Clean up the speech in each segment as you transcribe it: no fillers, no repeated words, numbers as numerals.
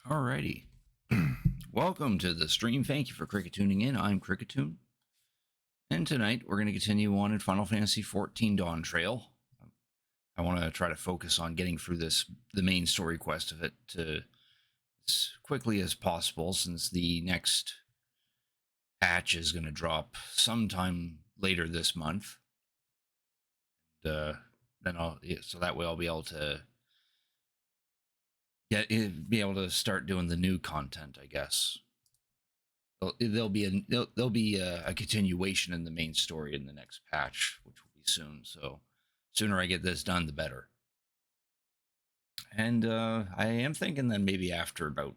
Alrighty. Welcome to the stream. Thank you for Cricket tuning in. I'm Cricketoon. And tonight we're going to continue on in Final Fantasy XIV Dawntrail. I want to try to focus on getting through the main story quest of it as quickly as possible, since the next patch is going to drop sometime later this month. And so that way I'll be able to be able to start doing the new content, I guess. There'll be a continuation in the main story in the next patch, which will be soon. So sooner I get this done, the better. And I am thinking that maybe after about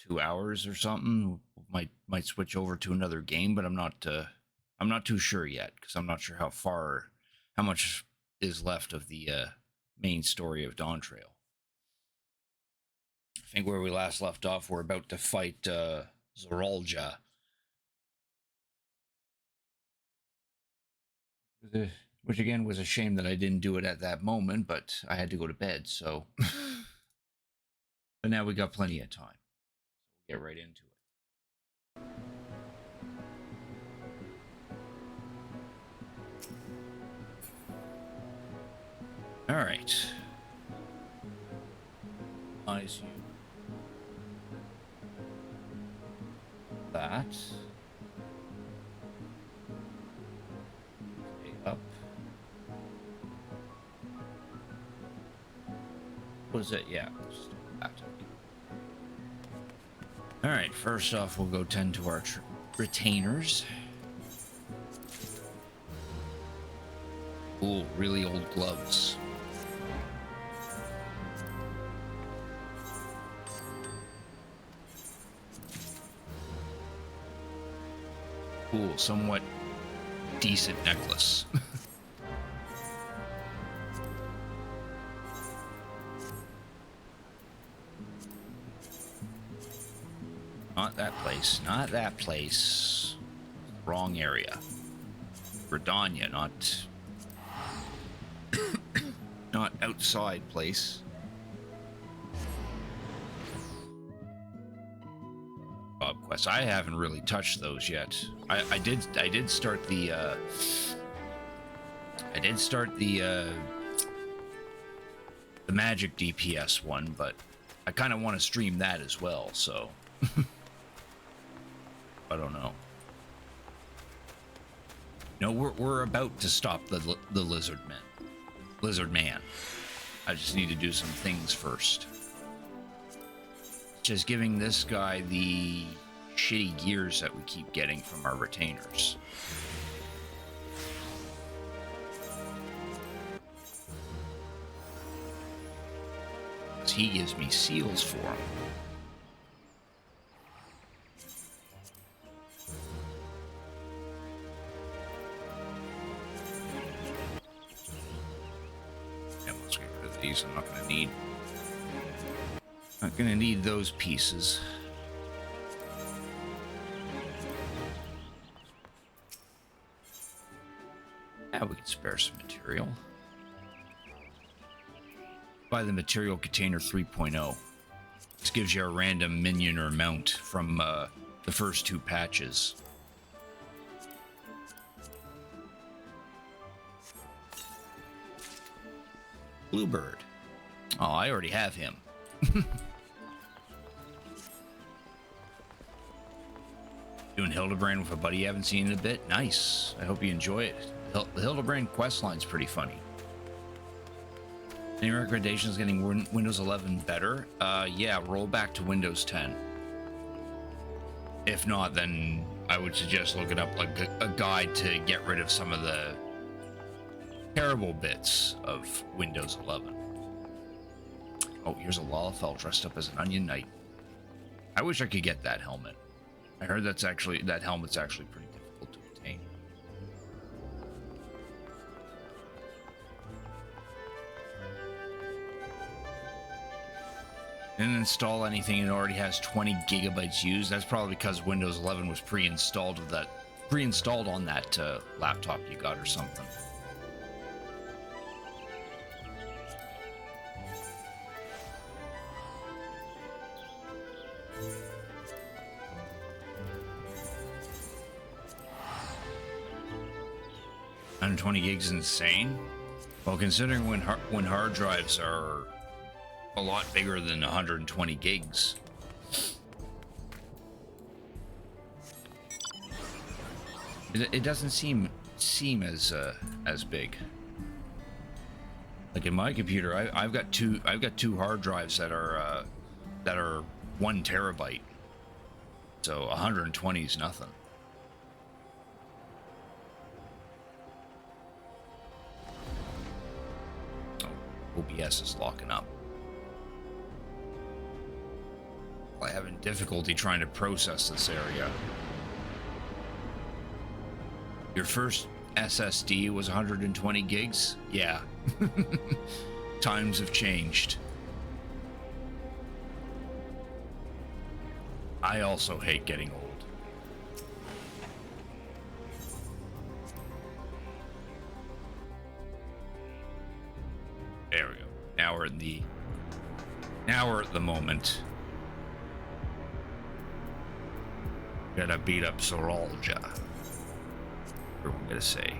2 hours or something, might switch over to another game. But I'm not too sure yet, because I'm not sure how much is left of the main story of Dawntrail. I think where we last left off, we're about to fight Zoralja. Which again was a shame that I didn't do it at that moment, but I had to go to bed, so. But now we got plenty of time. We'll get right into it. Alright. Eyes you. That. Okay, up. What is it? Yeah. Alright, first off, we'll go tend to our retainers. Ooh, really old gloves. Cool, somewhat decent necklace. Not that place, not that place. Wrong area. Redania, not outside place. Quest. I haven't really touched those yet. I did start the magic DPS one, but I kind of want to stream that as well, so I don't know. No, we're about to stop the lizard man. I just need to do some things first. Just giving this guy the shitty gears that we keep getting from our retainers. He gives me seals for him. Yeah, let's get rid of these. I'm not gonna need those pieces. Yeah, we can spare some material. Buy the material container 3.0. This gives you a random minion or mount from the first 2 patches. Bluebird. Oh, I already have him. Doing Hildebrand with a buddy you haven't seen in a bit. Nice. I hope you enjoy it. The Hildebrand questline's pretty funny. Any recommendations getting Windows 11 better? Yeah, roll back to Windows 10. If not, then I would suggest looking up like a guide to get rid of some of the terrible bits of Windows 11. Oh, here's a Lalafell dressed up as an Onion Knight. I wish I could get that helmet. I heard that helmet's actually pretty difficult to obtain. Didn't install anything and it already has 20 gigabytes used. That's probably because Windows 11 was pre-installed on that laptop you got or something. 120 gigs is insane. Well, considering when hard drives are a lot bigger than 120 gigs. It doesn't seem as big. Like in my computer, I've got two hard drives that are 1 terabyte. So 120 is nothing. Oh, OBS is locking up. I'm having difficulty trying to process this area. Your first SSD was 120 gigs? Yeah. Times have changed. I also hate getting old. There we go. Now we're at the moment. Gotta beat up Soralja. What I'm gonna say.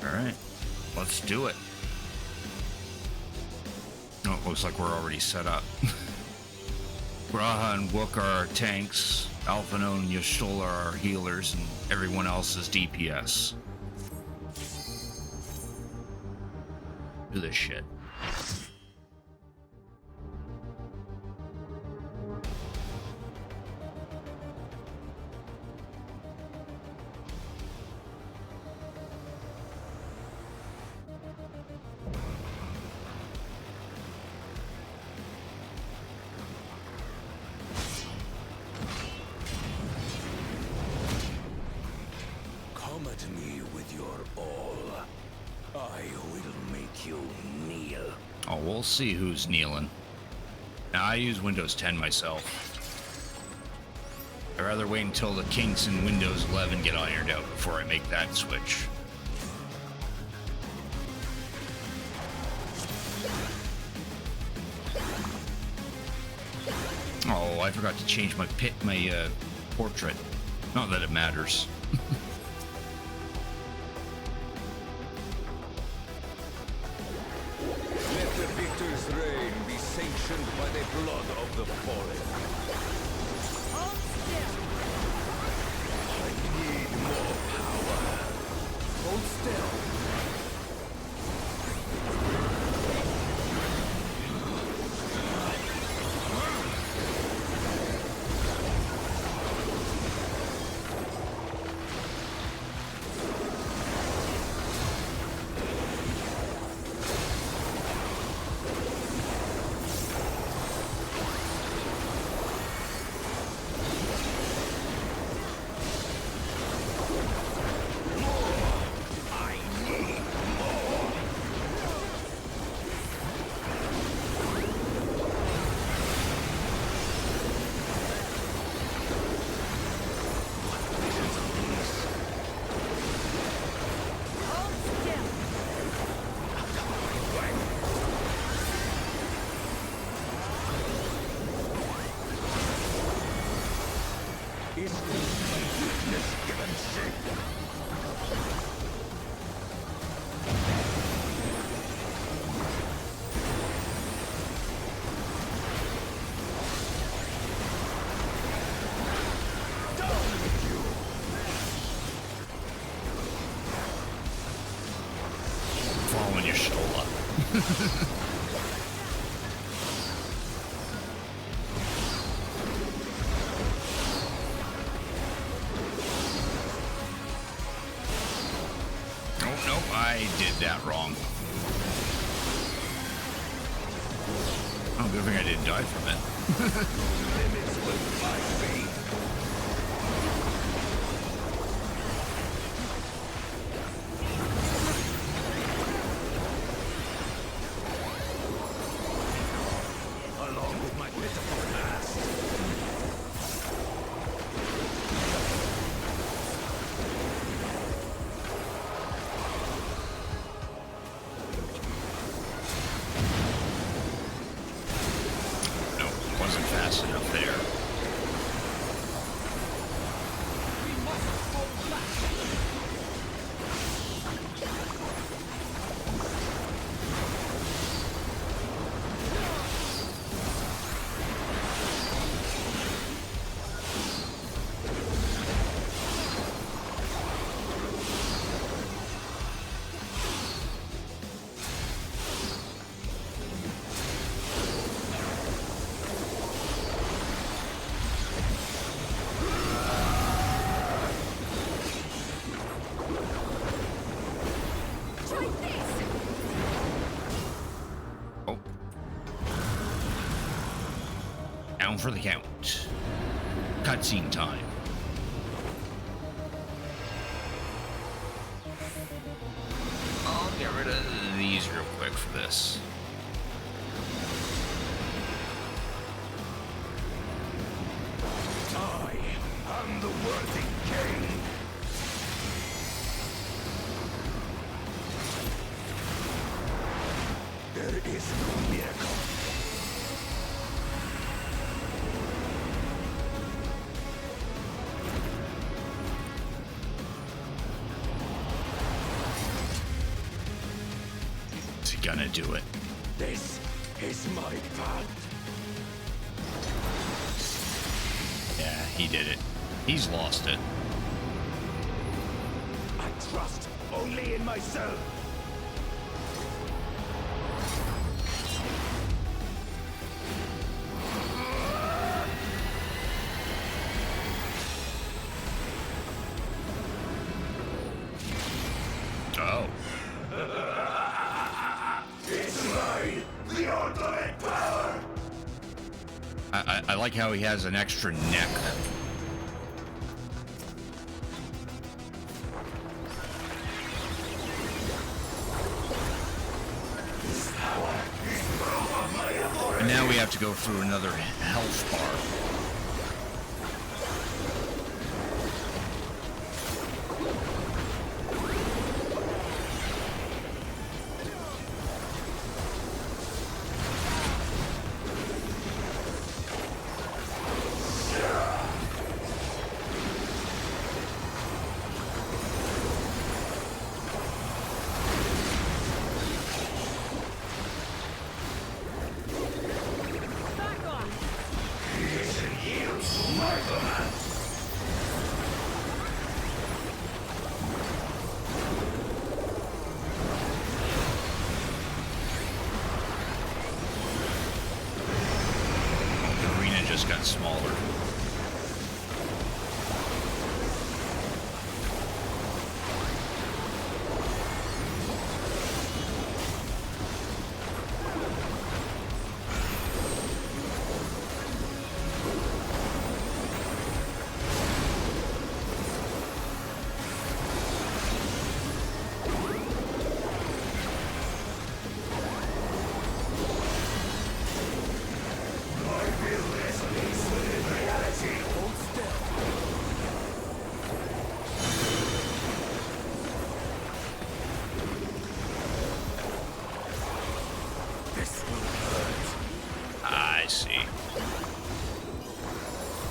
Alright, let's do it. Oh, it looks like we're already set up. Graha and Wook are our tanks, Alphino and Yashol are our healers, and everyone else is DPS. Do this shit. Oh, we'll see who's kneeling. Now, I use Windows 10 myself. I'd rather wait until the kinks in Windows 11 get ironed out before I make that switch. Oh, I forgot to change my portrait. Not that it matters. Sanctioned by the blood of the fallen. Hold still. I need more power. Hold still. Following your Shola. Oh, no, I did that wrong. Oh, good thing I didn't die from it. Limits with my fate. fast enough there. We must hold back. Oh. Down for the count. Cutscene time. I'll get rid of these real quick for this. I am the worthy king. There is no miracle. Is he gonna do it? This is my path. Yeah, he did it. He's lost it. I trust only in myself. Oh. It's mine, the ultimate power. I like how he has an extra neck. And now we have to go through another health bar. Back off. The arena just got smaller. Hold still. This will hurt. I see.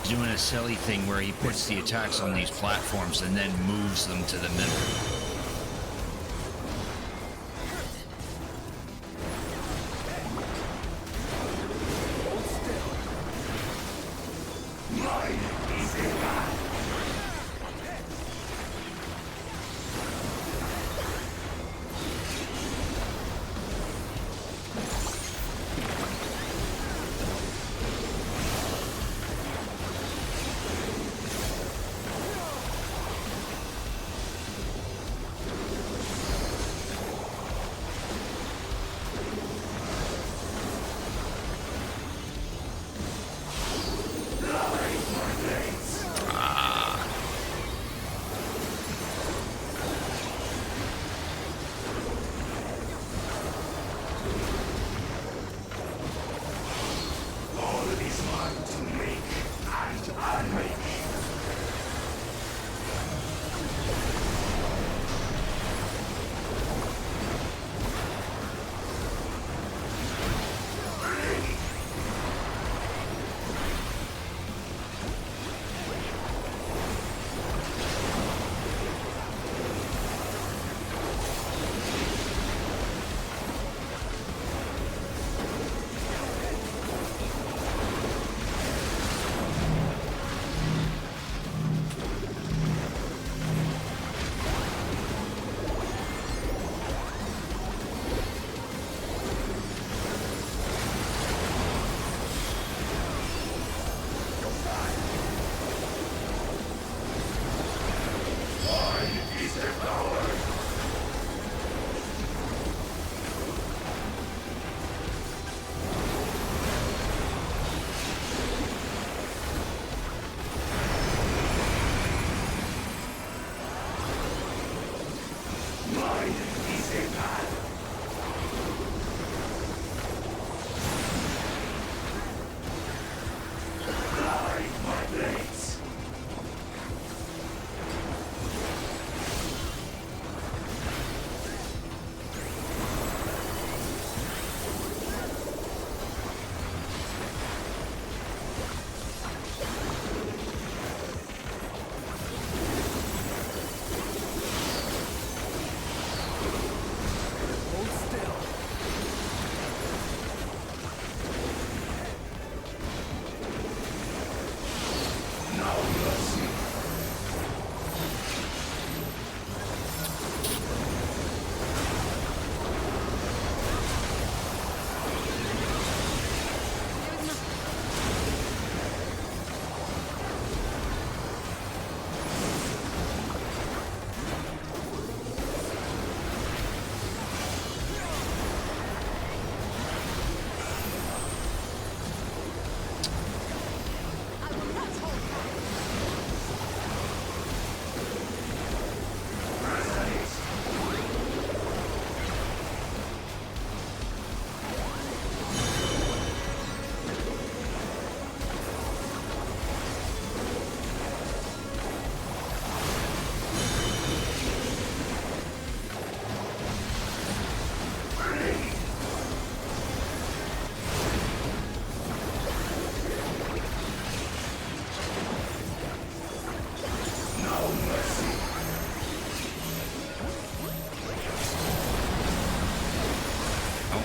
He's doing a silly thing where he puts the attacks on these platforms and then moves them to the middle. Hold still. Mine is the path.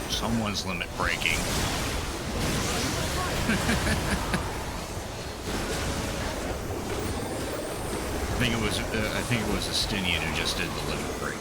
Someone's limit breaking. I think it was Estinian who just did the limit break.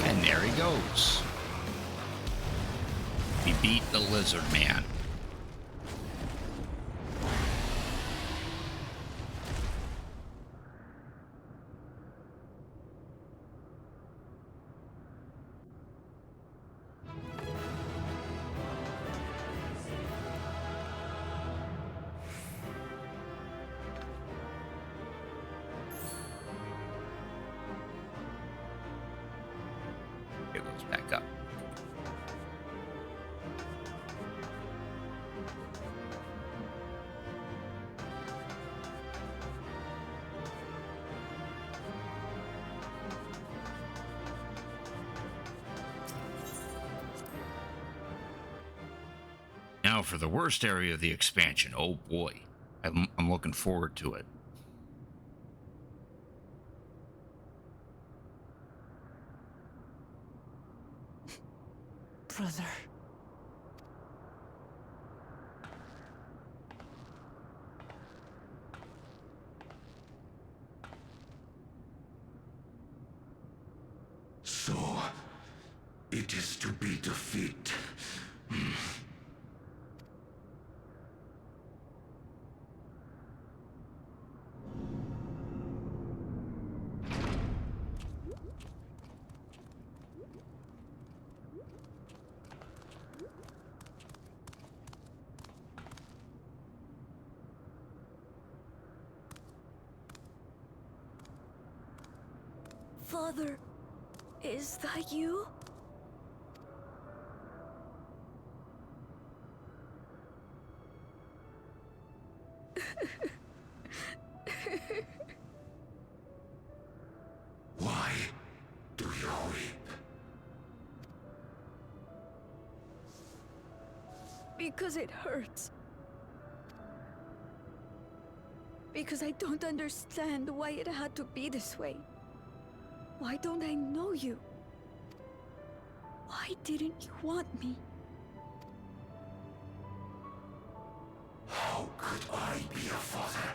And there he goes. He beat the lizard man. It goes back up. Now for the worst area of the expansion. Oh boy. I'm looking forward to it. Brother. So, it is to be defeat. Father, is that you? Why do you weep? Because it hurts. Because I don't understand why it had to be this way. Why don't I know you? Why didn't you want me? How could I be a father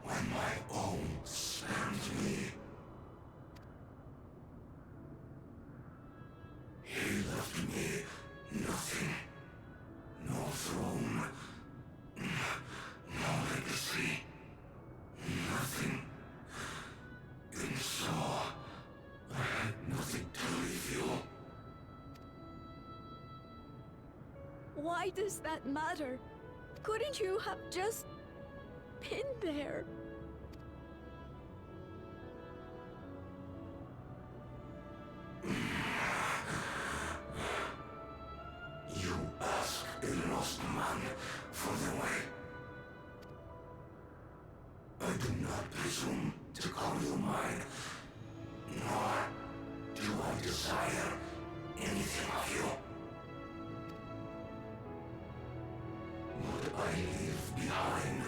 when my own spurned me? He left me nothing. No throne. No legacy. Nothing. And so, I had nothing to leave you. Why does that matter? Couldn't you have just been there? You ask a lost man for the way. I do not presume to call you mine, nor do I desire anything of you. Would I leave behind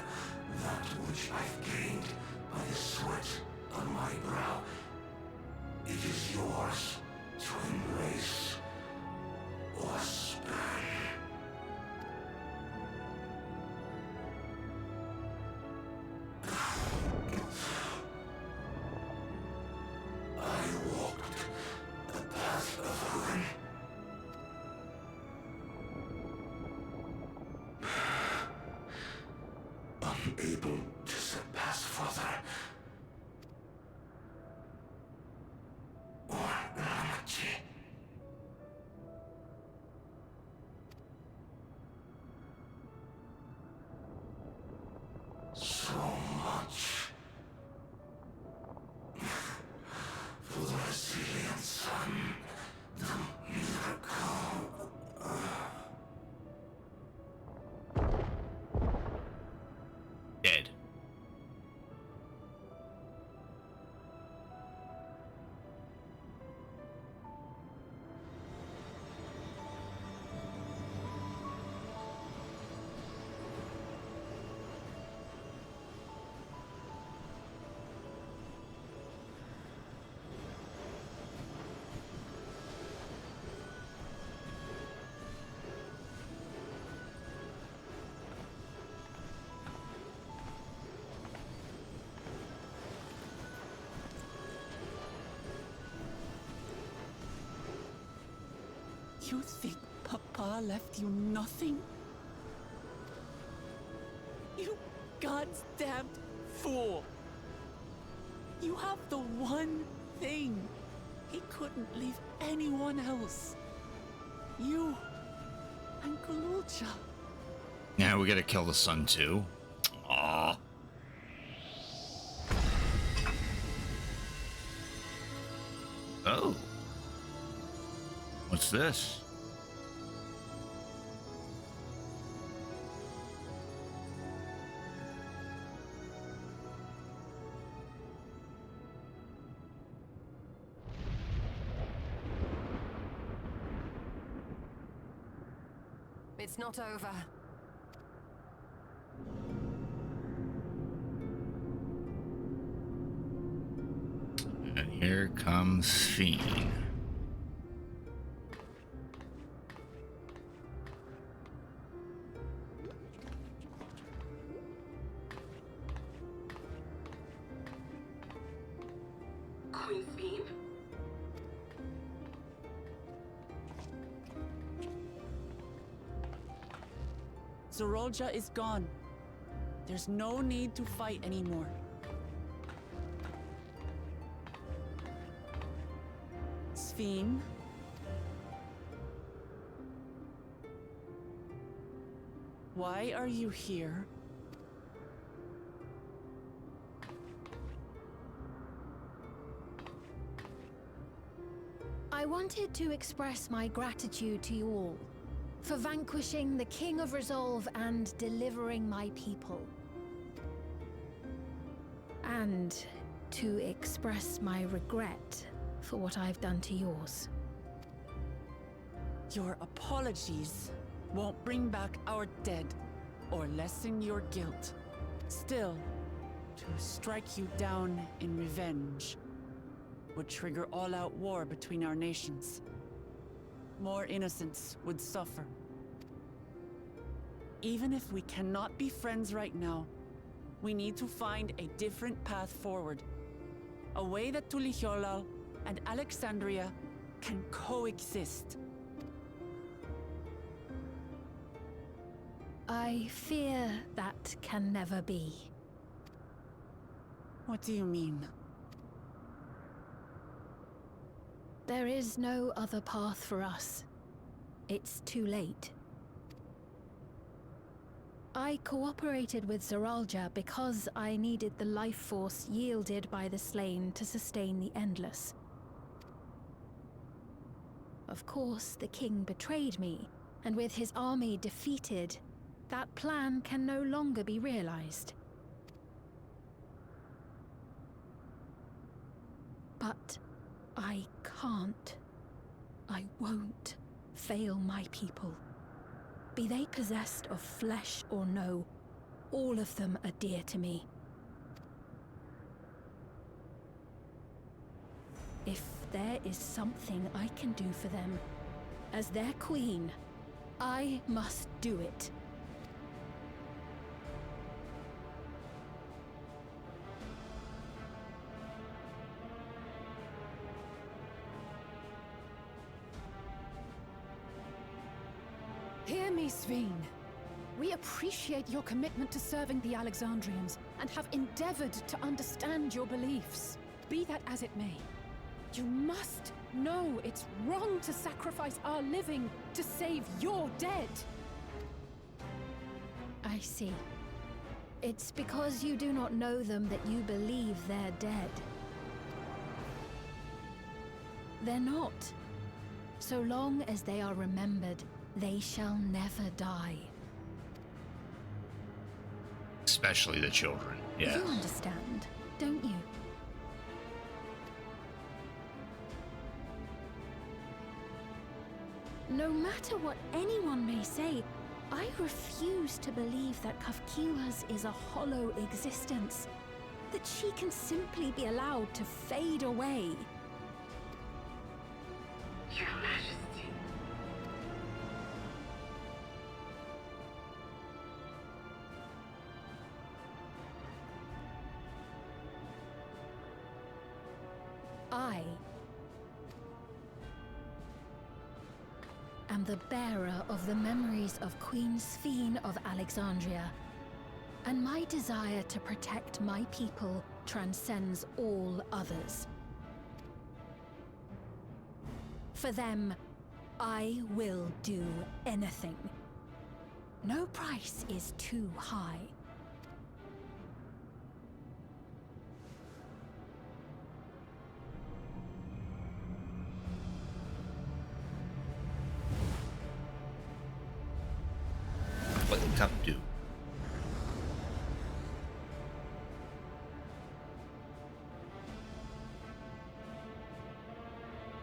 that which I've gained by the sweat on my brow? It is yours to embrace or spurn. I walked the path of ruin. Dead. You think Papa left you nothing? You goddamned fool! You have the one thing he couldn't leave anyone else. You and Gululcha. Yeah, we gotta kill the sun too. Aww. Oh. What's this? It's not over. And here comes Fiend. Queen Fiend? Zorolja is gone. There's no need to fight anymore. Sphene? Why are you here? I wanted to express my gratitude to you all for vanquishing the King of Resolve and delivering my people. And to express my regret for what I've done to yours. Your apologies won't bring back our dead or lessen your guilt. Still, to strike you down in revenge would trigger all-out war between our nations. More innocents would suffer. Even if we cannot be friends right now, we need to find a different path forward. A way that Tuliholal and Alexandria can coexist. I fear that can never be. What do you mean? There is no other path for us. It's too late. I cooperated with Zoralja because I needed the life force yielded by the slain to sustain the Endless. Of course, the king betrayed me, and with his army defeated, that plan can no longer be realized. But I can't. I won't fail my people. Be they possessed of flesh or no, all of them are dear to me. If there is something I can do for them, as their queen, I must do it. Hear me, Sphene. We appreciate your commitment to serving the Alexandrians and have endeavored to understand your beliefs. Be that as it may, you must know it's wrong to sacrifice our living to save your dead. I see. It's because you do not know them that you believe they're dead. They're not. So long as they are remembered, they shall never die. Especially the children. Yes. You understand, don't you? No matter what anyone may say, I refuse to believe that Kafkiwas is a hollow existence. That she can simply be allowed to fade away. Your Majesty. I am the bearer of the memories of Queen Sphene of Alexandria, and my desire to protect my people transcends all others. For them, I will do anything. No price is too high. What did Cup do?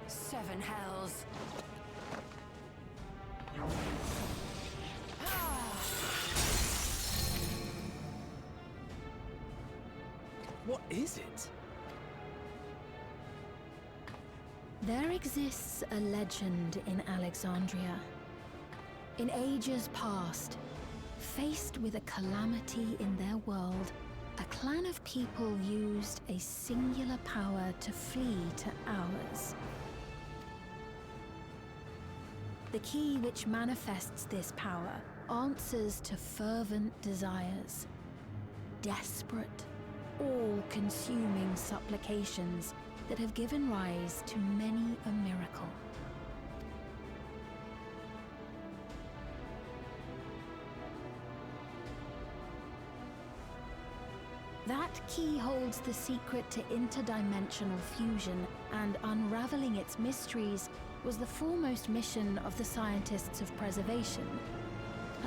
Seven hells. What is it? There exists a legend in Alexandria. In ages past, faced with a calamity in their world, a clan of people used a singular power to flee to ours. The key which manifests this power answers to fervent desires, desperate, all-consuming supplications that have given rise to many a miracle. That key holds the secret to interdimensional fusion, and unraveling its mysteries was the foremost mission of the scientists of preservation.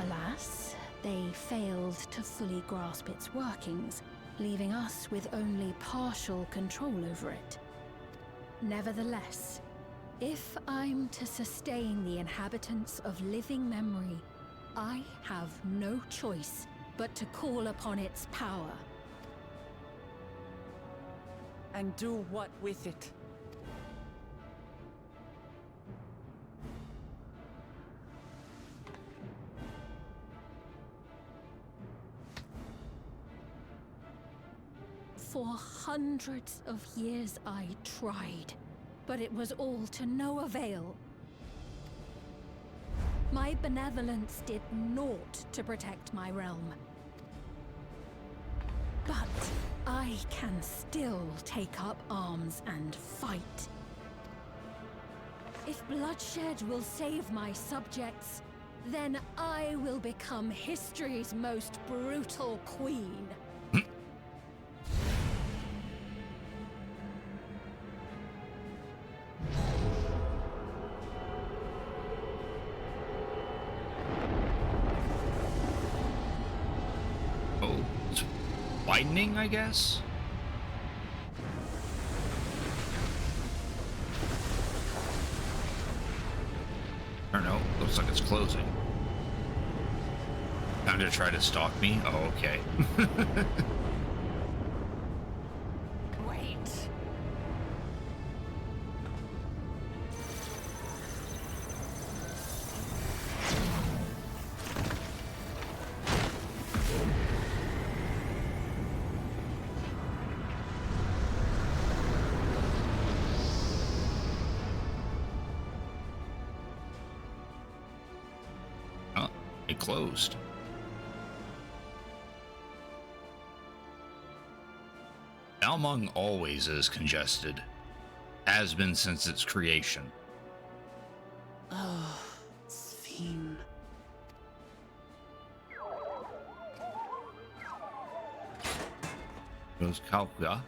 Alas, they failed to fully grasp its workings, leaving us with only partial control over it. Nevertheless, if I'm to sustain the inhabitants of living memory, I have no choice but to call upon its power. And do what with it? For hundreds of years I tried, but it was all to no avail. My benevolence did naught to protect my realm. But I can still take up arms and fight. If bloodshed will save my subjects, then I will become history's most brutal queen. Oh, it's widening, I guess? Or no, looks like it's closing. Time to try to stalk me? Oh, okay. Wait. Oh, it closed. Almung always is congested. Has been since its creation. Oh, Sphene. Goes Kalka.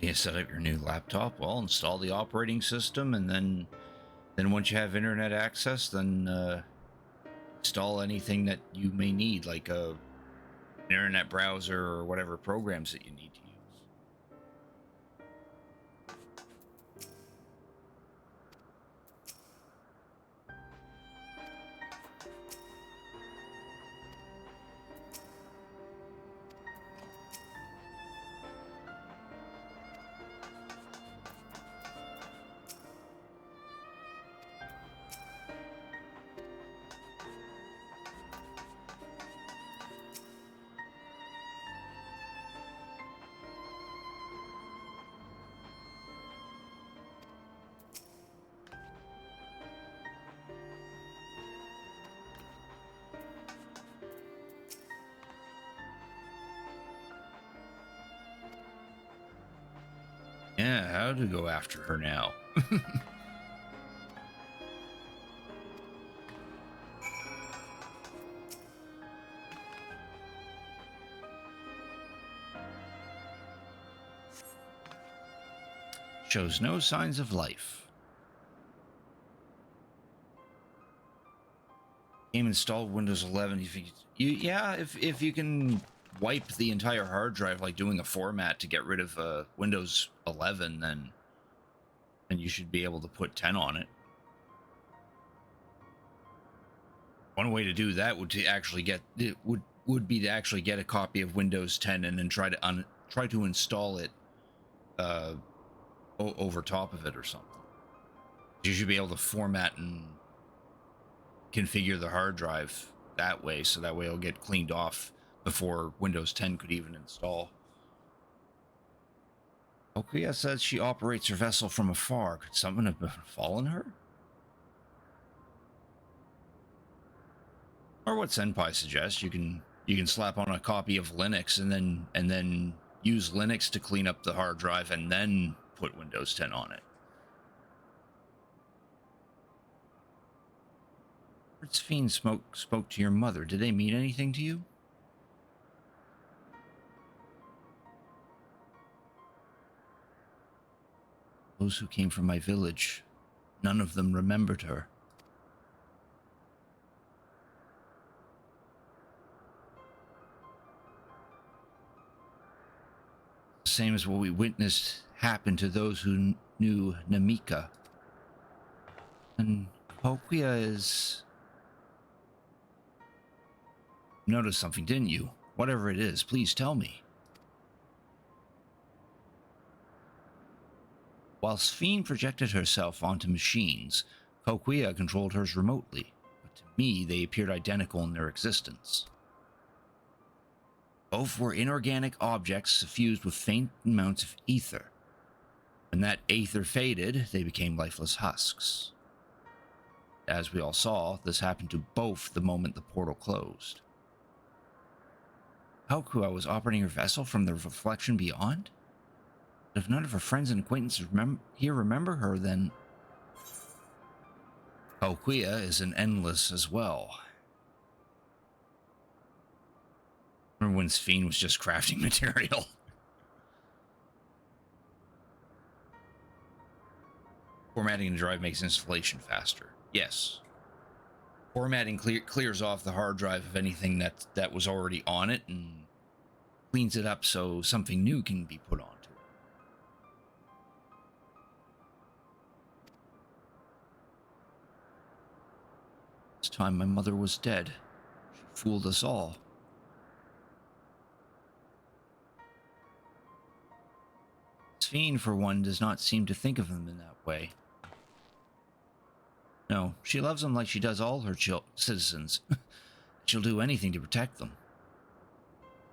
You set up your new laptop. Well, install the operating system, and then once you have internet access, then install anything that you may need, like a internet browser or whatever programs that you need to use. Yeah, how to go after her now? Shows no signs of life. Game installed Windows 11. If you can wipe the entire hard drive, like doing a format to get rid of Windows 11, then you should be able to put 10 on it. One way to do that would to actually get it would be to actually get a copy of Windows 10 and then try to install it over top of it or something. You should be able to format and configure the hard drive that way, so that way it'll get cleaned off before Windows 10 could even install. Okuya says she operates her vessel from afar. Could something have befallen her? Or what Senpai suggests, you can slap on a copy of Linux and then use Linux to clean up the hard drive and then put Windows 10 on it. Fiend spoke to your mother. Did they mean anything to you? Those who came from my village, none of them remembered her. Same as what we witnessed happen to those who knew Namika. And Okuya is... Noticed something, didn't you? Whatever it is, please tell me. While Sphene projected herself onto machines, Okuya controlled hers remotely, but to me they appeared identical in their existence. Both were inorganic objects suffused with faint amounts of ether. When that ether faded, they became lifeless husks. As we all saw, this happened to both the moment the portal closed. Okuya was operating her vessel from the reflection beyond? If none of her friends and acquaintances remember her, then... Okuya is an endless as well. Remember when Sphene was just crafting material? Formatting the drive makes installation faster. Yes. Formatting clears off the hard drive of anything that was already on it and cleans it up so something new can be put onto it. This time my mother was dead. She fooled us all. Sphene, for one, does not seem to think of them in that way. No, she loves them like she does all her citizens. She'll do anything to protect them.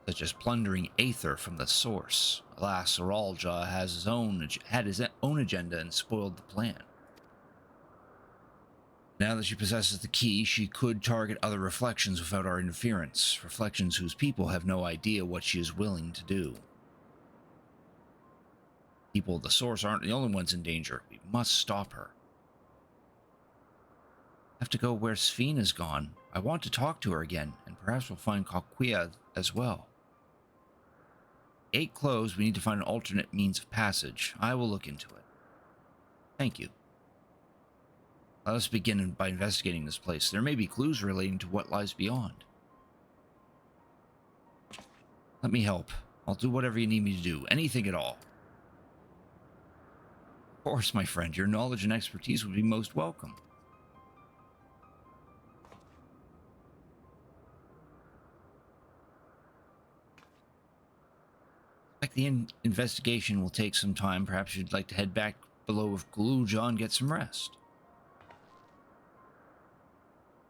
Such as plundering Aether from the source. Alas, Oralja had his own agenda and spoiled the plan. Now that she possesses the key, she could target other reflections without our interference. Reflections whose people have no idea what she is willing to do. People of the source aren't the only ones in danger. We must stop her. I have to go where Sphene is gone. I want to talk to her again, and perhaps we'll find Okuya as well. Gate closed. We need to find an alternate means of passage. I will look into it. Thank you. Let us begin by investigating this place. There may be clues relating to what lies beyond. Let me help. I'll do whatever you need me to do. Anything at all. Of course, my friend. Your knowledge and expertise would be most welcome. Like the investigation will take some time. Perhaps you'd like to head back below with Glue-Jaw and get some rest.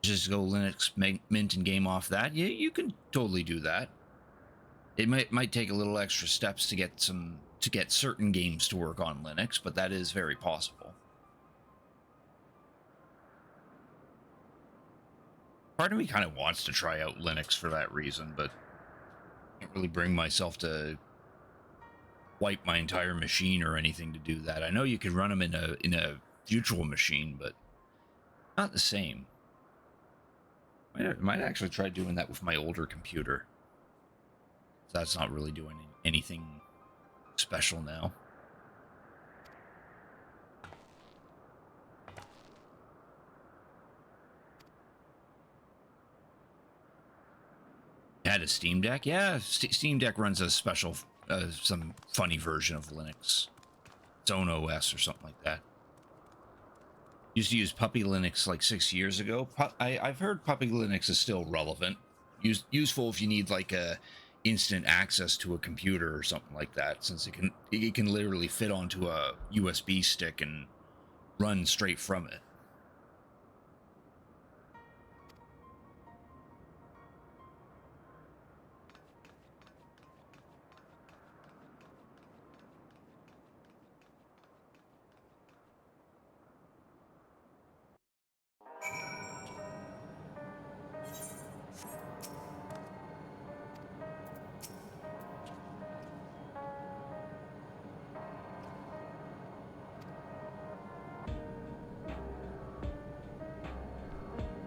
Just go Linux mint and game off that. Yeah, you can totally do that. It might take a little extra steps to get certain games to work on Linux, but that is very possible. Part of me kind of wants to try out Linux for that reason, but I can't really bring myself to wipe my entire machine or anything to do that. I know you could run them in a virtual machine, but not the same. Might actually try doing that with my older computer. That's not really doing anything special now. Had a Steam Deck? Yeah, Steam Deck runs a special, some funny version of Linux. Its own OS or something like that. Used to use Puppy Linux like 6 years ago. I've heard Puppy Linux is still relevant. Useful if you need like a instant access to a computer or something like that, since it can literally fit onto a USB stick and run straight from it.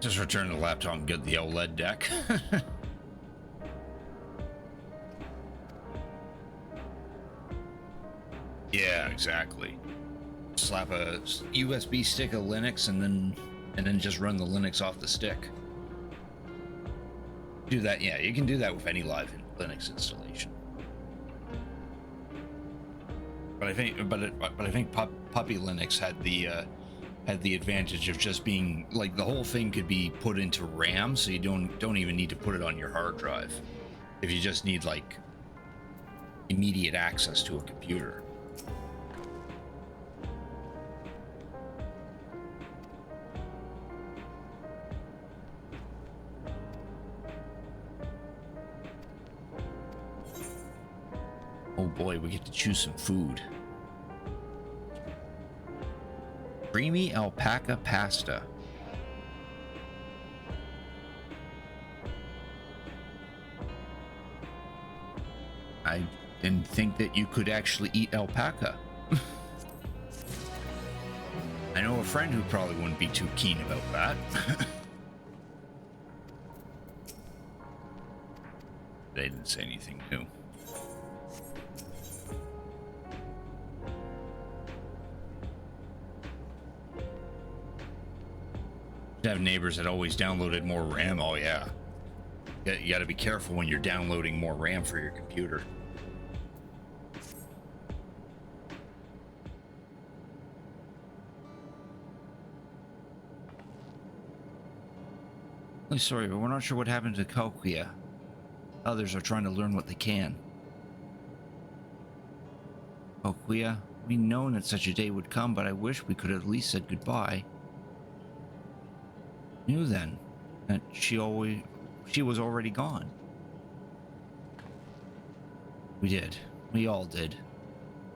Just return the laptop and get the OLED deck. Yeah, exactly. Slap a USB stick of Linux and then just run the Linux off the stick. Do that, yeah, you can do that with any live Linux installation. But I think Puppy Linux had the advantage of just being like the whole thing could be put into RAM, so you don't even need to put it on your hard drive if you just need like immediate access to a computer. Oh boy, we get to choose some food. Creamy alpaca pasta. I didn't think that you could actually eat alpaca. I know a friend who probably wouldn't be too keen about that. They didn't say anything new. To have neighbors that always downloaded more RAM. Oh yeah, you got to be careful when you're downloading more RAM for your computer. Really sorry, but we're not sure what happened to Kokia. Others are trying to learn what they can. Kokia, we known that such a day would come, but I wish we could have at least said goodbye. Knew then that she was already gone. We did. We all did.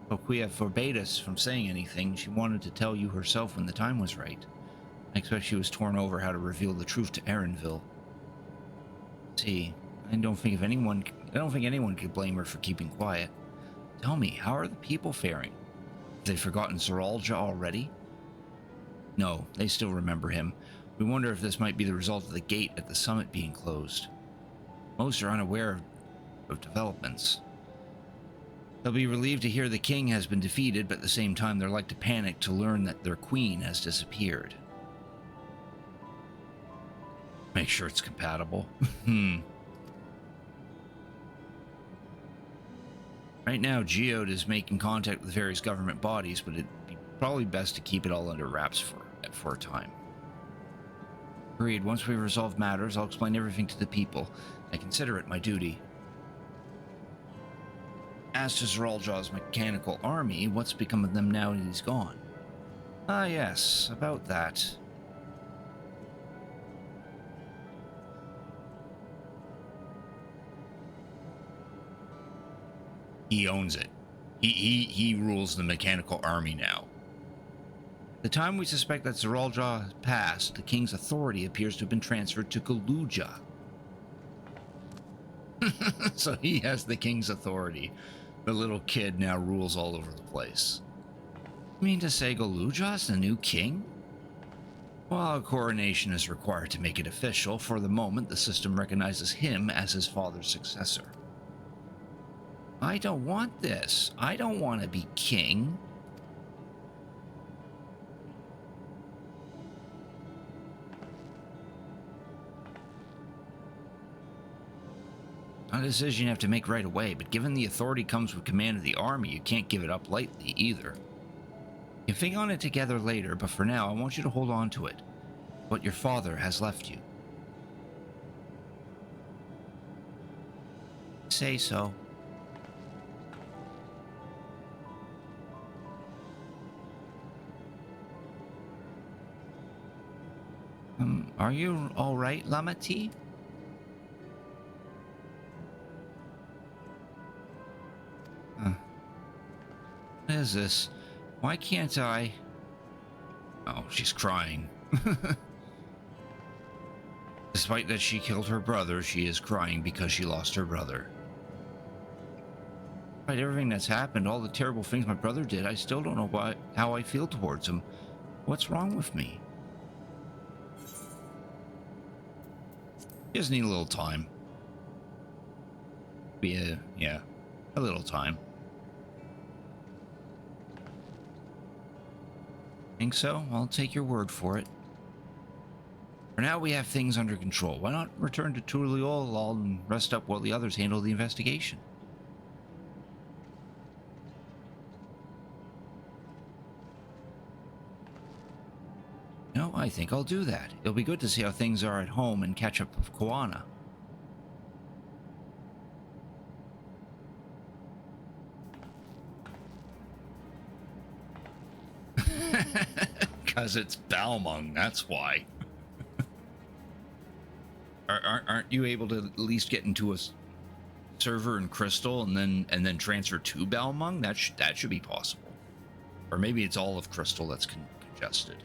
Kokia forbade us from saying anything. She wanted to tell you herself when the time was right. I expect she was torn over how to reveal the truth to Erenville. See, I don't think anyone could blame her for keeping quiet. Tell me, how are the people faring? Have they forgotten Zoralja already? No, they still remember him. We wonder if this might be the result of the gate at the summit being closed. Most are unaware of developments. They'll be relieved to hear the king has been defeated, but at the same time they're like to panic to learn that their queen has disappeared. Make sure it's compatible. Right now, Geode is making contact with various government bodies, but it'd be probably best to keep it all under wraps for a time. Agreed. Once we resolve matters, I'll explain everything to the people. I consider it my duty. As to Zeraldra's mechanical army, what's become of them now that he's gone? Ah, yes, about that. He owns it. He rules the mechanical army now. The time we suspect that Zeraldra has passed, the king's authority appears to have been transferred to Galuja. So he has the king's authority. The little kid now rules all over the place. You mean to say Galuja's the new king? Well, a coronation is required to make it official. For the moment, the system recognizes him as his father's successor. I don't want this. I don't want to be king. A decision you have to make right away, but given the authority comes with command of the army, you can't give it up lightly either. You can think on it together later, but for now, I want you to hold on to it. What your father has left you. Say so. Are you all right, Lamati? What is this? Why can't I? Oh, she's crying. Despite that she killed her brother, she is crying because she lost her brother. Despite everything that's happened, all the terrible things my brother did, I still don't know how I feel towards him. What's wrong with me? Just need a little time. Yeah, a little time. Think so? I'll take your word for it. For now, we have things under control. Why not return to Tuliolal and rest up while the others handle the investigation? No, I think I'll do that. It'll be good to see how things are at home and catch up with Koana. Because it's Balmung, that's why. Aren't you able to at least get into a server in Crystal and then transfer to Balmung? That should be possible. Or maybe it's all of Crystal that's congested.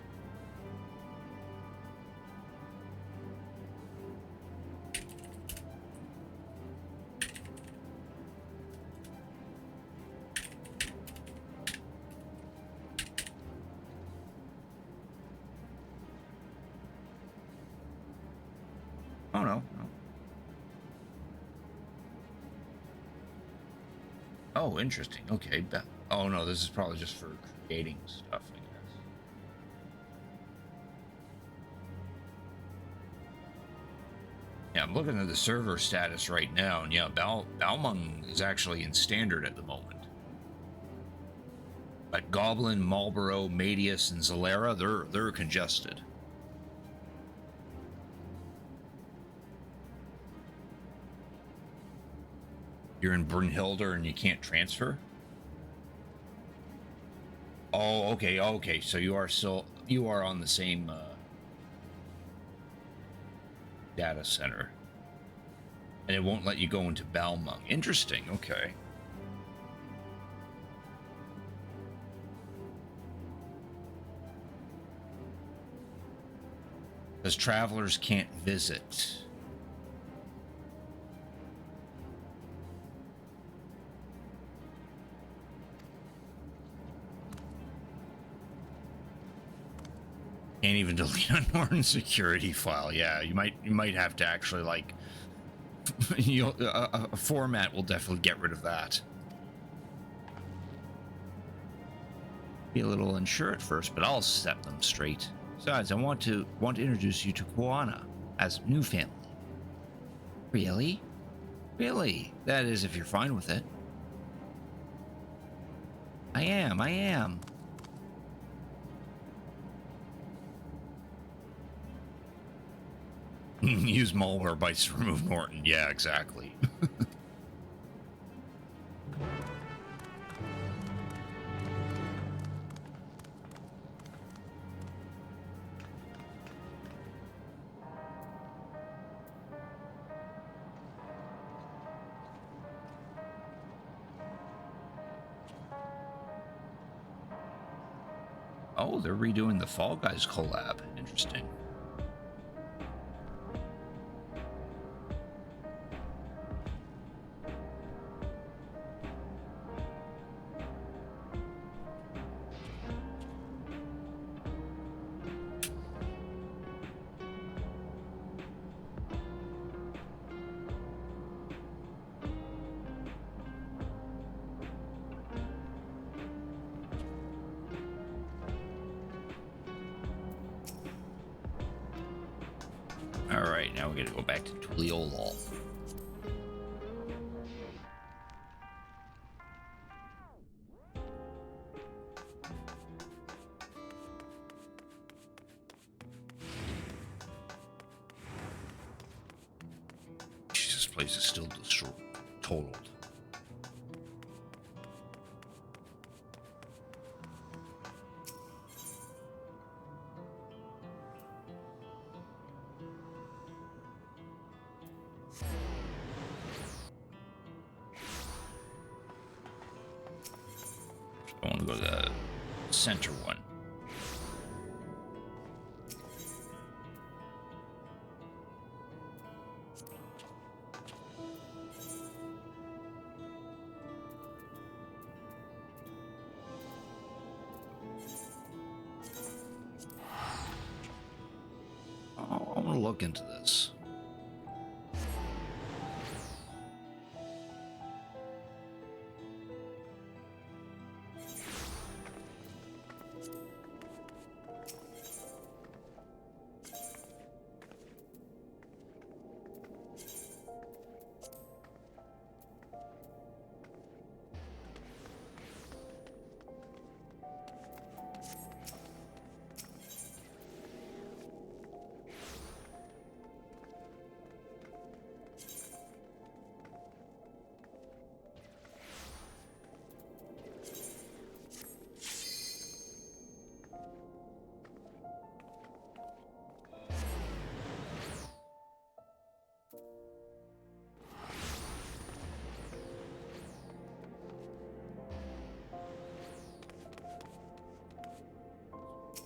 Oh, no. Oh, interesting. Okay. Oh, no, this is probably just for creating stuff, I guess. Yeah, I'm looking at the server status right now, and yeah, Balmung is actually in standard at the moment. But Goblin, Marlborough, Madius, and Zalera, they're congested. You're in Brunhilde and you can't transfer? Oh, okay. So you are on the same data center. And it won't let you go into Balmung. Interesting, okay. Because travelers can't visit. Can't even delete a Norton security file. Yeah, you might have to actually like, a format will definitely get rid of that. Be a little unsure at first, but I'll set them straight. Besides, I want to introduce you to Koana as new family. Really? Really? That is, if you're fine with it. I am. Use malware bytes to remove Norton. Yeah, exactly. Oh, they're redoing the Fall Guys collab. Interesting. Alright, now we gotta go back to Tuliolol. Jesus, this place is still totaled. I want to go to the center one. Oh, I want to look into this.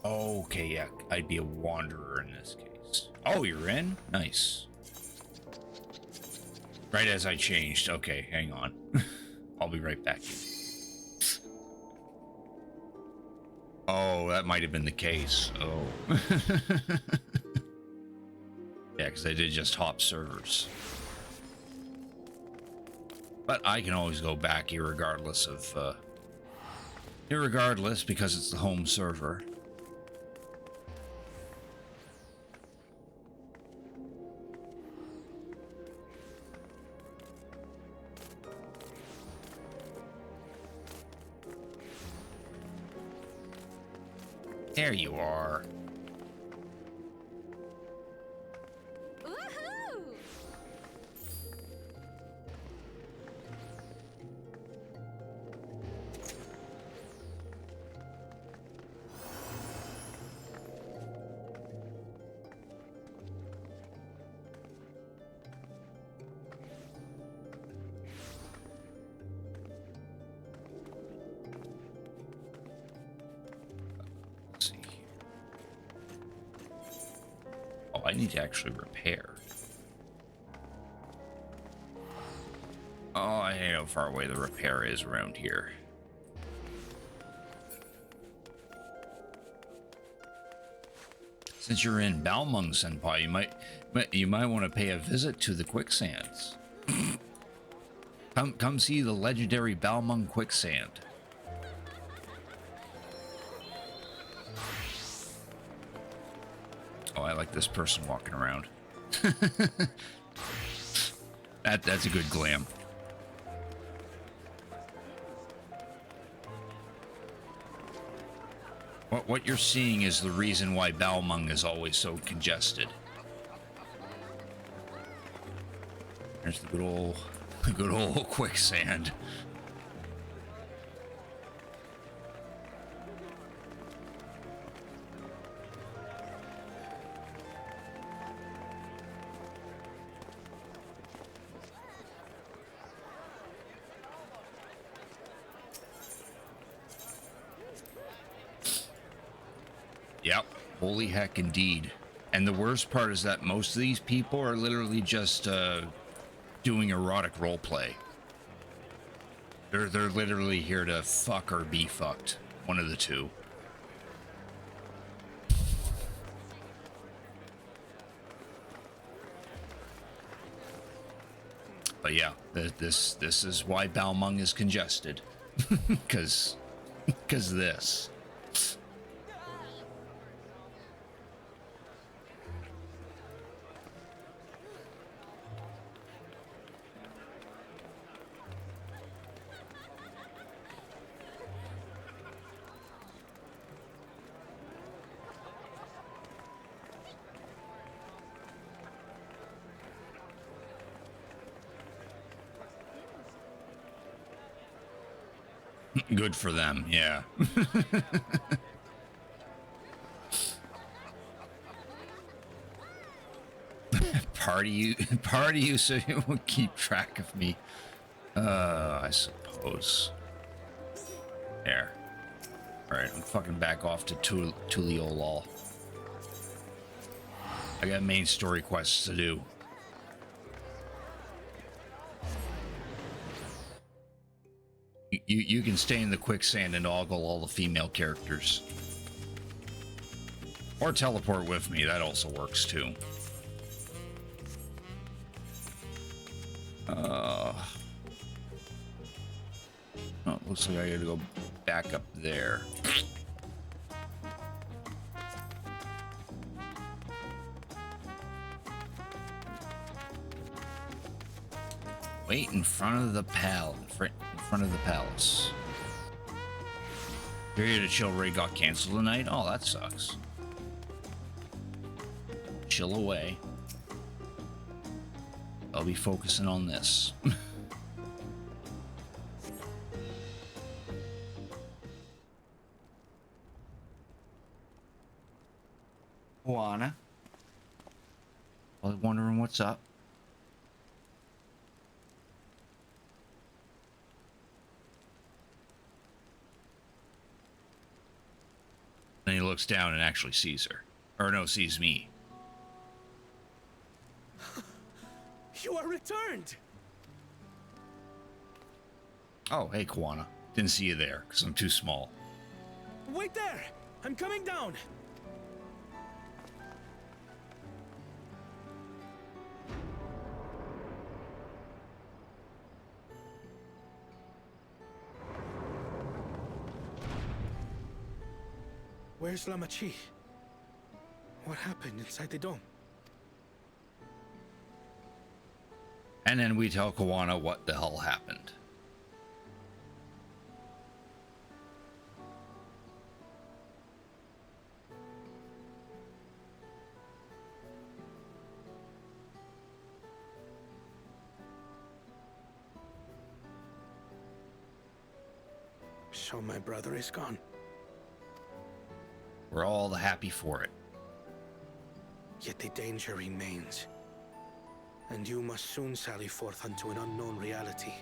Okay, yeah, I'd be a wanderer in this case. Oh, you're in? Nice. Right as I changed. Okay, hang on. I'll be right back. Oh, that might have been the case. Oh. Yeah, because I did just hop servers. But I can always go back irregardless of... irregardless, because it's the home server. There you are. Woohoo! Let's see here. Oh, I need to actually repair. Oh, I know how far away the repair is around here. Since you're in Balmung, Senpai, you might want to pay a visit to the quicksands. Come see the legendary Balmung quicksand. like this person walking around. That's a good glam. What you're seeing is the reason why Balmung is always so congested. There's the good old quicksand. Yep, holy heck indeed. And the worst part is that most of these people are literally just doing erotic roleplay. They're literally here to fuck or be fucked. One of the two. But yeah, this is why Balmung is congested. Cause this. Good for them, yeah. Party you so you will keep track of me. I suppose. There. Alright, I'm fucking back off to Tuliolol. I got main story quests to do. You can stay in the quicksand and ogle all the female characters. Or teleport with me, that also works too. Oh, looks like I gotta go back up there. Wait in front of the palace. You're here to chill raid got canceled tonight? Oh, that sucks. Chill away. I'll be focusing on this. Juana. I was wondering what's up. And he looks down and actually sees her. Or no, sees me. You are returned! Oh, hey, Kwana. Didn't see you there, because I'm too small. Wait there! I'm coming down! Where's Lamachi? What happened inside the dome? And then we tell Kawana what the hell happened. So my brother is gone. We're all the happy for it. Yet the danger remains. And you must soon sally forth unto an unknown reality.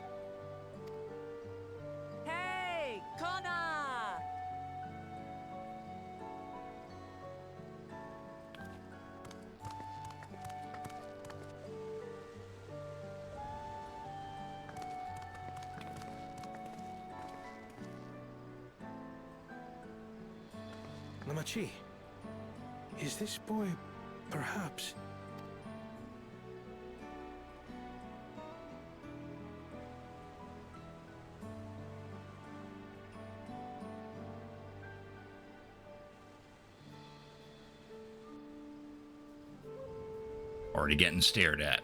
Hey, Kona! Lamachi, is this boy perhaps... Already getting stared at.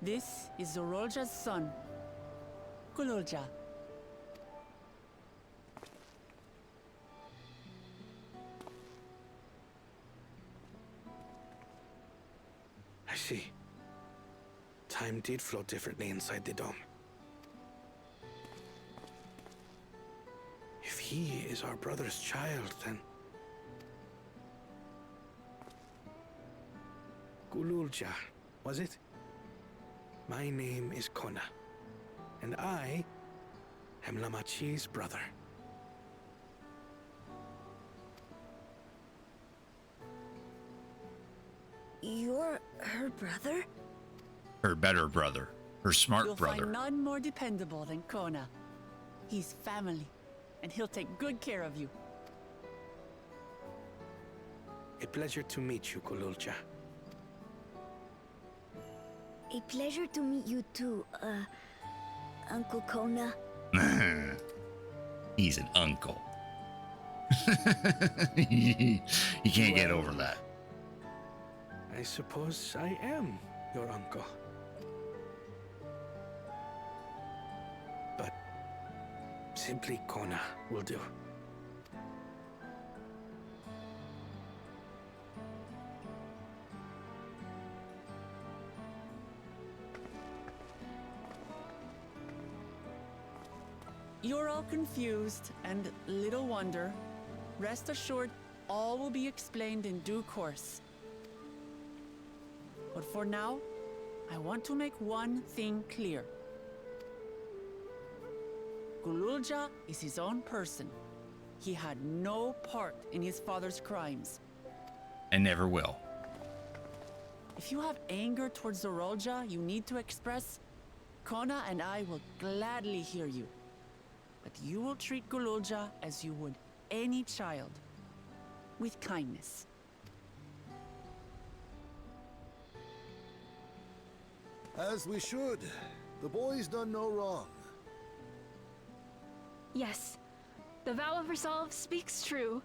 This is Zorolja's son, Kululja. I see. Time did flow differently inside the dome. If he is our brother's child, then... Kululja, was it? My name is Kona, and I am Lamachi's brother. You're her brother? Her better brother. Her smart You'll brother. find none more dependable than Kona. He's family, and he'll take good care of you. A pleasure to meet you, Kululja. A pleasure to meet you too, Uncle Kona. He's an uncle. He can't get over that. I suppose I am your uncle. But simply Kona will do. You're all confused, and little wonder. Rest assured, all will be explained in due course. But for now, I want to make one thing clear. Kululja is his own person. He had no part in his father's crimes. And never will. If you have anger towards Zorolja you need to express, Kona and I will gladly hear you. But you will treat Kululja as you would any child, with kindness. As we should. The boy's done no wrong. Yes, the vow of resolve speaks true.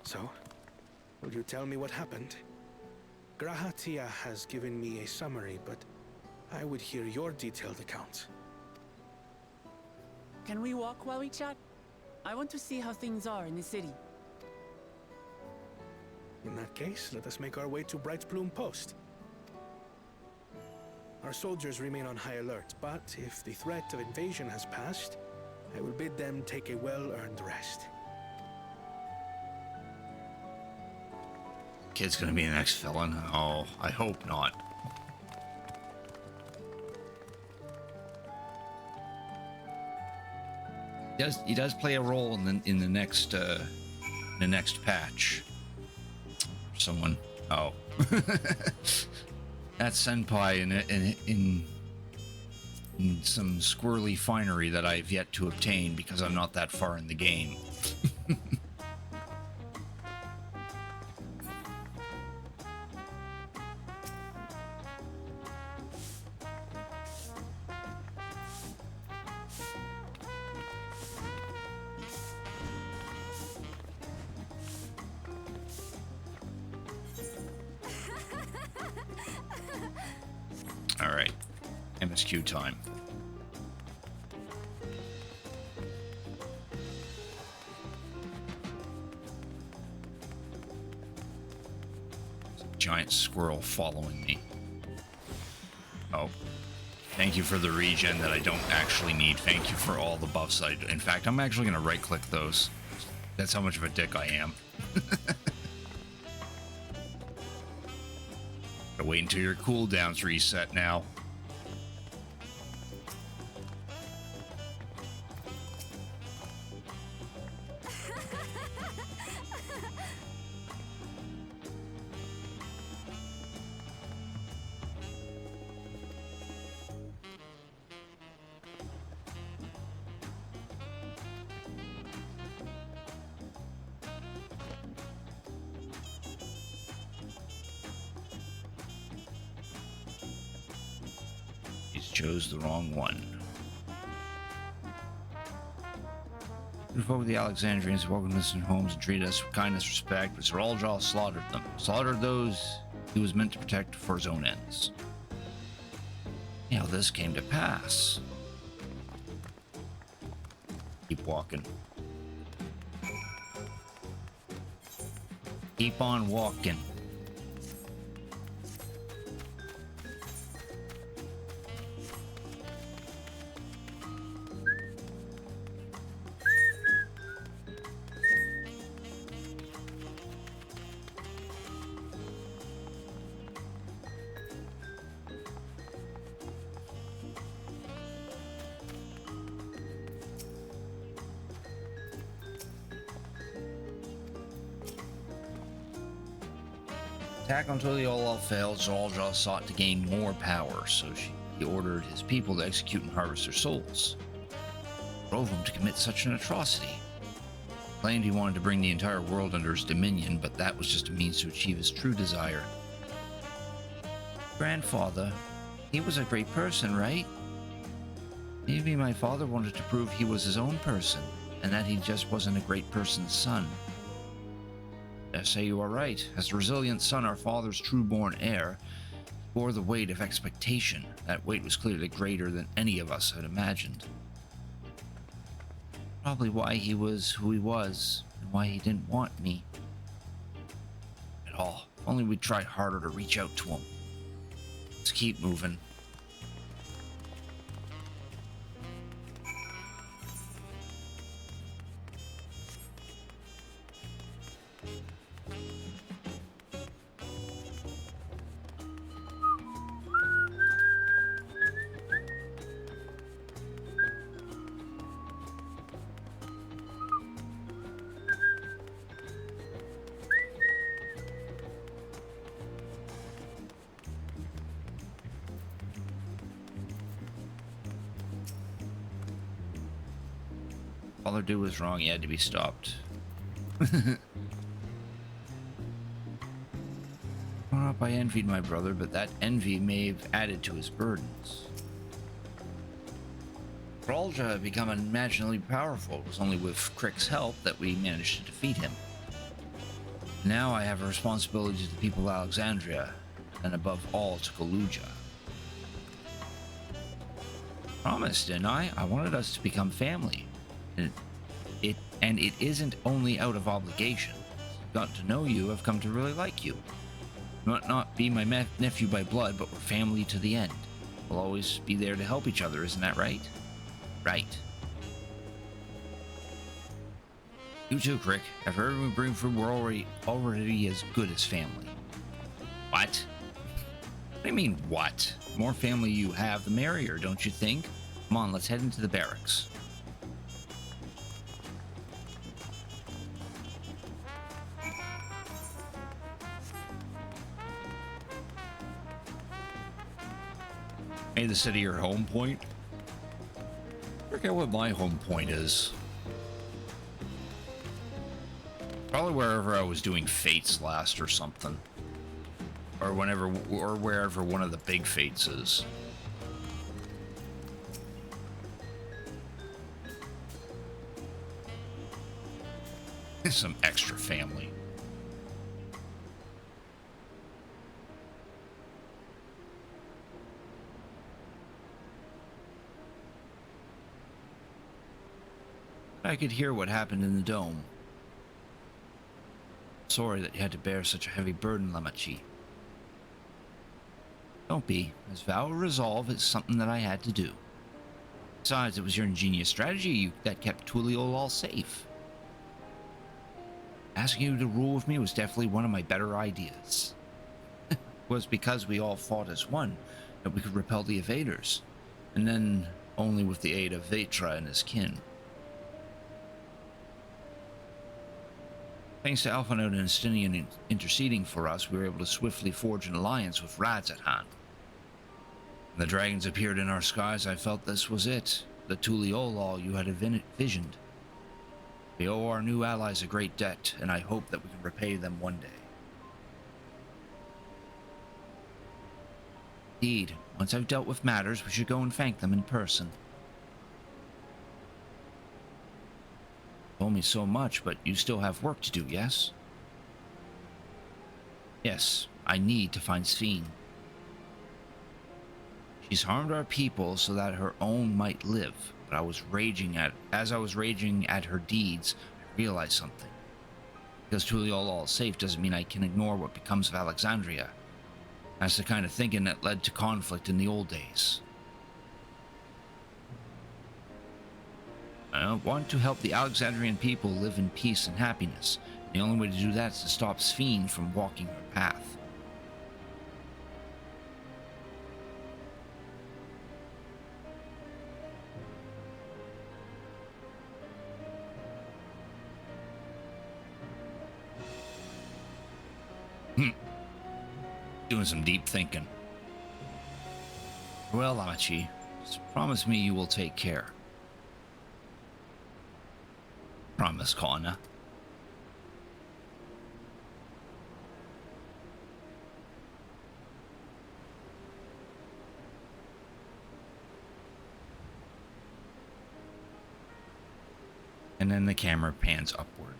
So, will you tell me what happened? Grahatia has given me a summary, but I would hear your detailed account. Can we walk while we chat? I want to see how things are in the city. In that case, let us make our way to Bright Plume Post. Our soldiers remain on high alert, but if the threat of invasion has passed, I will bid them take a well-earned rest. Kid's gonna be the next villain. Oh, I hope not. He does play a role in the next patch. Someone. Oh, that's Senpai in some squirrely finery that I've yet to obtain because I'm not that far in the game. All right, MSQ time. There's a giant squirrel following me. Oh, thank you for the regen that I don't actually need. Thank you for all the buffs in fact, I'm actually going to right-click those. That's how much of a dick I am. Wait until your cooldowns reset now. chose the wrong one. The folk of the Alexandrians welcomed us in homes and treated us with kindness and respect, but Sir Aljaw slaughtered them. Slaughtered those he was meant to protect for his own ends. How this came to pass. Keep walking. Keep on walking. Attack until the Olaf failed, Zalja sought to gain more power, so he ordered his people to execute and harvest their souls. Drove him to commit such an atrocity. Claimed he wanted to bring the entire world under his dominion, but that was just a means to achieve his true desire. Grandfather, he was a great person, right? Maybe my father wanted to prove he was his own person, and that he just wasn't a great person's son. I say you are right. As the resilient son, our father's true-born heir, bore the weight of expectation. That weight was clearly greater than any of us had imagined. Probably why he was who he was, and why he didn't want me at all. If only we'd tried harder to reach out to him. Let's keep moving. Father Dew was wrong, he had to be stopped. Growing up, I envied my brother, but that envy may have added to his burdens. Alja had become unimaginably powerful. It was only with Crick's help that we managed to defeat him. Now I have a responsibility to the people of Alexandria, and above all to Kaluja. Promised, didn't I? I wanted us to become family. And it isn't only out of obligation. I've gotten to know you, I've come to really like you. Not be my nephew by blood, but we're family to the end. We'll always be there to help each other, isn't that right? Right. You too, Crick. After everything we bring through, we're already as good as family. What? What do you mean, what? The more family you have, the merrier, don't you think? Come on, let's head into the barracks. Made the city your home point? Forget what my home point is. Probably wherever I was doing fates last or something. Or wherever one of the big fates is. Some extra family. I could hear what happened in the dome. Sorry that you had to bear such a heavy burden, Lamachi. Don't be. As vow of resolve, it's something that I had to do. Besides, it was your ingenious strategy that kept Tuliol safe. Asking you to rule with me was definitely one of my better ideas. It was because we all fought as one that we could repel the invaders, and then only with the aid of Vetra and his kin. Thanks to Alphinaud and Estinian interceding for us, we were able to swiftly forge an alliance with Radzatan. When the dragons appeared in our skies, I felt this was it, the Tuliolal you had envisioned. We owe our new allies a great debt, and I hope that we can repay them one day. Indeed, Once I've dealt with matters, we should go and thank them in person. You told me so much, but you still have work to do, yes? Yes, I need to find Sphene. She's harmed our people so that her own might live, but as I was raging at her deeds, I realized something. Because Tuliol is safe doesn't mean I can ignore what becomes of Alexandria. That's the kind of thinking that led to conflict in the old days. I want to help the Alexandrian people live in peace and happiness. The only way to do that is to stop Sphene from walking her path. Doing some deep thinking. Well, Amachi, just promise me you will take care. Promise, Kana. And then the camera pans upward.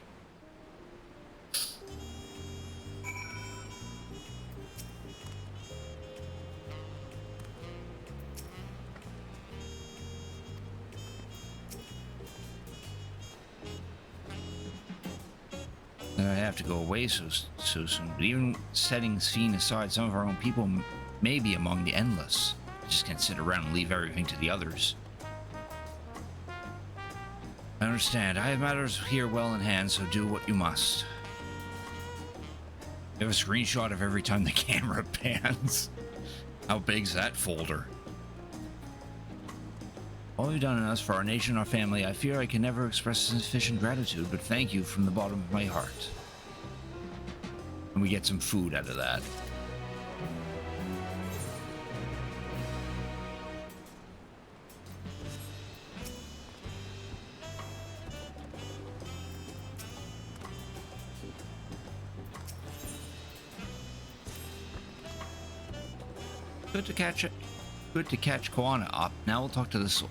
I have to go away so soon, but even setting Sphene aside, some of our own people may be among the endless. I just can't sit around and leave everything to the others. I understand. I have matters here well in hand, so do what you must. You have a screenshot of every time the camera pans. How big's that folder? All you've done in us for our nation, our family, I fear I can never express sufficient gratitude, but thank you from the bottom of my heart. And we get some food out of that. Good to catch Koana up. Now we'll talk to this.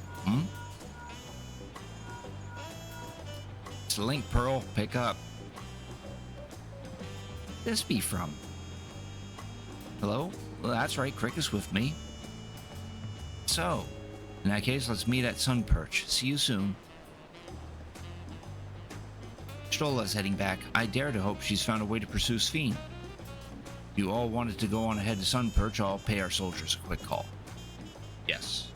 It's the link, Pearl. Pick up. This be from? Hello? Well, that's right. Crick is with me. So, in that case, let's meet at Sunperch. See you soon. Shtola's heading back. I dare to hope she's found a way to pursue Sphene. If you all wanted to go on ahead to Sunperch, I'll pay our soldiers a quick call. Yes.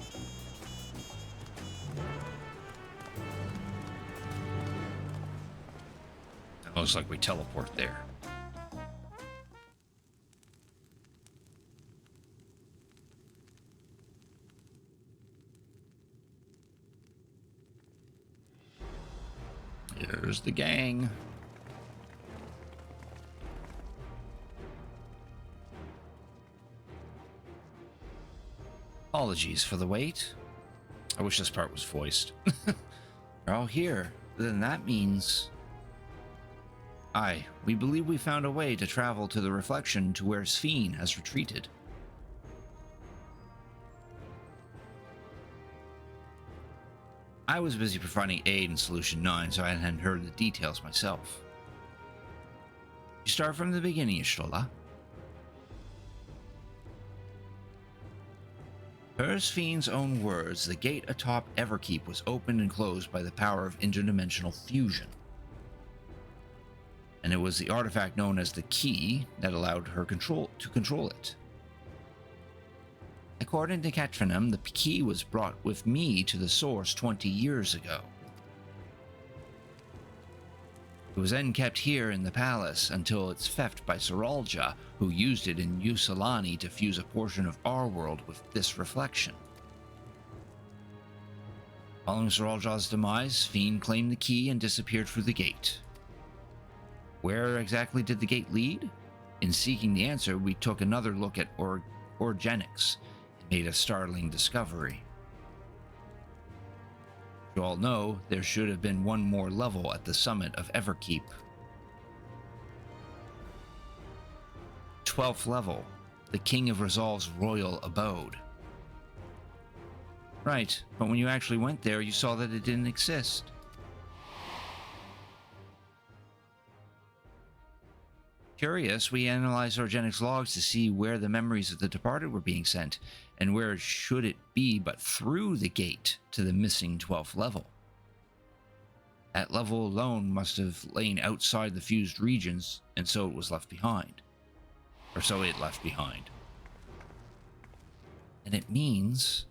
It looks like we teleport there. Here's the gang. Apologies for the wait. I wish this part was voiced. We're all here. Then that means... Aye, we believe we found a way to travel to the reflection to where Sphene has retreated. I was busy providing aid in Solution 9, so I hadn't heard the details myself. You start from the beginning, Ishtola. Per Sphene's own words, the gate atop Everkeep was opened and closed by the power of interdimensional fusion. And it was the artifact known as the Key that allowed her to control it. According to Ketranum, the Key was brought with me to the source 20 years ago. It was then kept here in the palace until its theft by Seralja, who used it in Usalani to fuse a portion of our world with this reflection. Following Seralja's demise, Sphene claimed the key and disappeared through the gate. Where exactly did the gate lead? In seeking the answer, we took another look at Orgenics and made a startling discovery. You all know, there should have been one more level at the summit of Everkeep. 12th level, the King of Resolve's royal abode. Right, but when you actually went there, you saw that it didn't exist. Curious, we analyzed Organics logs to see where the memories of the departed were being sent, and where should it be but through the gate to the missing 12th level. That level alone must have lain outside the fused regions, and so it was left behind. Or so it left behind. And it means...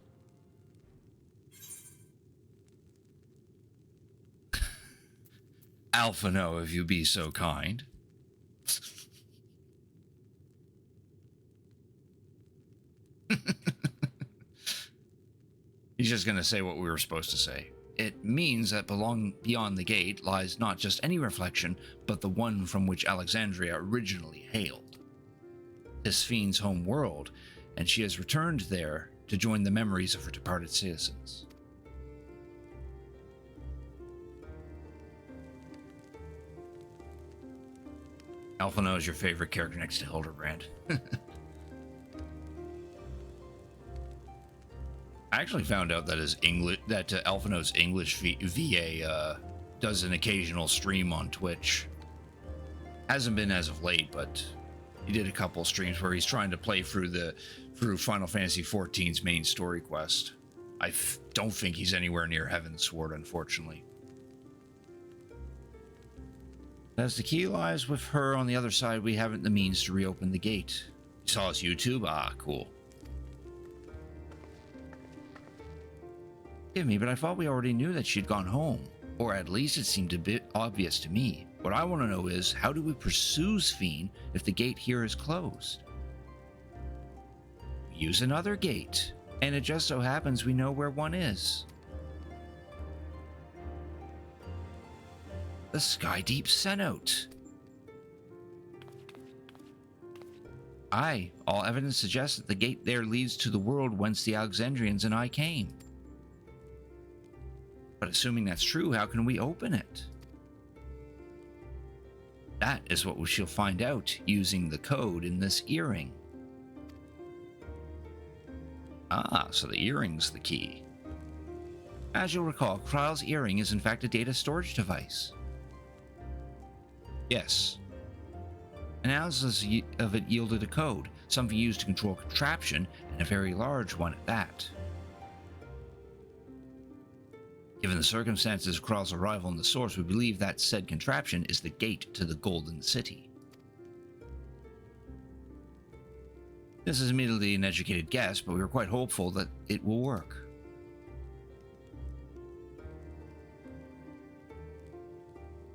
Alphino, if you be so kind. He's just going to say what we were supposed to say. It means that beyond the gate lies not just any reflection, but the one from which Alexandria originally hailed. This fiend's home world, and she has returned there to join the memories of her departed citizens. Alphino is your favorite character next to Hildebrand. I actually found out that Alphino's English VA does an occasional stream on Twitch. Hasn't been as of late, but he did a couple streams where he's trying to play through Final Fantasy XIV's main story quest. I don't think he's anywhere near Heaven's Sword, unfortunately. As the key lies with her on the other side, we haven't the means to reopen the gate. You saw his YouTube? Ah, cool. Forgive me, but I thought we already knew that she'd gone home. Or at least it seemed a bit obvious to me. What I want to know is, how do we pursue Sphene if the gate here is closed? Use another gate, and it just so happens we know where one is. The Skydeep Cenote. Aye, all evidence suggests that the gate there leads to the world whence the Alexandrians and I came. But assuming that's true, how can we open it? That is what we shall find out using the code in this earring. Ah, so the earring's the key. As you'll recall, Kryle's earring is in fact a data storage device. Yes. Analysis of it yielded a code, something used to control contraption, and a very large one at that. Given the circumstances of Kryle's arrival in the source, we believe that said contraption is the gate to the Golden City. This is immediately an educated guess, but we are quite hopeful that it will work.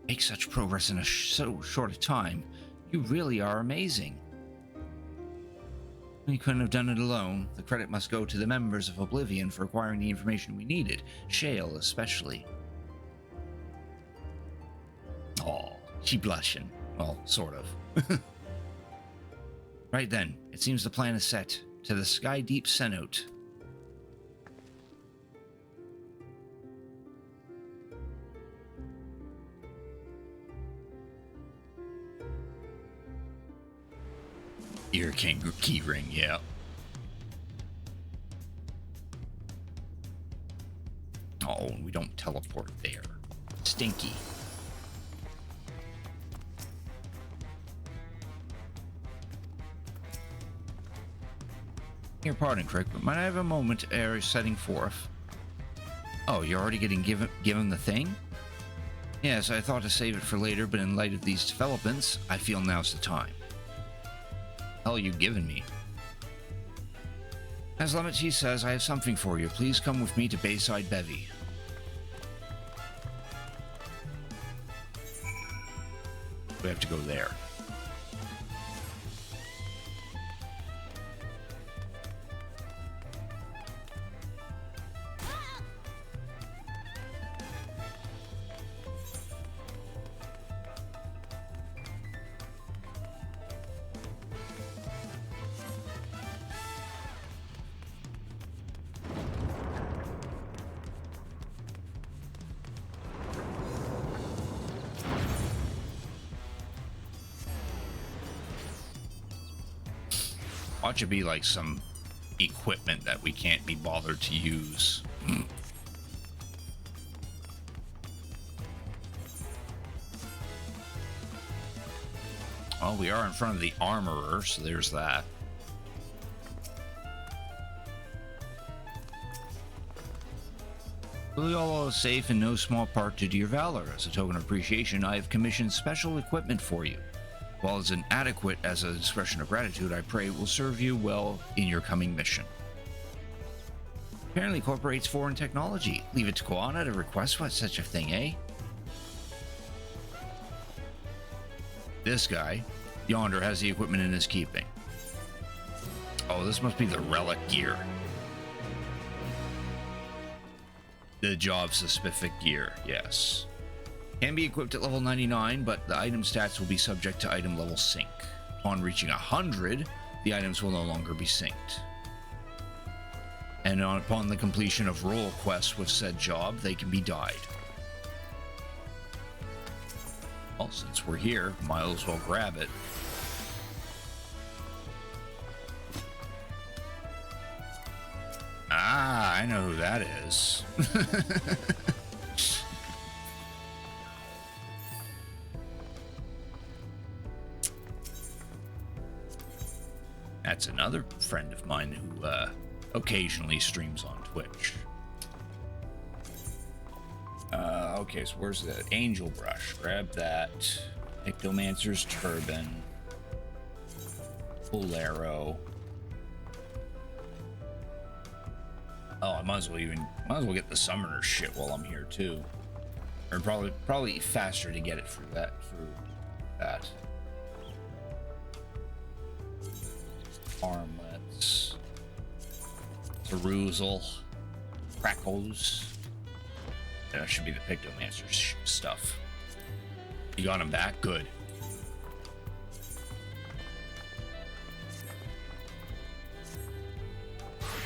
Make such progress in so short a time. You really are amazing. We couldn't have done it alone. The credit must go to the members of Oblivion for acquiring the information we needed, Shale especially. Oh, she blushing. Well, sort of. Right then, it seems the plan is set. To the Skydeep Cenote. Ear King keyring, yeah. Oh, we don't teleport there. Stinky. Your pardon, Crick, but might I have a moment ere setting forth? Oh, you're already getting given the thing? Yes, I thought to save it for later, but in light of these developments, I feel now's the time. Hell you given me? As Lemity says, I have something for you. Please come with me to Bayside Bevy. We have to go there. Watch it be like some equipment that we can't be bothered to use. Well, we are in front of the armorer, so there's that. All is safe in no small part due to your valor. As a token of appreciation, I have commissioned special equipment for you. While it's inadequate as an expression of gratitude, I pray it will serve you well in your coming mission. Apparently incorporates foreign technology. Leave it to Koana to request what such a thing, eh? This guy, yonder, has the equipment in his keeping. Oh, this must be the relic gear. The job-specific gear, yes. Can be equipped at level 99, but the item stats will be subject to item level sync. Upon reaching 100, the items will no longer be synced. And upon the completion of role quests with said job, they can be dyed. Well, since we're here, might as well grab it. Ah, I know who that is. That's another friend of mine who occasionally streams on Twitch. Okay, so where's the angel brush? Grab that. Ectomancer's turban. Bolero. Oh, I might as well get the summoner shit while I'm here too. Or probably faster to get it through that. Armlets. Perusal. Crackles. That should be the Pictomancer stuff. You got him back? Good.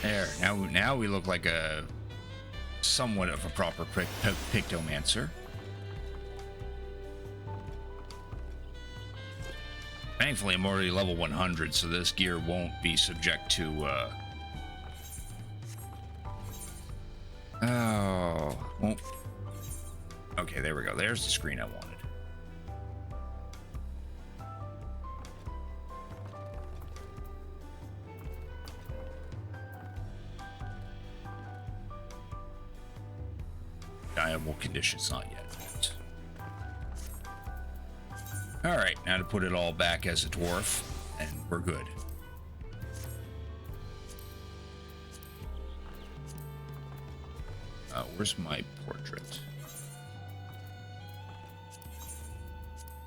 There. Now we look like a somewhat of a proper Pictomancer. Thankfully, I'm already level 100, so this gear won't be subject to won't. Okay, there we go. There's the screen I wanted. Diable conditions, not yet. All right, now to put it all back as a dwarf, and we're good. Where's my portrait?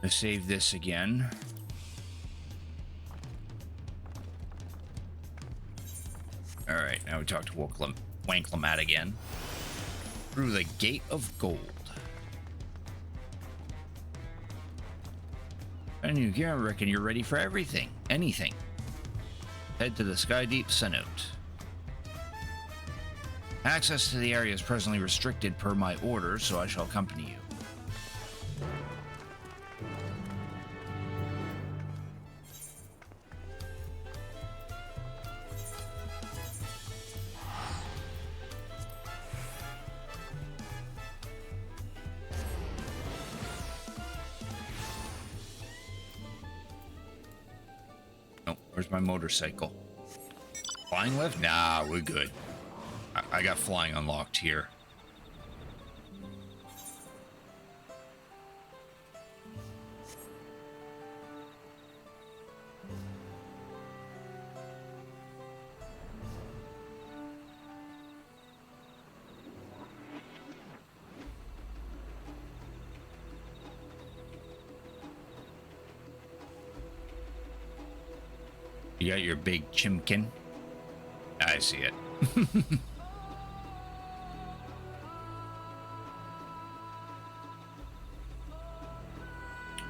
Let's save this again. All right, now we talk to Wanklamat again. Through the Gate of Gold. And I reckon you're ready for everything. Anything. Head to the Skydeep Cenote. Access to the area is presently restricted per my order, so I shall accompany you. Oh, where's my motorcycle? Flying lift? Nah, we're good. I got flying unlocked here. You got your big chimkin? I see it.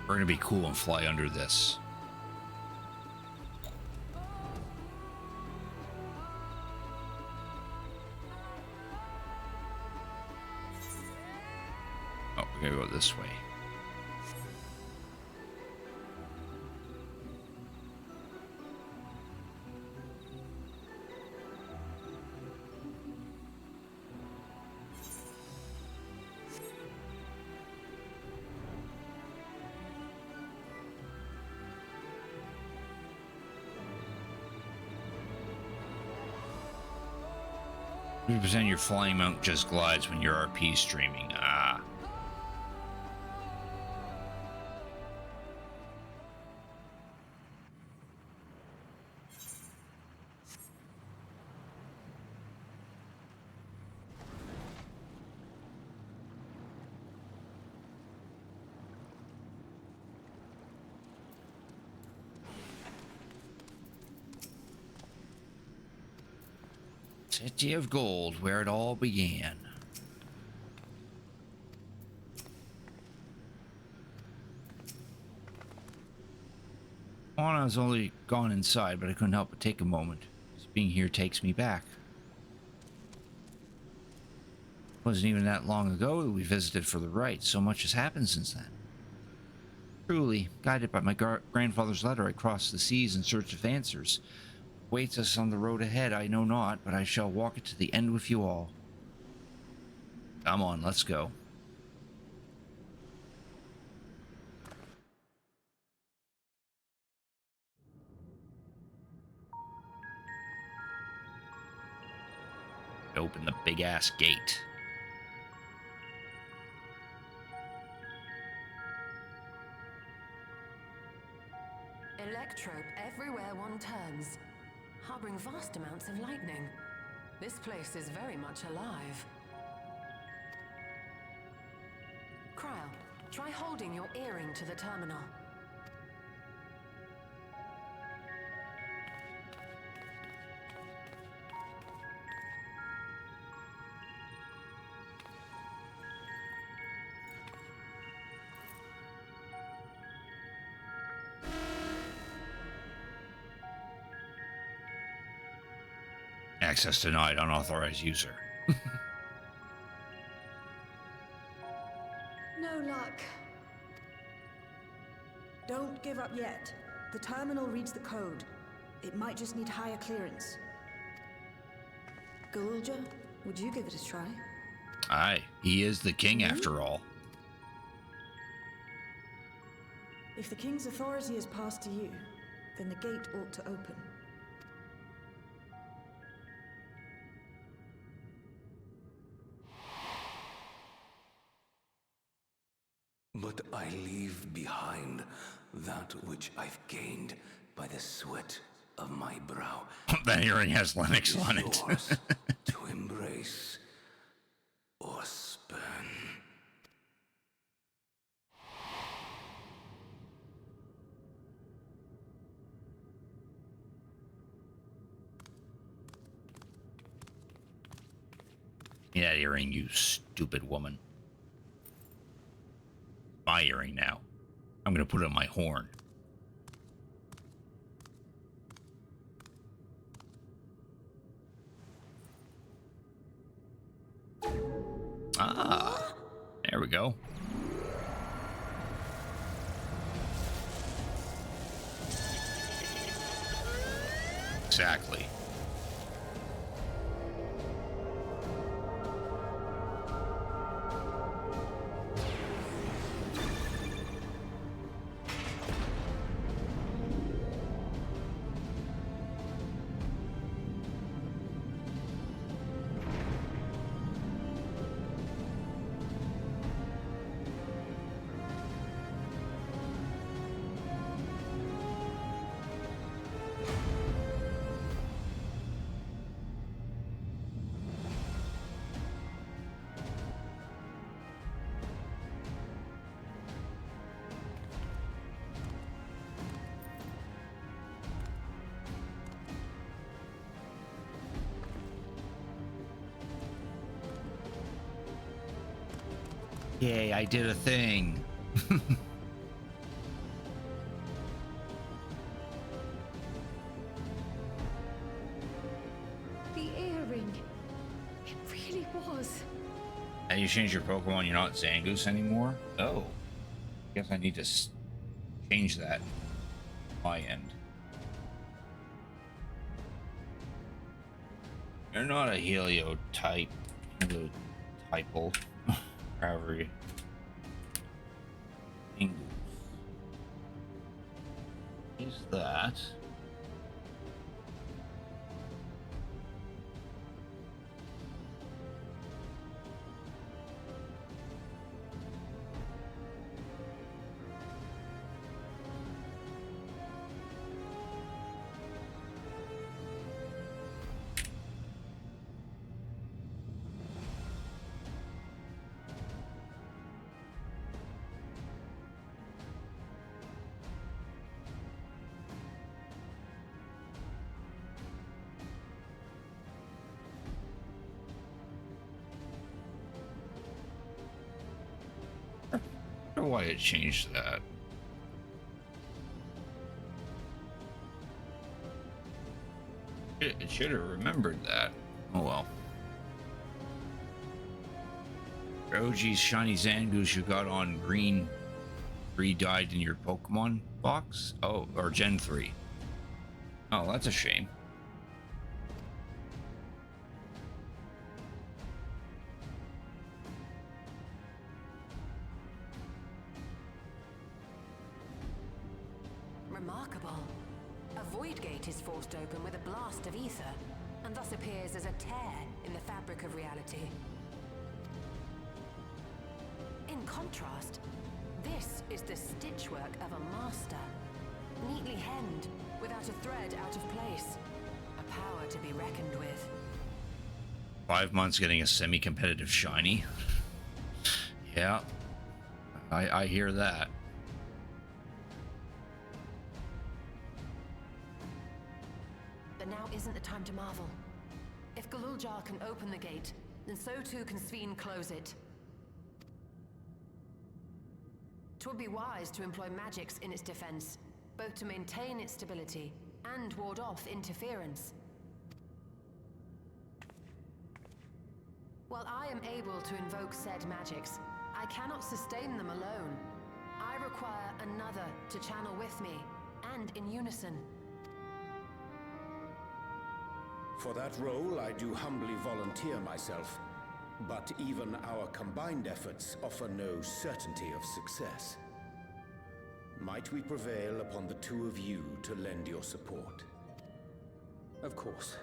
We're gonna be cool and fly under this. Oh, we're gonna go this way. 50% of your flying mount just glides when you're RP streaming. Ah. City of Gold, where it all began. Anna's only gone inside, but I couldn't help but take a moment. Just being here takes me back. It wasn't even that long ago that we visited for the rite. So much has happened since then. Truly, guided by my grandfather's letter, I crossed the seas in search of answers. What waits us on the road ahead, I know not, but I shall walk it to the end with you all. Come on, let's go. Open the big ass gate. Electrope everywhere one turns, harboring vast amounts of lightning. This place is very much alive. Cryo, try holding your earring to the terminal. Access denied, unauthorized user. No luck. Don't give up yet. The terminal reads the code. It might just need higher clearance. Gulja, would you give it a try? Aye, he is the king after all. If the king's authority is passed to you, then the gate ought to open. But I leave behind that which I've gained by the sweat of my brow. That earring has Linux on it. Yours to embrace or spurn. Yeah, earring, you stupid woman. My earring now. I'm gonna put it on my horn. Ah, there we go. Exactly. Yay, I did a thing. The earring. It really was. How you change your Pokemon? You're not Zangoose anymore? Oh. Guess I need to change that. My end. You're not a Heliotype. Heliotypal. However you... Is that... wonder why it changed that. It should have remembered that. Oh well. OG's shiny Zangoose you got on green 3 died in your Pokemon box? Oh, or Gen 3. Oh, that's a shame. Remarkable. A void gate is forced open with a blast of ether, and thus appears as a tear in the fabric of reality. In contrast, this is the stitchwork of a master, neatly hemmed, without a thread out of place. A power to be reckoned with. 5 months getting a semi-competitive shiny. Yeah, I hear that. But now isn't the time to marvel. If Galuljar can open the gate, then so too can Sveen close it. 'Twould be wise to employ magics in its defense, both to maintain its stability and ward off interference. While I am able to invoke said magics, I cannot sustain them alone. I require another to channel with me, and in unison. For that role, I do humbly volunteer myself. But even our combined efforts offer no certainty of success. Might we prevail upon the two of you to lend your support? Of course.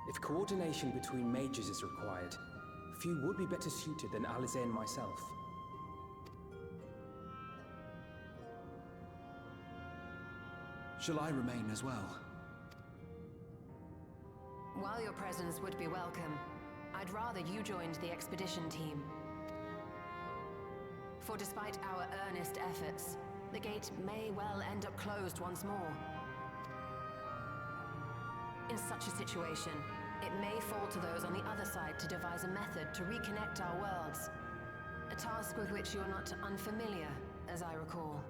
If coordination between mages is required, few would be better suited than Alize and myself. Shall I remain as well? While your presence would be welcome, I'd rather you joined the expedition team. For despite our earnest efforts, the gate may well end up closed once more. In such a situation, it may fall to those on the other side to devise a method to reconnect our worlds. A task with which you are not unfamiliar, as I recall.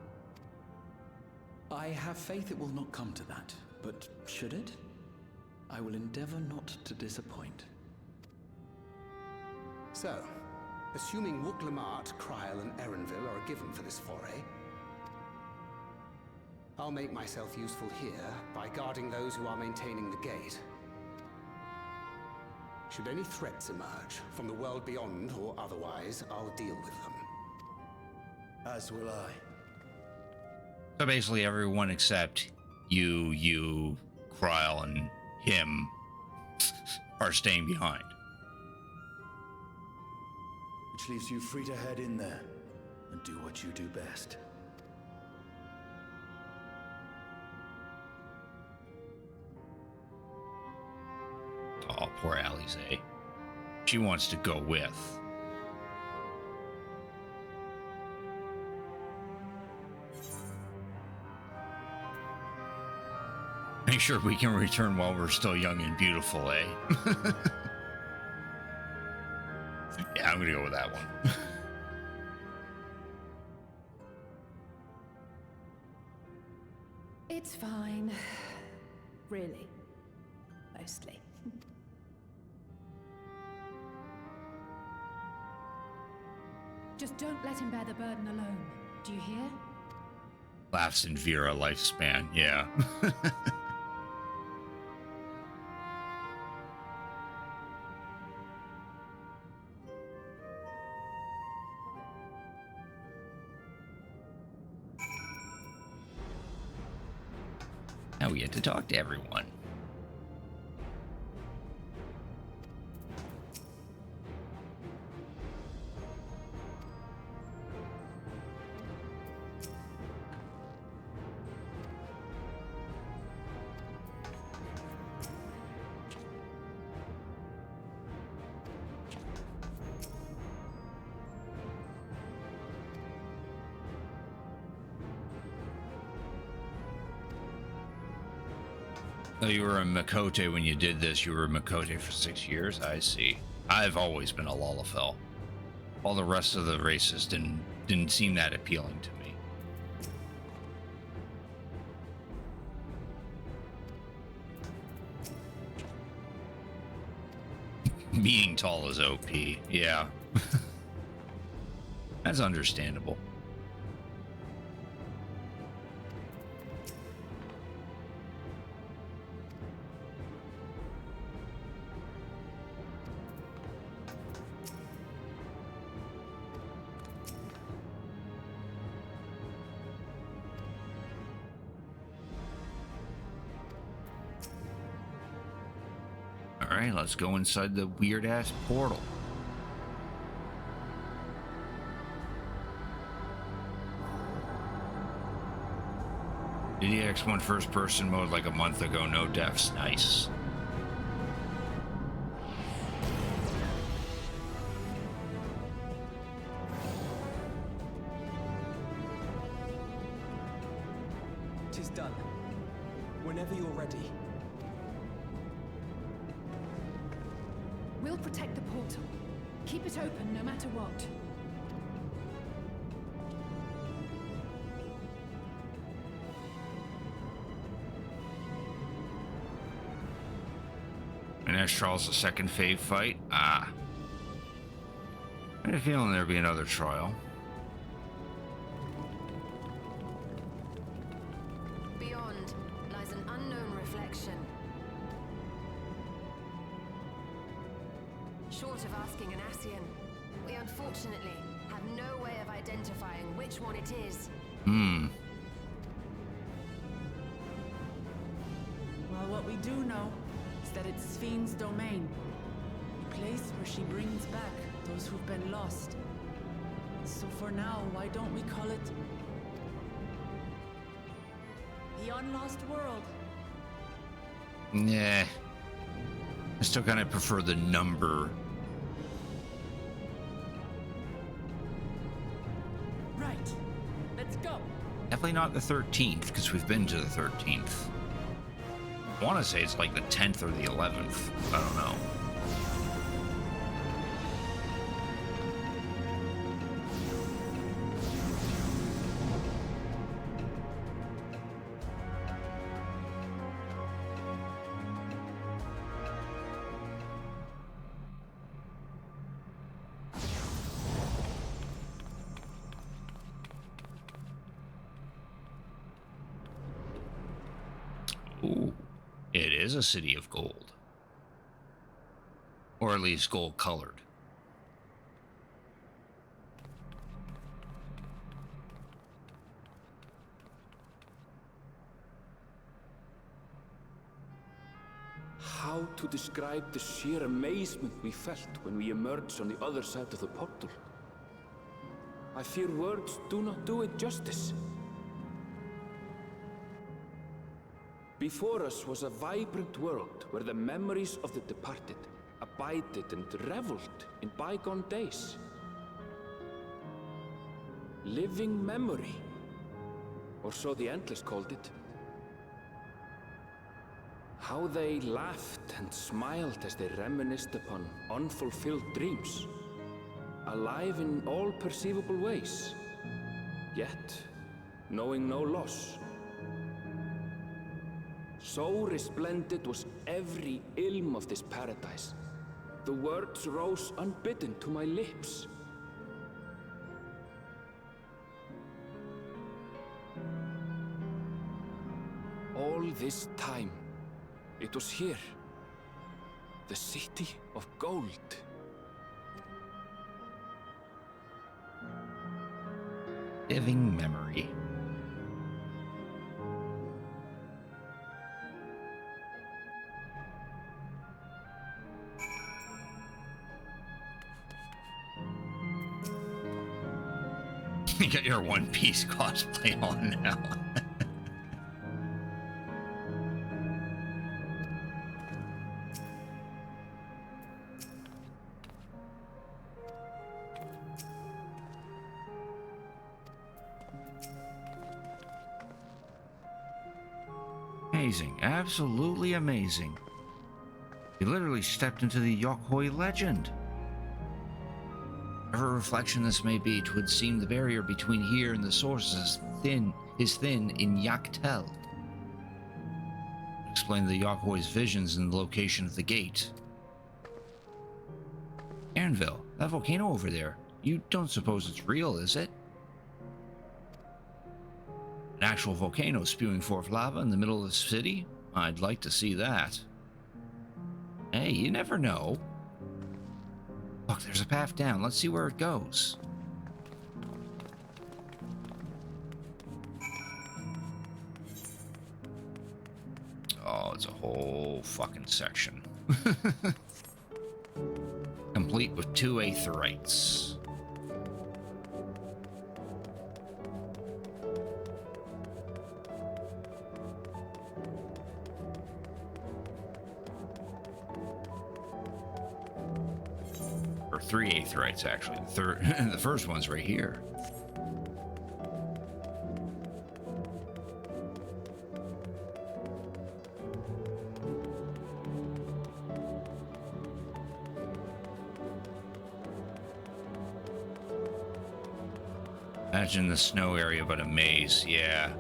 I have faith it will not come to that, but should it? I will endeavor not to disappoint. So, assuming Wooklamart, Kryl, and Erenville are a given for this foray, I'll make myself useful here by guarding those who are maintaining the gate. Should any threats emerge, from the world beyond or otherwise, I'll deal with them. As will I. So basically everyone except you, Kryl, and him are staying behind. Which leaves you free to head in there and do what you do best. Oh, poor Alize. She wants to go with. Make sure we can return while we're still young and beautiful, eh? Yeah, I'm gonna go with that one. It's fine. Really. Mostly. Just don't let him bear the burden alone. Do you hear? Laughs in Vera lifespan, yeah. Now we get to talk to everyone. Oh, you were a Makote when you did this. You were a Makote for 6 years? I see. I've always been a Lalafell. All the rest of the races didn't didn't seem that appealing to me. Being tall is OP, yeah. That's understandable. All right, let's go inside the weird-ass portal. DDX went first-person mode like a month ago. No deaths. Nice. Tis done. Whenever you're ready. We'll protect the portal. Keep it open no matter what. And as Charles' second fave fight? Ah. I had a feeling there'd be another trial. Beyond lies an unknown reflection. Short of asking an Ascian, we unfortunately have no way of identifying which one it is. Well, what we do know is that it's Fiend's domain. A place where she brings back those who've been lost. So for now, why don't we call it the Unlost World? Nah. I still kind of prefer the number. Right. Let's go. Definitely not the 13th, because we've been to the 13th. I want to say it's like the 10th or the 11th. I don't know. Ooh, it is a city of gold. Or at least gold colored. How to describe the sheer amazement we felt when we emerged on the other side of the portal? I fear words do not do it justice. Before us was a vibrant world where the memories of the departed abided and reveled in bygone days. Living memory, or so the Endless called it. How they laughed and smiled as they reminisced upon unfulfilled dreams, alive in all perceivable ways, yet knowing no loss. So resplendent was every ilm of this paradise. The words rose unbidden to my lips. All this time, it was here, the city of gold. Living memory. You got your One Piece cosplay on now. Amazing, absolutely amazing. You literally stepped into the Yokhoi legend. Whatever reflection this may be, 'twould seem the barrier between here and the source is thin in Yaktel. Explain the Yakoi's visions and the location of the gate. Aaronville, that volcano over there, you don't suppose it's real, is it? An actual volcano spewing forth lava in the middle of the city? I'd like to see that. Hey, you never know. Look, there's a path down. Let's see where it goes. Oh, it's a whole fucking section. Complete with 2 aetherites. Or 3 aetherites, actually. The first one's right here. Imagine the snow area, but a maze, yeah.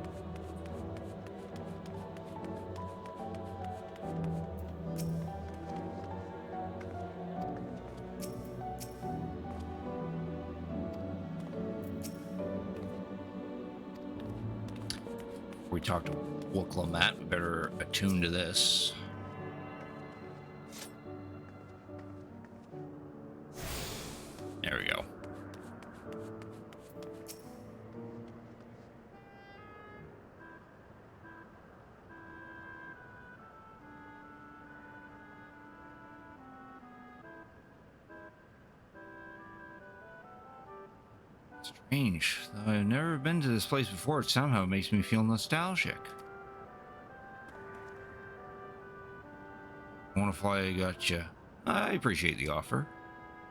We talked to Woklamat, we better attune to this. There we go. Strange. Though I've never been to this place before, it somehow makes me feel nostalgic. Wanna fly, I gotcha. I appreciate the offer.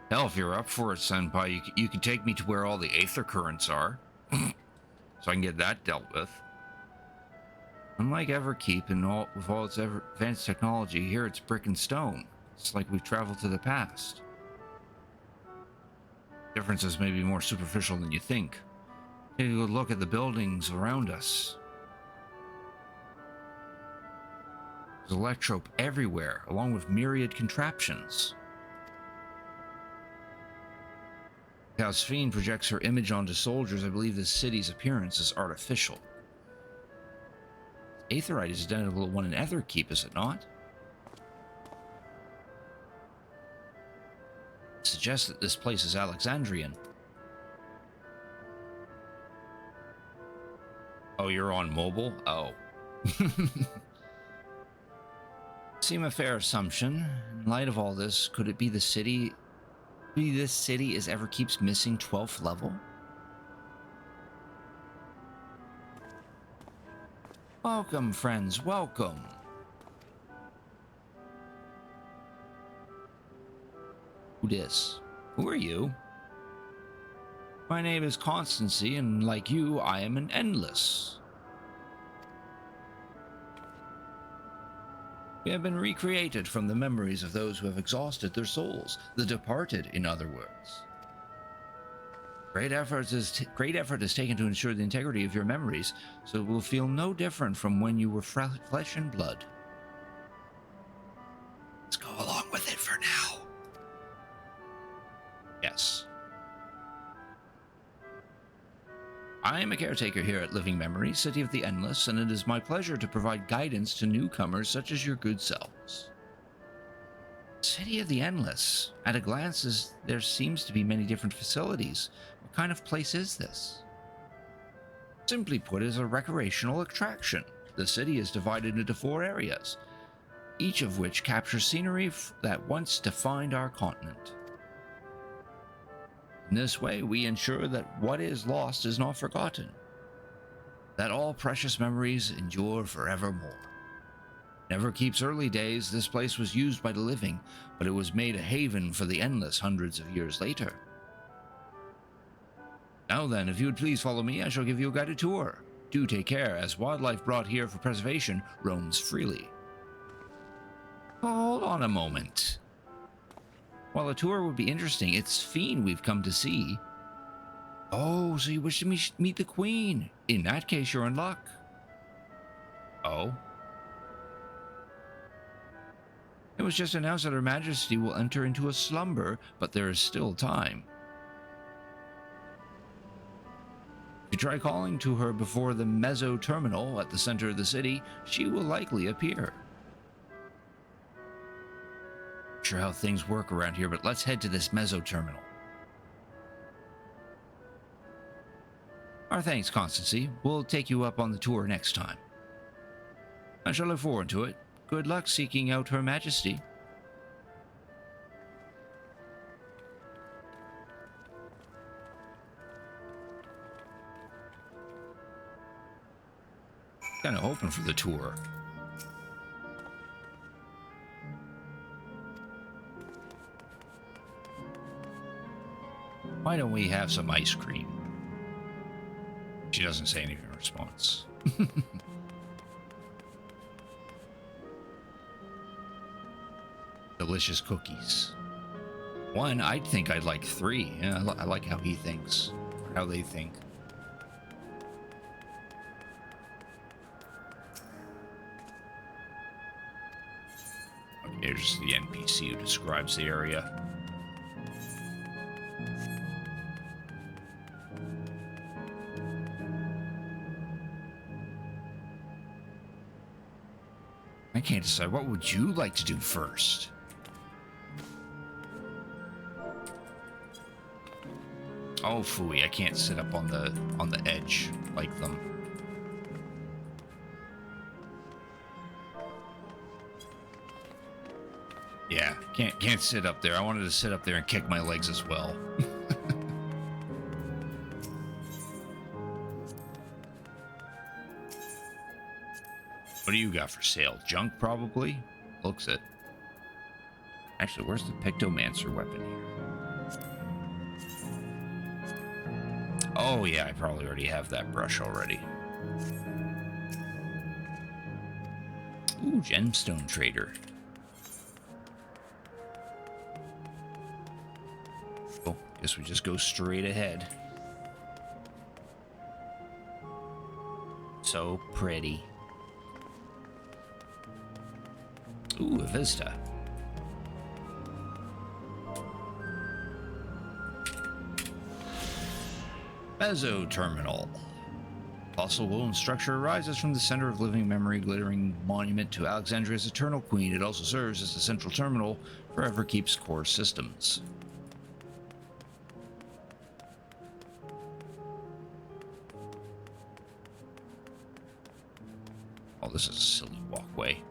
Hell, if you're up for it, Senpai, you can take me to where all the aether currents are. So I can get that dealt with. Unlike Everkeep and with all its advanced technology, here it's brick and stone. It's like we've traveled to the past. Differences may be more superficial than you think. Take a good look at the buildings around us. There's electrope everywhere, along with myriad contraptions. How Sphene projects her image onto soldiers, I believe this city's appearance is artificial. Aetherite is identical to one in Etherkeep, is it not? Suggests that this place is Alexandrian. Oh, you're on mobile? Oh. Seem a fair assumption. In light of all this, could it be the city? Maybe this city is Everkeep's missing 12th level? Welcome, friends, welcome. Who dis? Who are you? My name is Constancy, and like you, I am an endless. We have been recreated from the memories of those who have exhausted their souls, the departed, in other words. Great effort is taken to ensure the integrity of your memories, so it will feel no different from when you were flesh and blood. Let's go along with it for now. Yes. I am a caretaker here at Living Memories, City of the Endless, and it is my pleasure to provide guidance to newcomers such as your good selves. City of the Endless. At a glance, there seems to be many different facilities. What kind of place is this? Simply put, it is a recreational attraction. The city is divided into 4 areas, each of which captures scenery that once defined our continent. In this way, we ensure that what is lost is not forgotten, that all precious memories endure forevermore. In Everkeep's early days, this place was used by the living, but it was made a haven for the Endless hundreds of years later. Now then, if you would please follow me, I shall give you a guided tour. Do take care, as wildlife brought here for preservation roams freely. Hold on a moment. While a tour would be interesting, it's Fiend we've come to see. Oh, so you wish to meet the Queen. In that case, you're in luck. Oh? It was just announced that Her Majesty will enter into a slumber, but there is still time. If you try calling to her before the Mezzo Terminal at the center of the city, she will likely appear. Not sure how things work around here, but let's head to this Mezzo Terminal. Our thanks, Constancy. We'll take you up on the tour next time. I shall look forward to it. Good luck seeking out Her Majesty. Kind of hoping for the tour. Why don't we have some ice cream? She doesn't say anything in response. Delicious cookies. One, I think I'd like 3. Yeah, I like how he thinks, or how they think. Okay, here's the NPC who describes the area. I can't decide. What would you like to do first? Oh, phooey, I can't sit up on the edge like them. Yeah, can't sit up there. I wanted to sit up there and kick my legs as well. What do you got for sale? Junk, probably? Looks it. Actually, where's the Pictomancer weapon here? Oh, yeah, I probably already have that brush already. Ooh, Gemstone Trader. Oh, guess we just go straight ahead. So pretty. Ooh, a Vista. Mezzo Terminal. Fossil wooden structure arises from the center of living memory, glittering monument to Alexandria's eternal queen. It also serves as the central terminal for Everkeep's core systems. Oh, this is a silly walkway.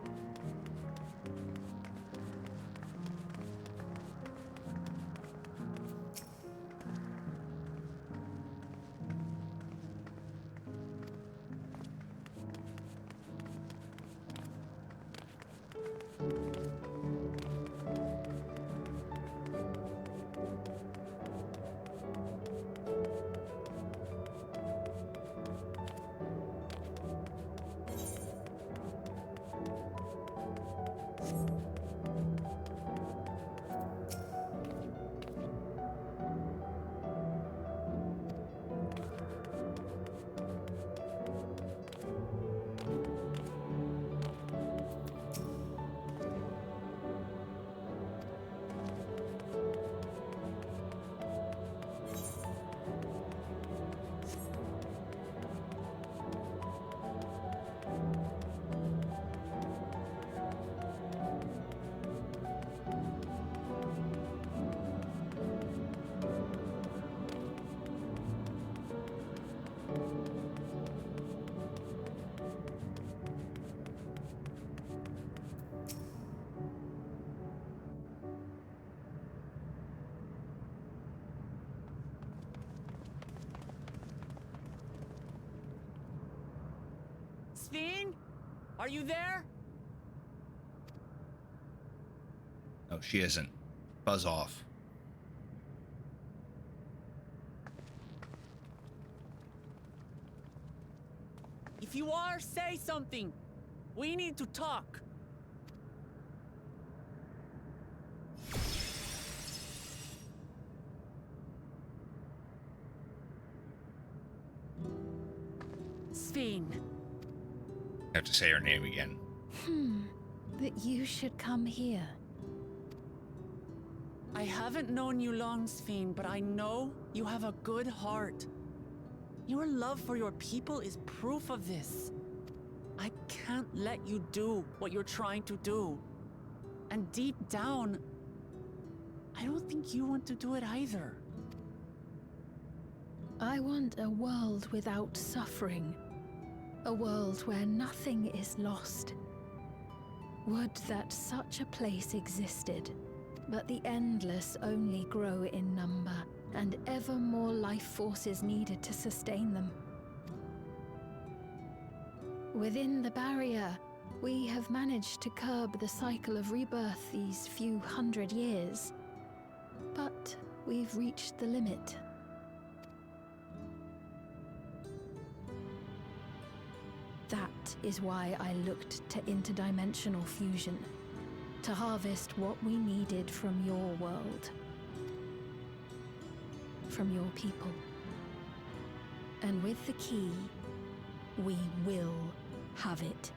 Sven? Are you there? No, she isn't. Buzz off. If you are, say something. We need to talk. Sphene. I have to say her name again. That you should come here. I haven't known you long, Sphene, but I know you have a good heart. Your love for your people is proof of this. I can't let you do what you're trying to do. And deep down, I don't think you want to do it either. I want a world without suffering. A world where nothing is lost. Would that such a place existed, but the endless only grow in number, and ever more life forces needed to sustain them. Within the barrier, we have managed to curb the cycle of rebirth these few hundred years. But we've reached the limit. That is why I looked to interdimensional fusion, to harvest what we needed from your world, from your people. And with the key, we will have it.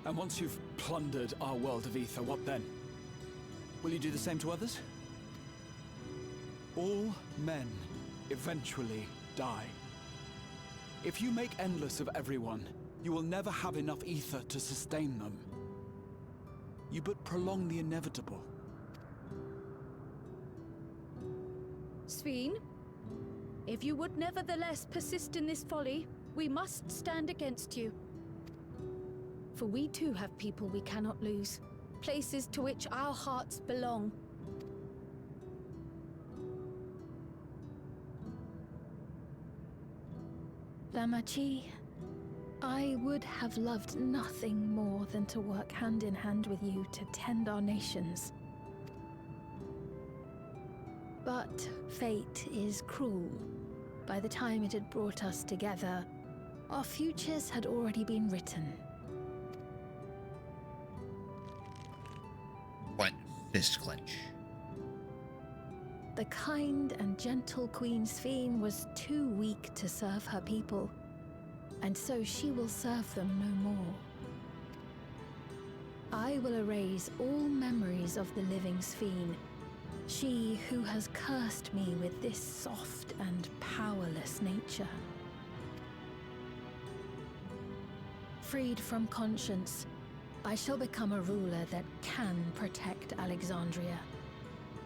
And once you've plundered our world of ether, what then? Will you do the same to others? All men eventually die. If you make endless of everyone, you will never have enough ether to sustain them. You but prolong the inevitable. Sphene, if you would nevertheless persist in this folly, we must stand against you. For we too have people we cannot lose, places to which our hearts belong. Damachi, I would have loved nothing more than to work hand in hand with you to tend our nations. But fate is cruel. By the time it had brought us together, our futures had already been written. What? Fist clench. The kind and gentle Queen Sphene was too weak to serve her people, and so she will serve them no more. I will erase all memories of the living Sphene, she who has cursed me with this soft and powerless nature. Freed from conscience, I shall become a ruler that can protect Alexandria.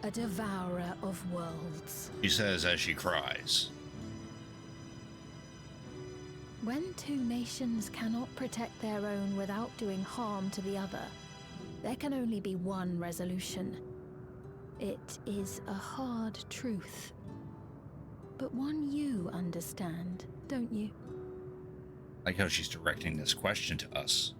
A devourer of worlds. She says as she cries. When two nations cannot protect their own without doing harm to the other, there can only be one resolution. It is a hard truth. But one you understand, don't you? Like how she's directing this question to us.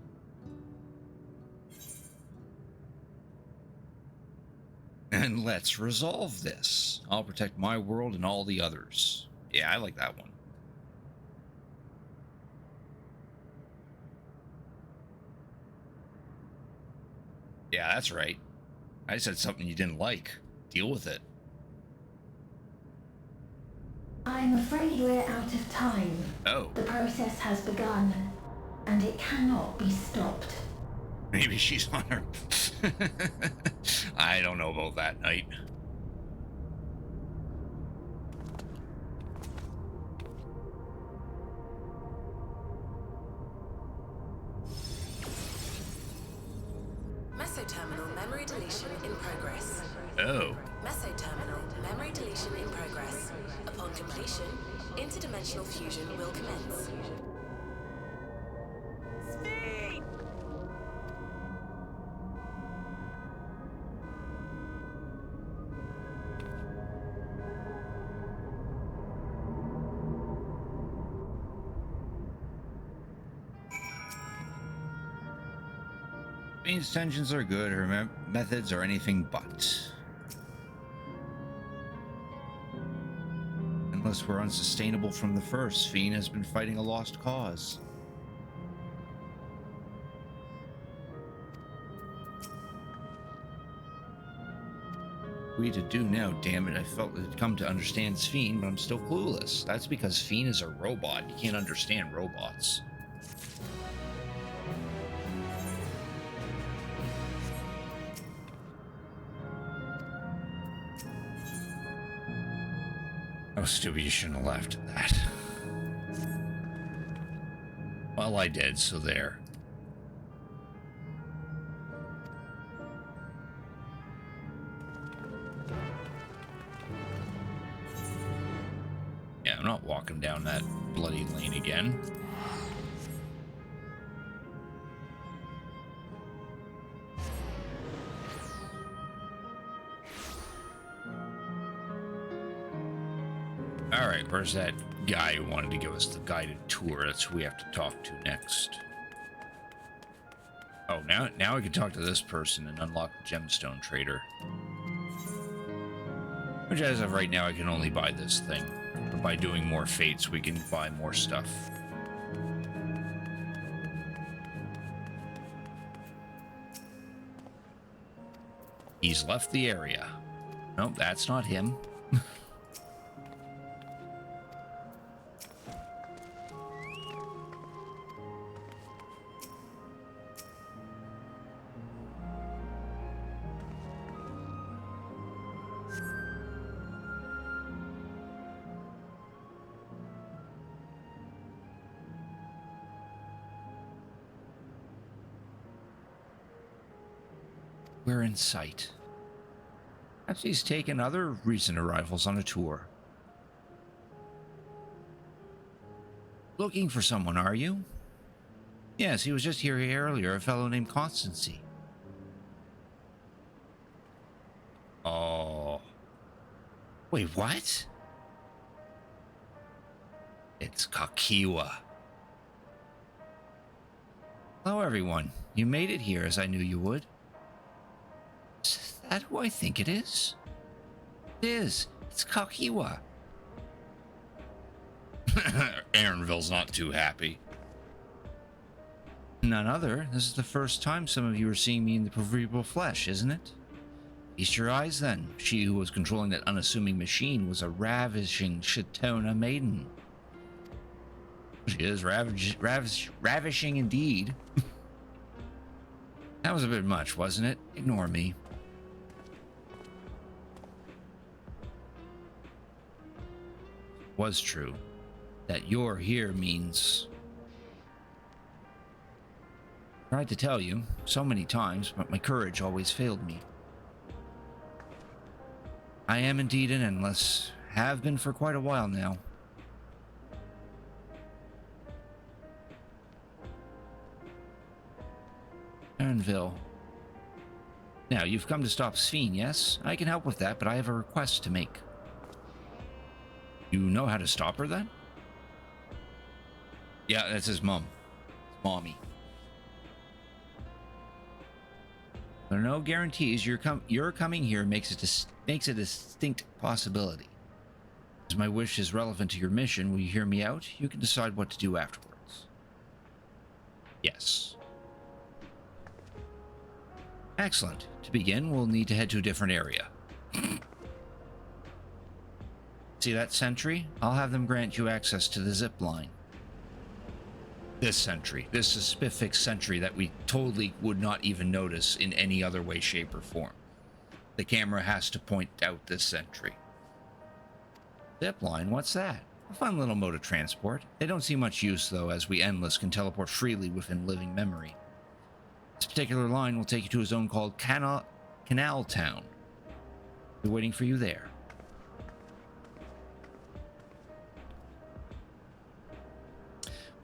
And let's resolve this. I'll protect my world and all the others. Yeah, I like that one. Yeah, that's right. I said something you didn't like. Deal with it. I'm afraid we're out of time. Oh. The process has begun, and it cannot be stopped. Maybe she's on her... I don't know about that, Knight. Mesoterminal memory deletion in progress. Oh. Mesoterminal memory deletion in progress. Upon completion, interdimensional fusion will commence. Sphene's tensions are good, her methods are anything but. Unless we're unsustainable from the first, Sphene has been fighting a lost cause. we to do now? Damn it, I felt I'd come to understand Sphene, but I'm still clueless. That's because Sphene is a robot. You can't understand robots. Oh, stupid, you shouldn't have laughed at that. Well, I did, so there. Yeah, I'm not walking down that bloody lane again. Alright, where's that guy who wanted to give us the guided tour? That's who we have to talk to next. Oh, now we can talk to this person and unlock the gemstone trader. Which, as of right now, I can only buy this thing. But by doing more fates, we can buy more stuff. He's left the area. Nope, that's not him. We're in sight. Perhaps he's taken other recent arrivals on a tour. Looking for someone, are you? Yes, he was just here earlier, a fellow named Constancy. Oh. Wait, what? It's Kakiwa. Hello, everyone. You made it here, as I knew you would. Is that who I think it is? It is. It's Kakiwa. Aaronville's not too happy. None other. This is the first time some of you are seeing me in the proverbial flesh, isn't it? Feast your eyes, then. She who was controlling that unassuming machine was a ravishing Shatona maiden. She is ravishing indeed. That was a bit much, wasn't it? Ignore me. Was true. That you're here means... Tried to tell you so many times, but my courage always failed me. I am indeed an endless. Have been for quite a while now. Aaronville. Now, you've come to stop Sphene, yes? I can help with that, but I have a request to make. You know how to stop her, then? Yeah, that's his mom. His mommy. There are no guarantees. Your coming here makes a distinct possibility. As my wish is relevant to your mission, will you hear me out? You can decide what to do afterwards. Yes. Excellent. To begin, we'll need to head to a different area. See that sentry? I'll have them grant you access to the zip line. This sentry. This specific sentry that we totally would not even notice in any other way, shape, or form. The camera has to point out this sentry. Zip line? What's that? A fun little mode of transport. They don't see much use, though, as we Endless can teleport freely within living memory. This particular line will take you to a zone called Canal Town. We're waiting for you there.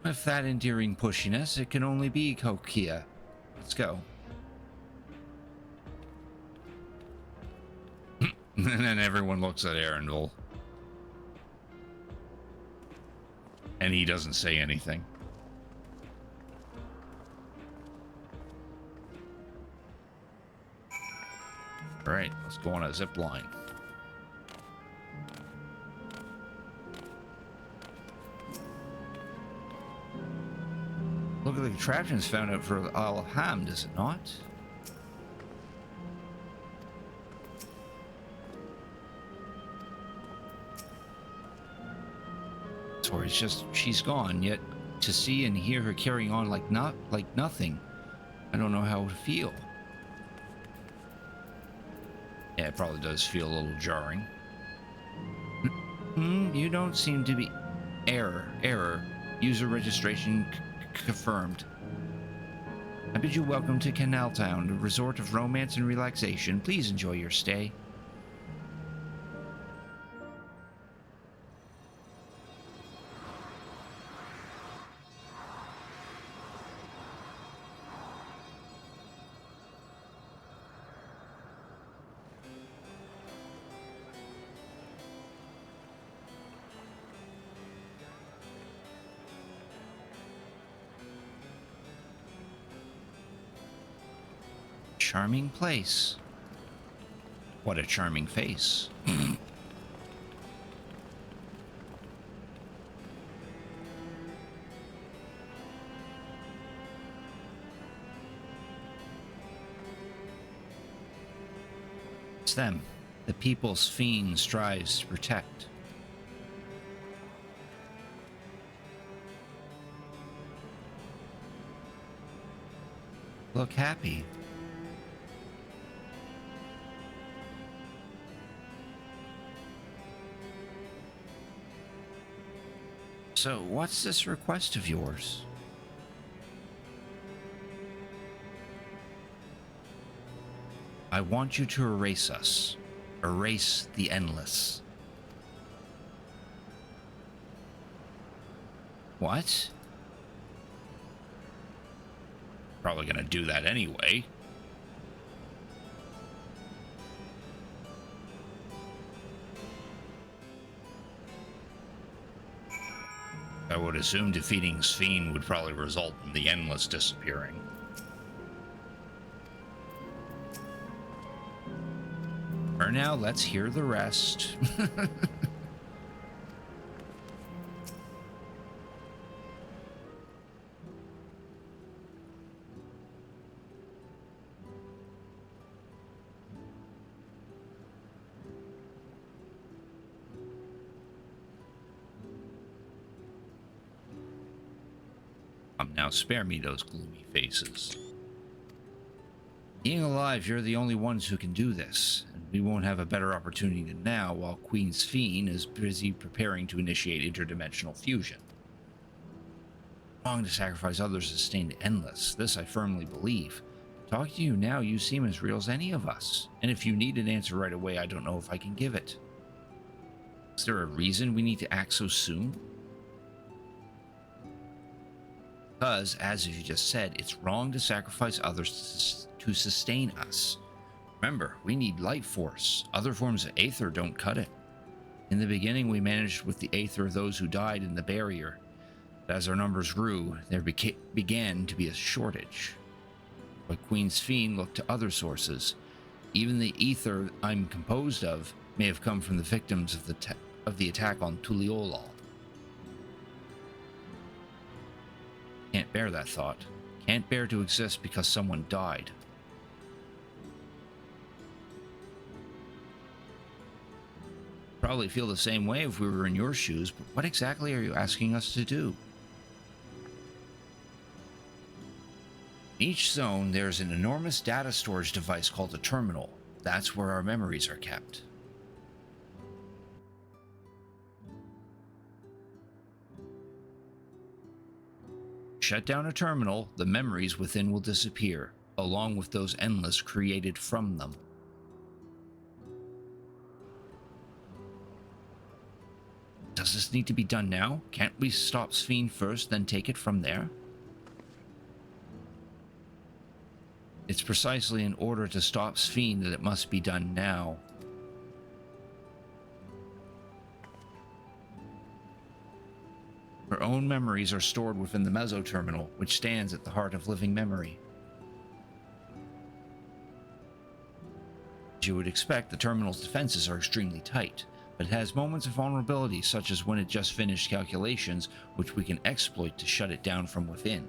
With that endearing pushiness, it can only be Kokia. Let's go. And then everyone looks at Aaronville. And he doesn't say anything. Alright, let's go on a zip line. Look at the contraptions found out for Al-Ham, does it not? Or it's just she's gone, yet to see and hear her carrying on like nothing, I don't know how to feel. Yeah, it probably does feel a little jarring. You don't seem to be... Error. User registration confirmed. I bid you welcome to Canal Town, a resort of romance and relaxation. Please enjoy your stay. Charming place. What a charming face. It's them, the people's fiend strives to protect. Look happy. So, what's this request of yours? I want you to erase us. Erase the endless. What? Probably gonna do that anyway. I would assume defeating XIV would probably result in the endless disappearing. For now, let's hear the rest. Now spare me those gloomy faces. Being alive, you're the only ones who can do this, and we won't have a better opportunity than now while Queen XIV is busy preparing to initiate interdimensional fusion. Wrong to sacrifice others to sustain the endless, this I firmly believe. Talking to you now, you seem as real as any of us, and if you need an answer right away, I don't know if I can give it. Is there a reason we need to act so soon? Because, as you just said, it's wrong to sacrifice others to sustain us. Remember, we need life force. Other forms of aether don't cut it. In the beginning, we managed with the aether of those who died in the barrier. But as our numbers grew, there began to be a shortage. But Queen XIV looked to other sources. Even the ether I'm composed of may have come from the victims of the attack on Tuliolal. Can't bear that thought. Can't bear to exist because someone died. Probably feel the same way if we were in your shoes, but what exactly are you asking us to do? In each zone, there's an enormous data storage device called a terminal. That's where our memories are kept. Shut down a terminal, the memories within will disappear, along with those endless created from them. Does this need to be done now? Can't we stop XIV first, then take it from there? It's precisely in order to stop XIV that it must be done now. Her own memories are stored within the meso-terminal, which stands at the heart of living memory. As you would expect, the terminal's defenses are extremely tight, but it has moments of vulnerability, such as when it just finished calculations, which we can exploit to shut it down from within.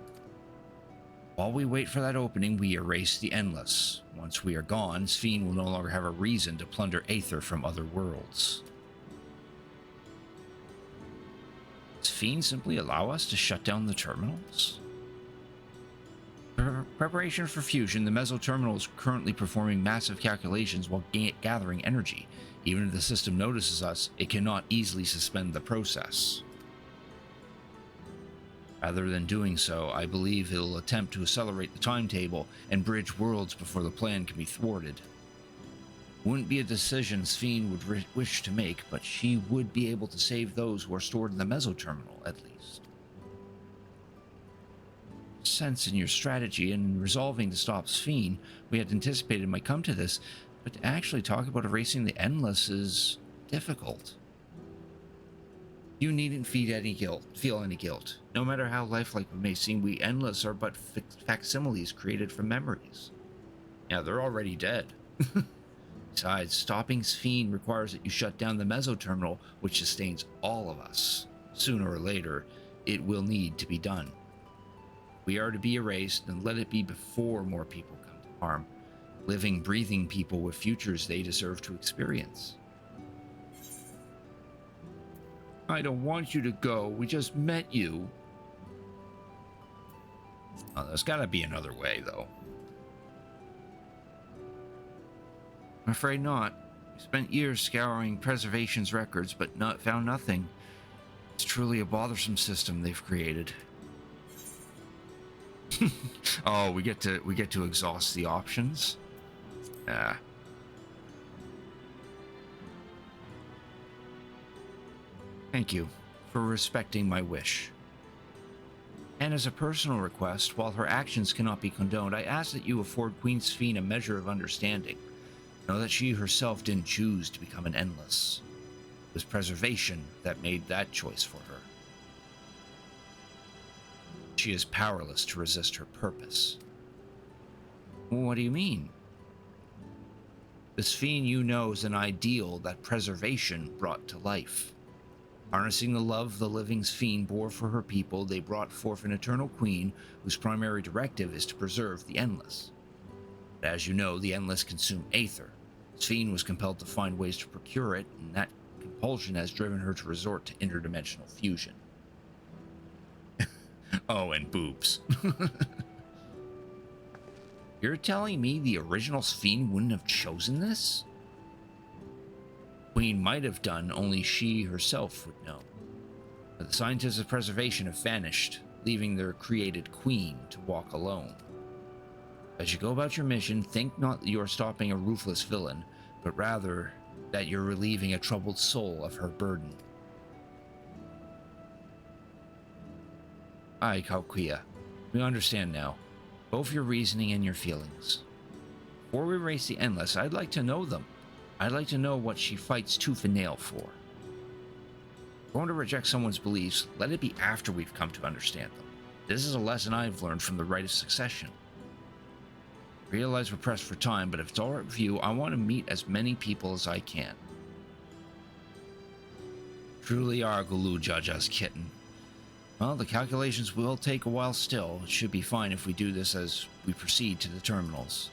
While we wait for that opening, we erase the endless. Once we are gone, XIV will no longer have a reason to plunder aether from other worlds. Does Fiend simply allow us to shut down the terminals? Preparation for fusion, the meso-terminal is currently performing massive calculations while gathering energy. Even if the system notices us, it cannot easily suspend the process. Rather than doing so, I believe it'll attempt to accelerate the timetable and bridge worlds before the plan can be thwarted. Wouldn't be a decision Sphene would wish to make, but she would be able to save those who are stored in the meso-terminal, at least. Sense in your strategy and in resolving to stop Sphene, we had anticipated might come to this, but to actually talk about erasing the Endless is difficult. You needn't feel any guilt. No matter how lifelike we may seem, we Endless are but facsimiles created from memories. Yeah, they're already dead. Besides, stopping Sphene requires that you shut down the meso-terminal, which sustains all of us. Sooner or later, it will need to be done. We are to be erased, and let it be before more people come to harm. Living, breathing people with futures they deserve to experience. I don't want you to go. We just met you. Oh, there's got to be another way, though. I'm afraid not. We spent years scouring Preservation's records, but found nothing. It's truly a bothersome system they've created. Oh, we get to exhaust the options. Yeah. Thank you for respecting my wish. And as a personal request, while her actions cannot be condoned, I ask that you afford Queen Sphene a measure of understanding. Know that she herself didn't choose to become an Endless. It was Preservation that made that choice for her. She is powerless to resist her purpose. What do you mean? The Sphene you know is an ideal that Preservation brought to life. Harnessing the love the living Sphene bore for her people, they brought forth an eternal queen whose primary directive is to preserve the Endless. But as you know, the Endless consume aether. Sphene was compelled to find ways to procure it, and that compulsion has driven her to resort to interdimensional fusion. Oh, and boobs. You're telling me the original Sphene wouldn't have chosen this? Queen might have done, only she herself would know. But the scientists of Preservation have vanished, leaving their created queen to walk alone. As you go about your mission, think not that you are stopping a ruthless villain, but rather that you're relieving a troubled soul of her burden. Aye, Kaukia. We understand now, both your reasoning and your feelings. Before we erase the Endless, I'd like to know them. I'd like to know what she fights tooth and nail for. If we're going to reject someone's beliefs, let it be after we've come to understand them. This is a lesson I've learned from the Rite of Succession. I realize we're pressed for time, but if it's alright with you, I want to meet as many people as I can. Truly are Gulu Jaja's kitten. Well, the calculations will take a while still. It should be fine if we do this as we proceed to the terminals.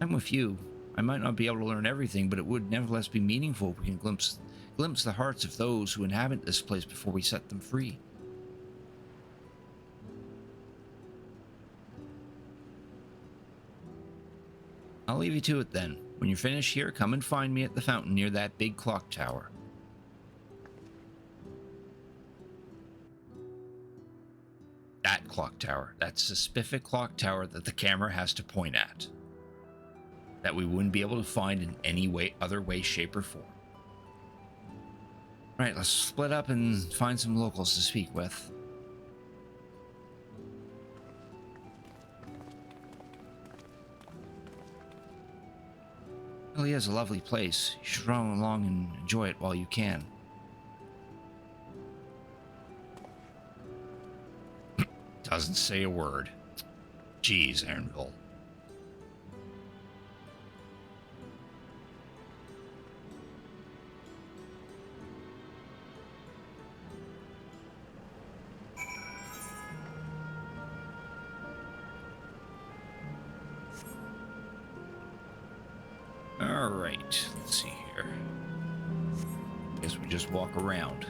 I'm with you. I might not be able to learn everything, but it would nevertheless be meaningful if we can glimpse the hearts of those who inhabit this place before we set them free. I'll leave you to it then. When you're finished here, come and find me at the fountain near that big clock tower. That clock tower. That specific clock tower that the camera has to point at. That we wouldn't be able to find in any other way, shape, or form. Alright, let's split up and find some locals to speak with. It really is a lovely place. You should run along and enjoy it while you can. Doesn't say a word. Jeez, Aaronville. Alright, let's see here. Guess we just walk around.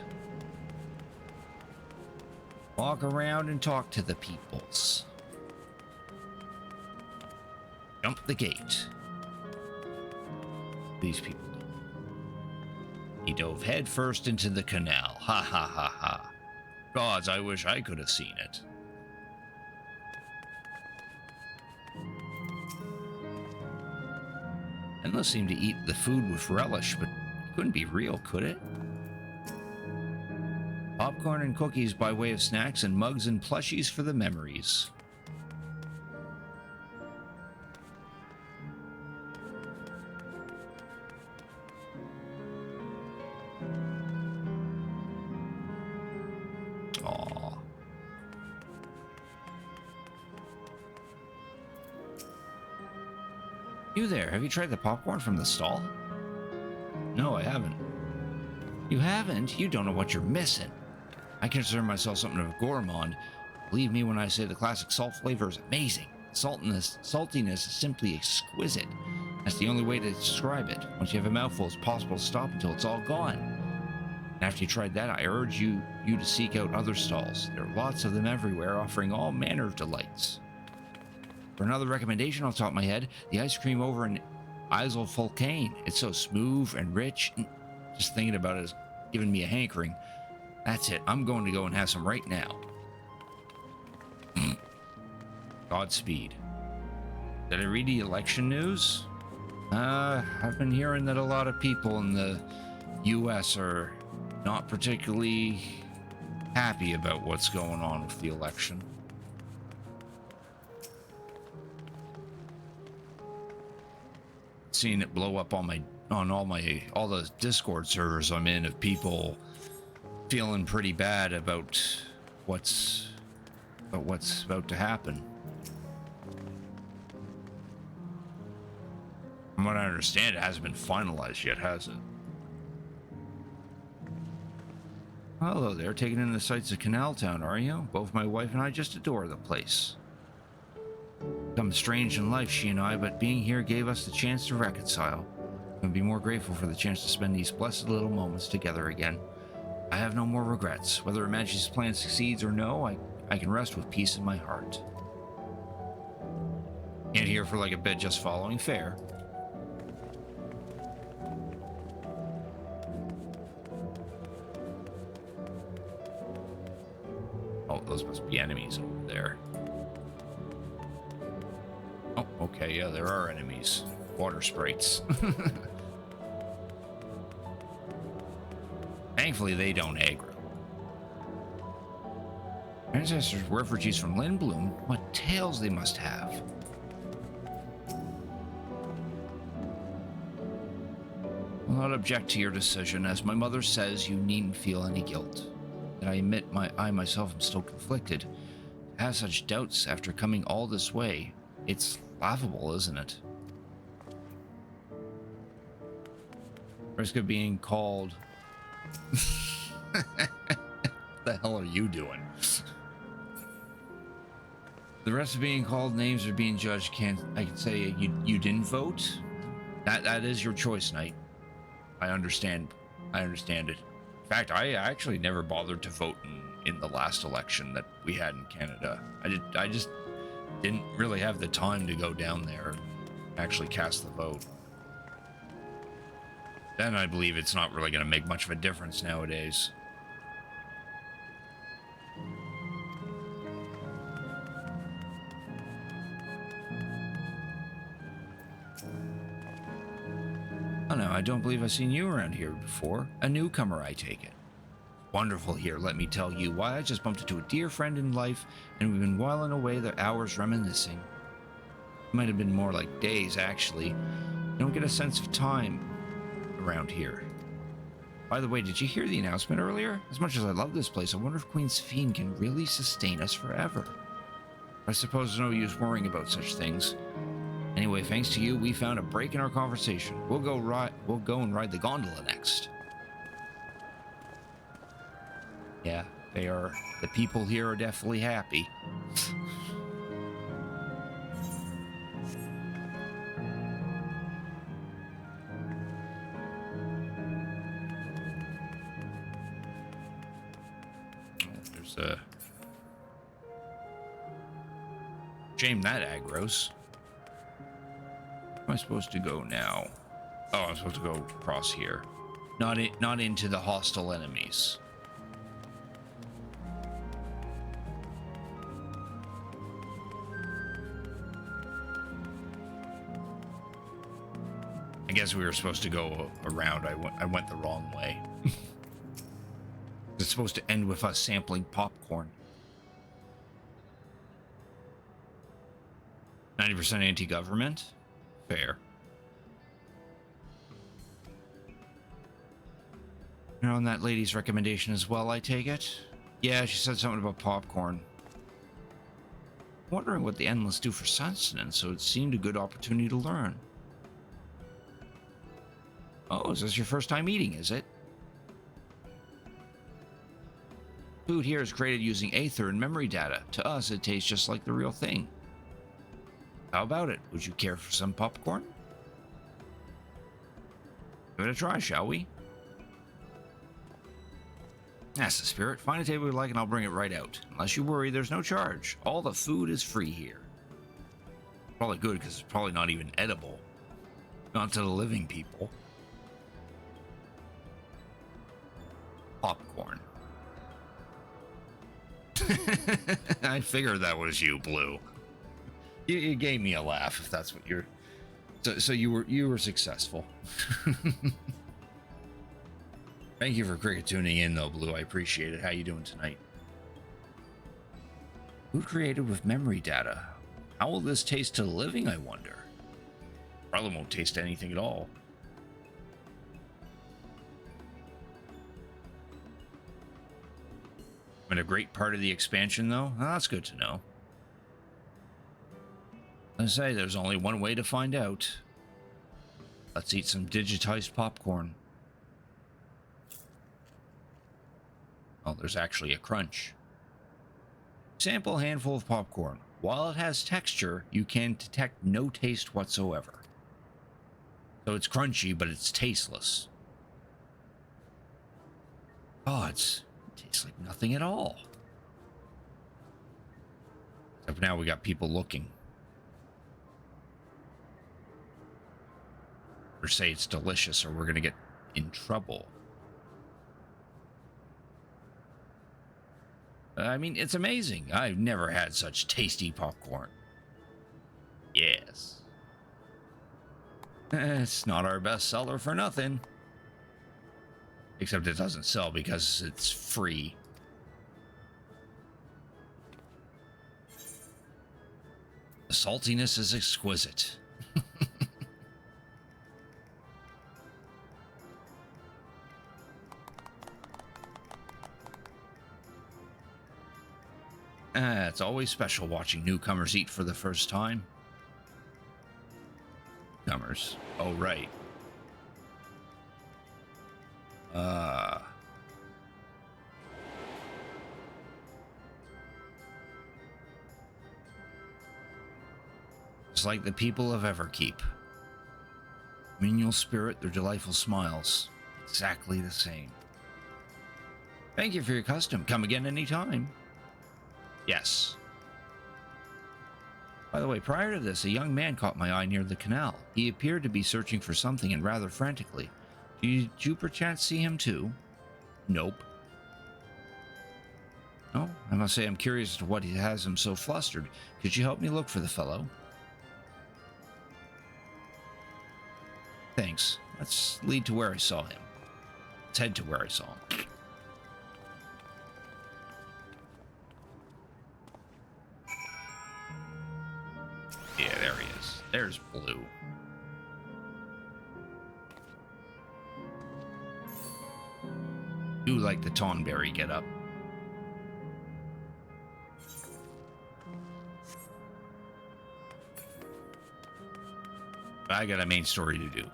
Walk around and talk to the peoples. Jump the gate. These people do. He dove headfirst into the canal. Ha ha ha ha. Gods, I wish I could have seen it. Endless seemed to eat the food with relish, but it couldn't be real, could it? Popcorn and cookies by way of snacks, and mugs and plushies for the memories. Aww. You there, have you tried the popcorn from the stall? No, I haven't. You haven't? You don't know what you're missing. I consider myself something of a gourmand. Believe me when I say the classic salt flavor is amazing. Saltiness is simply exquisite. That's the only way to describe it. Once you have a mouthful, it's possible to stop until it's all gone. And after you tried that, I urge you to seek out other stalls. There are lots of them everywhere, offering all manner of delights. For another recommendation off the top of my head, the ice cream over in Isle Fulcane. It's so smooth and rich. Just thinking about it is giving me a hankering. That's it. I'm going to go and have some right now. Godspeed. Did I read the election news? I've been hearing that a lot of people in the U.S. are not particularly happy about what's going on with the election. Seeing it blow up on all the Discord servers I'm in of people feeling pretty bad about what's about to happen. From what I understand, it hasn't been finalized yet, has it? Hello there, taking in the sights of Canal Town, are you? Both my wife and I just adore the place. Become strange in life, she and I, but being here gave us the chance to reconcile. Couldn't be more grateful for the chance to spend these blessed little moments together again. I have no more regrets. Whether Her Majesty's plan succeeds or no, I can rest with peace in my heart. Can't hear for like a bit, just following fair. Oh, those must be enemies over there. Oh, okay, yeah, there are enemies. Water sprites. Thankfully, they don't aggro. Ancestors, refugees from Lindblum? What tales they must have. I'll not object to your decision. As my mother says, you needn't feel any guilt. And I admit I myself am still conflicted. To have such doubts after coming all this way, it's laughable, isn't it? Risk of being called... the hell are you doing? The rest of being called names or being judged I can say you didn't vote? That is your choice, Knight. I understand it. In fact, I actually never bothered to vote in the last election that we had in Canada. I just didn't really have the time to go down there and actually cast the vote. Then I believe it's not really going to make much of a difference nowadays. Oh no, I don't believe I've seen you around here before. A newcomer, I take it. Wonderful here, let me tell you. Why, I just bumped into a dear friend in life, and we've been whiling away the hours reminiscing. It might have been more like days, actually. You don't get a sense of time around here. By the way, did you hear the announcement earlier? As much as I love this place, I wonder if Queen Sphene can really sustain us forever. I suppose there's no use worrying about such things. Anyway, thanks to you, we found a break in our conversation. We'll go and ride the gondola next. Yeah, the people here are definitely happy. There's a Shame that aggro's. Where am I supposed to go now? Oh, I'm supposed to go across here. Not into the hostile enemies. I guess we were supposed to go around. I went the wrong way. It's supposed to end with us sampling popcorn. 90% anti-government? Fair. You're on that lady's recommendation as well, I take it? Yeah, she said something about popcorn. Wondering what the Endless do for sustenance, so it seemed a good opportunity to learn. Oh, is this your first time eating, is it? Food here is created using aether and memory data. To us, it tastes just like the real thing. How about it? Would you care for some popcorn? Give it a try, shall we? That's the spirit. Find a table you like and I'll bring it right out. Unless you worry, there's no charge. All the food is free here. Probably good because it's probably not even edible. Not to the living people. Popcorn. I figured that was you, Blue. You gave me a laugh, if that's what you're... So you were successful. Thank you for cricket tuning in, though, Blue. I appreciate it. How you doing tonight? Food created with memory data. How will this taste to the living, I wonder? Probably won't taste anything at all. And a great part of the expansion, though? Oh, that's good to know. I say there's only one way to find out. Let's eat some digitized popcorn. Oh, there's actually a crunch. Sample a handful of popcorn. While it has texture, you can detect no taste whatsoever. So it's crunchy, but it's tasteless. Oh, it tastes like nothing at all. Except now we got people looking. Or say it's delicious or we're going to get in trouble. I mean, it's amazing. I've never had such tasty popcorn. Yes. It's not our best seller for nothing. Except it doesn't sell because it's free. The saltiness is exquisite. It's always special watching newcomers eat for the first time. Newcomers. Oh, right. It's like the people of Everkeep. Menial spirit, their delightful smiles. Exactly the same. Thank you for your custom. Come again anytime. Yes. By the way, prior to this, a young man caught my eye near the canal. He appeared to be searching for something and rather frantically. Did you perchance see him too? Nope. Oh, I must say I'm curious as to what has him so flustered. Could you help me look for the fellow? Thanks. Let's lead to where I saw him. Let's head to where I saw him. Yeah, there he is. There's Blue. Do like the Tonberry get up. I got a main story to do.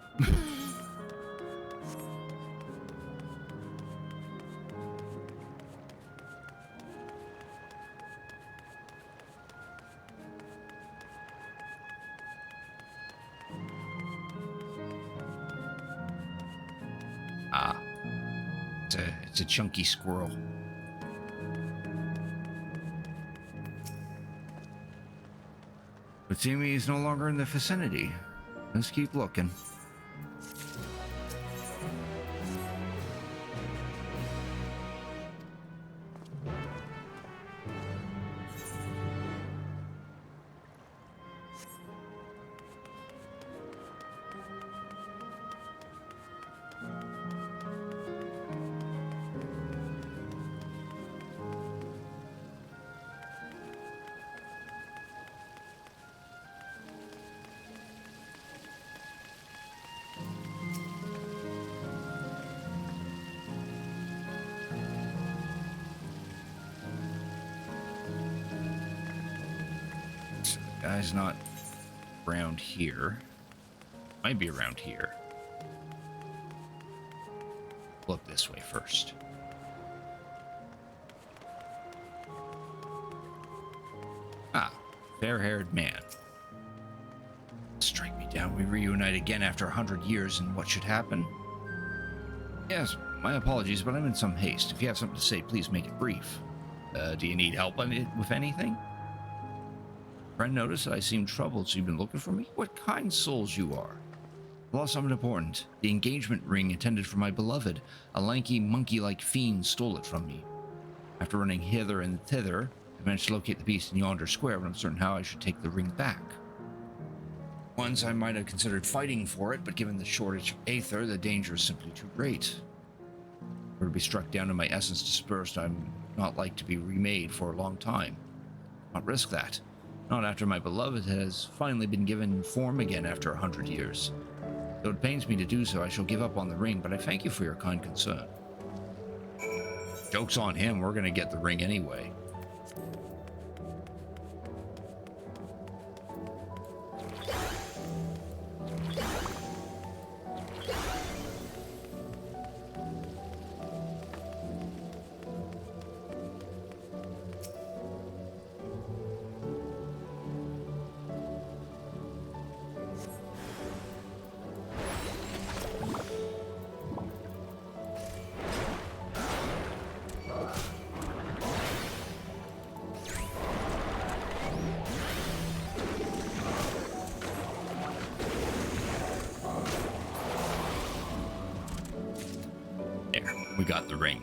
It's a chunky squirrel. But seemingly he's no longer in the vicinity. Let's keep looking. Guy's not around here. Might be around here. Look this way first. Ah, fair-haired man. Strike me down. We reunite again after 100 years, and what should happen? Yes, my apologies, but I'm in some haste. If you have something to say, please make it brief. Do you need help with anything? Friend noticed that I seemed troubled, so you've been looking for me? What kind souls you are. I lost something important. The engagement ring intended for my beloved. A lanky, monkey-like fiend stole it from me. After running hither and thither, I managed to locate the beast in yonder square, but I'm certain how I should take the ring back. Once I might have considered fighting for it, but given the shortage of aether, the danger is simply too great. If I were to be struck down and my essence dispersed, I'm not like to be remade for a long time. Not risk that. Not after my beloved has finally been given form again after 100 years. Though it pains me to do so, I shall give up on the ring, but I thank you for your kind concern. Joke's on him, we're gonna get the ring anyway. We got the ring.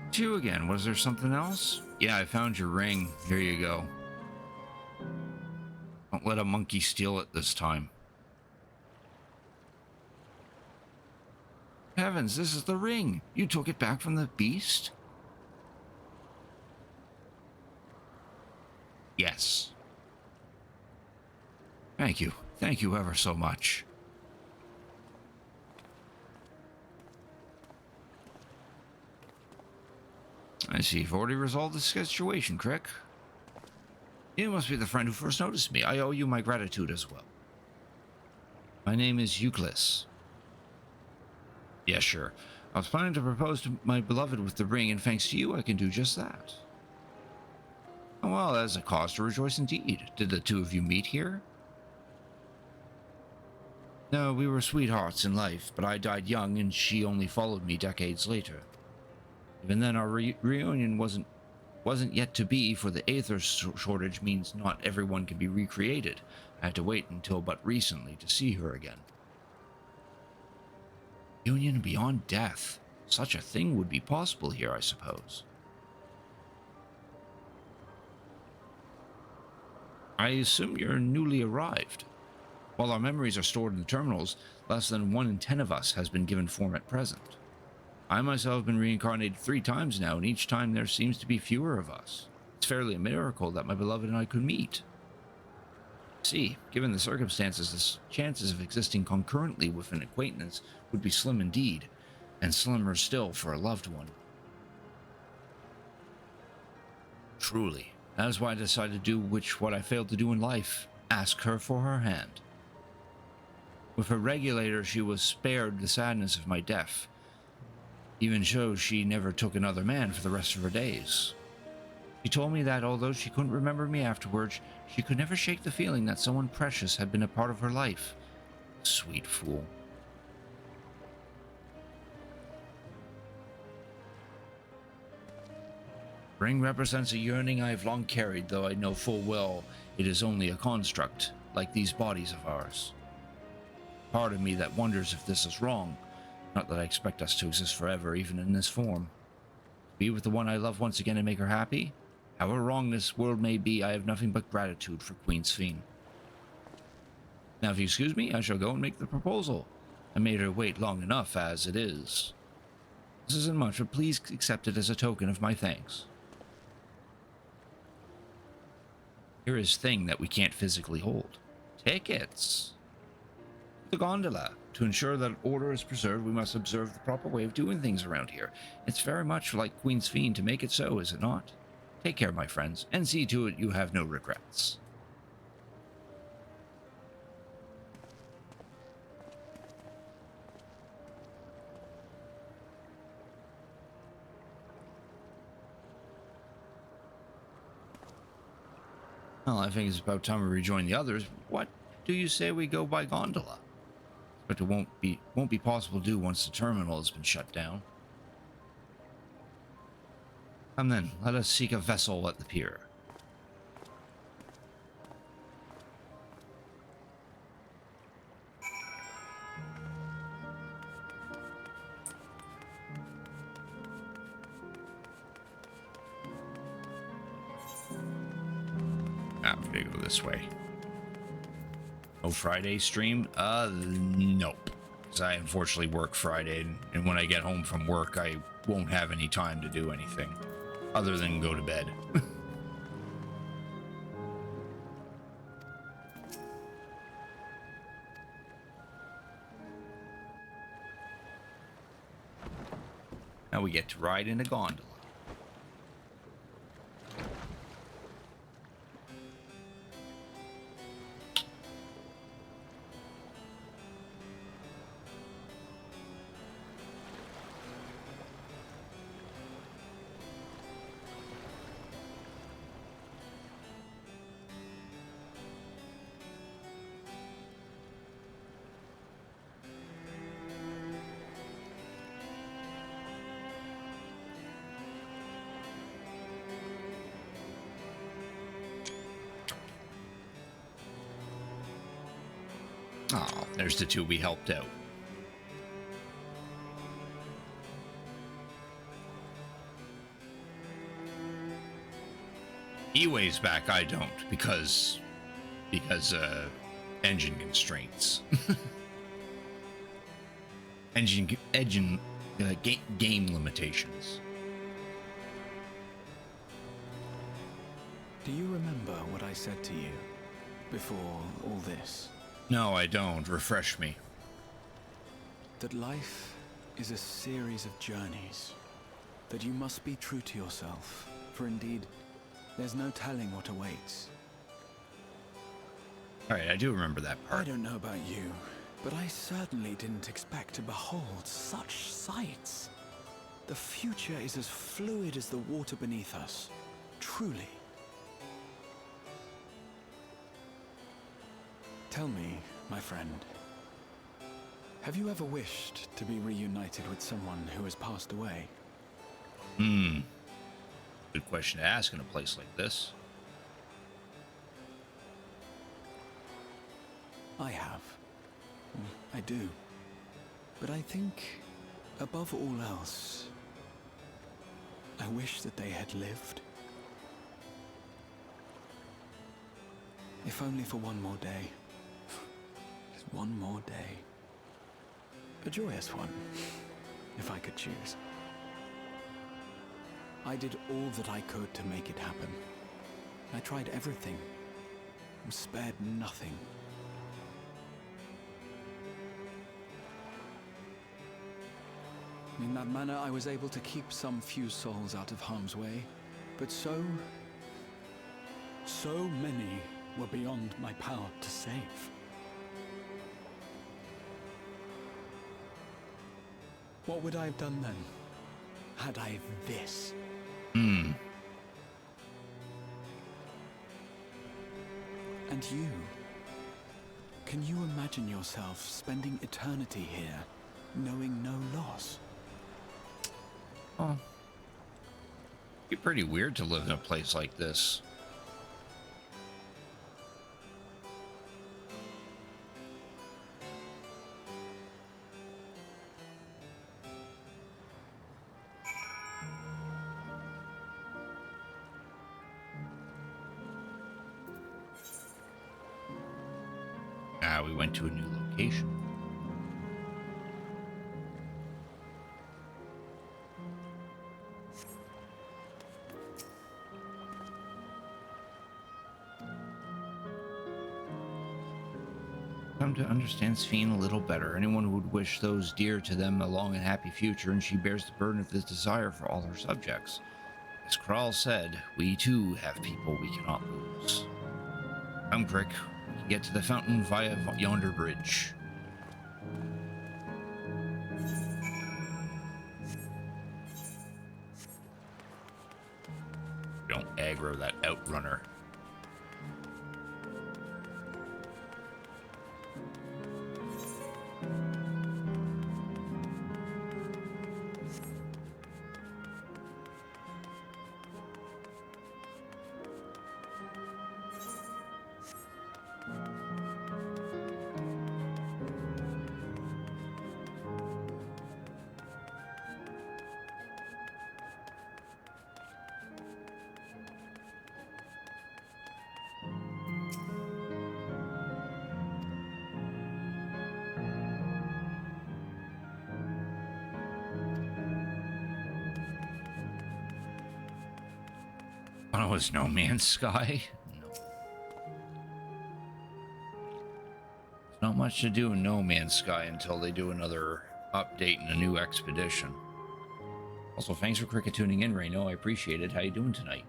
It's you again. Was there something else? Yeah, I found your ring. Here you go. Don't let a monkey steal it this time. Heavens, this is the ring. You took it back from the beast? Yes. Thank you. Thank you ever so much. I see you've already resolved the situation, Crick. You must be the friend who first noticed me. I owe you my gratitude as well. My name is Euclid. Yeah, sure. I was planning to propose to my beloved with the ring, and thanks to you, I can do just that. Oh, well, that is a cause to rejoice indeed. Did the two of you meet here? No, we were sweethearts in life, but I died young, and she only followed me decades later. Even then, our reunion wasn't yet to be, for the aether shortage means not everyone can be recreated. I had to wait until but recently to see her again. Union beyond death. Such a thing would be possible here, I suppose. I assume you're newly arrived. While our memories are stored in the terminals, less than 1 in 10 of us has been given form at present. I myself have been reincarnated 3 times now, and each time there seems to be fewer of us. It's fairly a miracle that my beloved and I could meet. See, given the circumstances, the chances of existing concurrently with an acquaintance would be slim indeed, and slimmer still for a loved one. Truly, that is why I decided to do what I failed to do in life, ask her for her hand. With her regulator, she was spared the sadness of my death. Even so, she never took another man for the rest of her days. She told me that although she couldn't remember me afterwards, she could never shake the feeling that someone precious had been a part of her life. Sweet fool. Ring represents a yearning I have long carried, though I know full well it is only a construct, like these bodies of ours. Part of me that wonders if this is wrong. Not that I expect us to exist forever, even in this form. Be with the one I love once again and make her happy? However wrong this world may be, I have nothing but gratitude for Queen Sphene. Now, if you excuse me, I shall go and make the proposal. I made her wait long enough as it is. This isn't much, but please accept it as a token of my thanks. Here is thing that we can't physically hold. Tickets. The gondola. To ensure that order is preserved, we must observe the proper way of doing things around here. It's very much like Queen Sphene to make it so, is it not? Take care, my friends, and see to it you have no regrets. Well, I think it's about time we rejoin the others. What do you say we go by gondola? But it won't be possible to do once the terminal has been shut down. Come then, let us seek a vessel at the pier. I'm gonna go this way. Oh, Friday stream? Nope. Because I unfortunately work Friday, and when I get home from work, I won't have any time to do anything other than go to bed. Now we get to ride in a gondola. Oh, there's the two we helped out. He weighs back, I don't, because engine constraints. Game limitations. Do you remember what I said to you before all this? No, I don't. Refresh me. That life is a series of journeys. That you must be true to yourself, for indeed, there's no telling what awaits. Alright, I do remember that part. I don't know about you, but I certainly didn't expect to behold such sights. The future is as fluid as the water beneath us. Truly. Tell me, my friend, have you ever wished to be reunited with someone who has passed away? Good question to ask in a place like this. I have. I do. But I think, above all else, I wish that they had lived. If only for one more day. Just one more day. A joyous one, if I could choose. I did all that I could to make it happen. I tried everything, and spared nothing. In that manner, I was able to keep some few souls out of harm's way, but so many were beyond my power to save. What would I have done then, had I this? And you? Can you imagine yourself spending eternity here, knowing no loss? Oh. It'd be pretty weird to live in a place like this. We went to a new location. Come to understand Sphene a little better. Anyone who would wish those dear to them a long and happy future, and she bears the burden of this desire for all her subjects. As Kral said, we too have people we cannot lose. Come, Crick. We can get to the fountain via yonder bridge. Don't aggro that outrunner. Oh, it's No Man's Sky? No. There's not much to do in No Man's Sky until they do another update and a new expedition. Also, thanks for cricket tuning in, Reno. I appreciate it. How you doing tonight?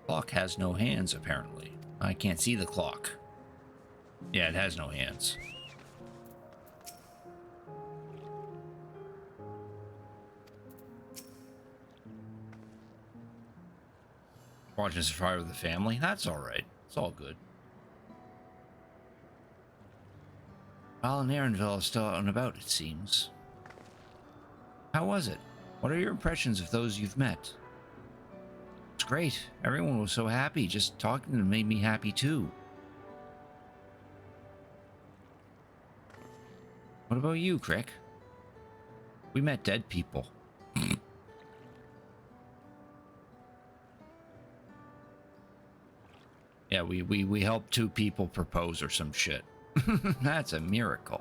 Clock has no hands, apparently. I can't see the clock. Yeah, it has no hands. Watching Survivor the Family? That's alright. It's all good. Val and Aaronville are still out and about, it seems. How was it? What are your impressions of those you've met? It's great. Everyone was so happy. Just talking to them made me happy too. What about you, Crick? We met dead people. Yeah, we helped 2 people propose or some shit. That's a miracle.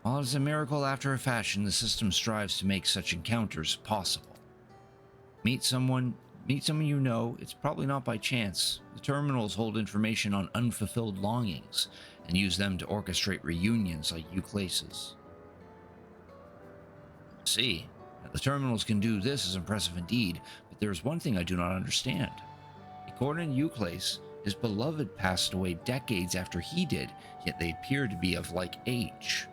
While it is a miracle after a fashion, the system strives to make such encounters possible. Meet someone you know, it's probably not by chance. The terminals hold information on unfulfilled longings and use them to orchestrate reunions like Euclase's. See, that the terminals can do this is impressive indeed, but there is one thing I do not understand. According to Euclase, his beloved passed away decades after he did, yet they appear to be of like age.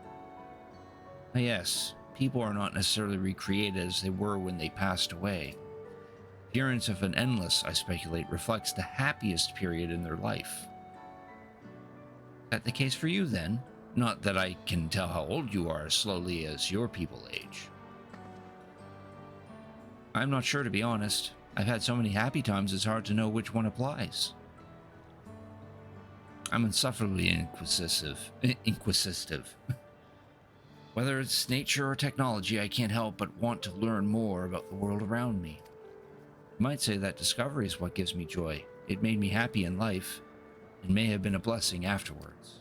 Yes, people are not necessarily recreated as they were when they passed away. The appearance of an endless, I speculate, reflects the happiest period in their life. Is that the case for you, then? Not that I can tell how old you are as slowly as your people age. I'm not sure, to be honest. I've had so many happy times it's hard to know which one applies. I'm insufferably inquisitive. Whether it's nature or technology, I can't help but want to learn more about the world around me. You might say that discovery is what gives me joy. It made me happy in life, and may have been a blessing afterwards.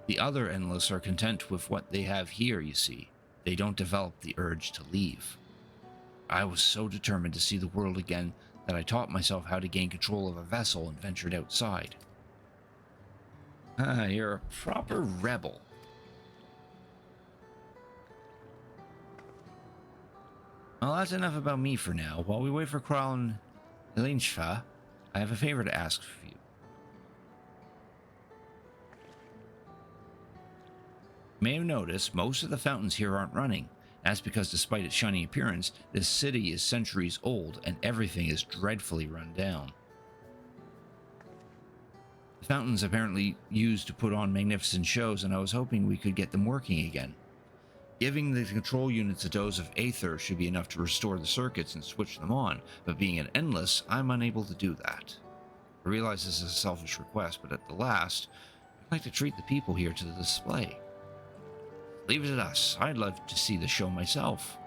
The other Endless are content with what they have here, you see. They don't develop the urge to leave. I was so determined to see the world again that I taught myself how to gain control of a vessel and ventured outside. You're a proper rebel. Well, that's enough about me for now. While we wait for Kral and Elinshfa, I have a favor to ask of you. You may have noticed most of the fountains here aren't running. That's because despite its shiny appearance, this city is centuries old and everything is dreadfully run down. The fountains apparently used to put on magnificent shows, and I was hoping we could get them working again. Giving the control units a dose of aether should be enough to restore the circuits and switch them on, but being an endless, I'm unable to do that. I realize this is a selfish request, but at the last, I'd like to treat the people here to the display. Leave it at us. I'd love to see the show myself.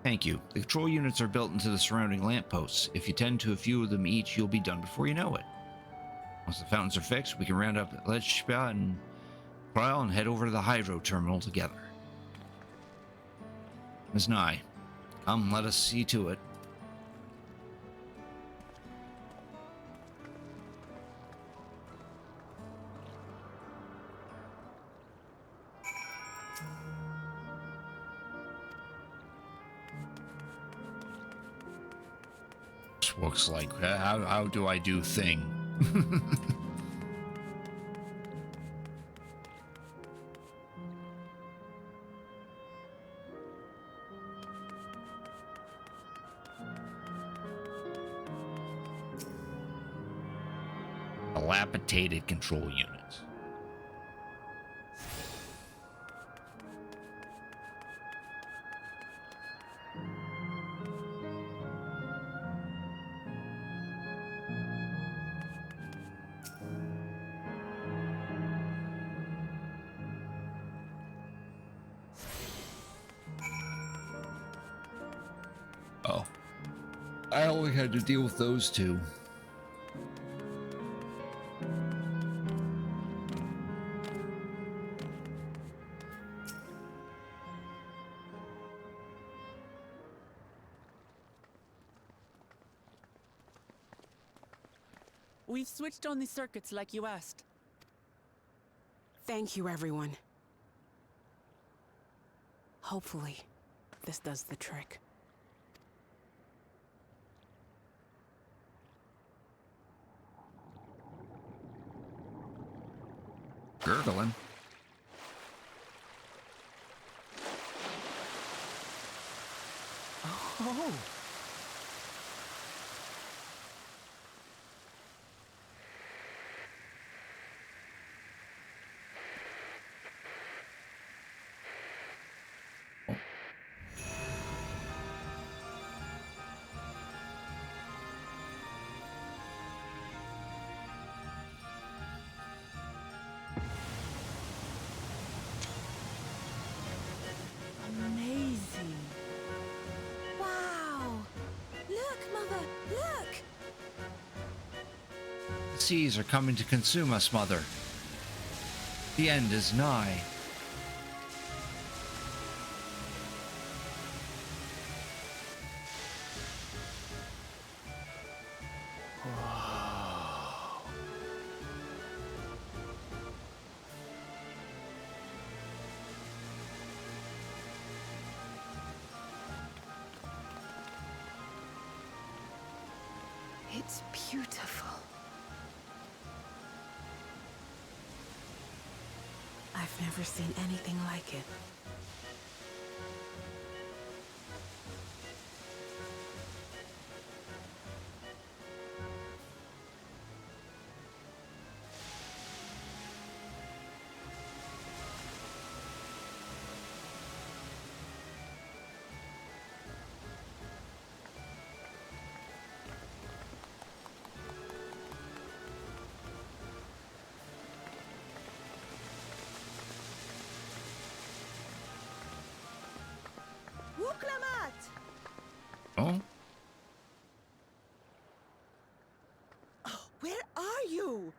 Thank you. The control units are built into the surrounding lampposts. If you tend to a few of them each, you'll be done before you know it. Once the fountains are fixed, we can round up Lechpa and Kral and head over to the hydro terminal together. Ms. Nye, come, let us see to it. Looks like how do I do thing? Dilapidated control units. Oh, I only had to deal with those two. We've switched on the circuits like you asked. Thank you, everyone. Hopefully, this does the trick. Gurgling. Oh. Amazing. Wow! Look, Mother, look! The seas are coming to consume us, Mother. The end is nigh. It's beautiful. I've never seen anything like it. Oh? Oh, where are you?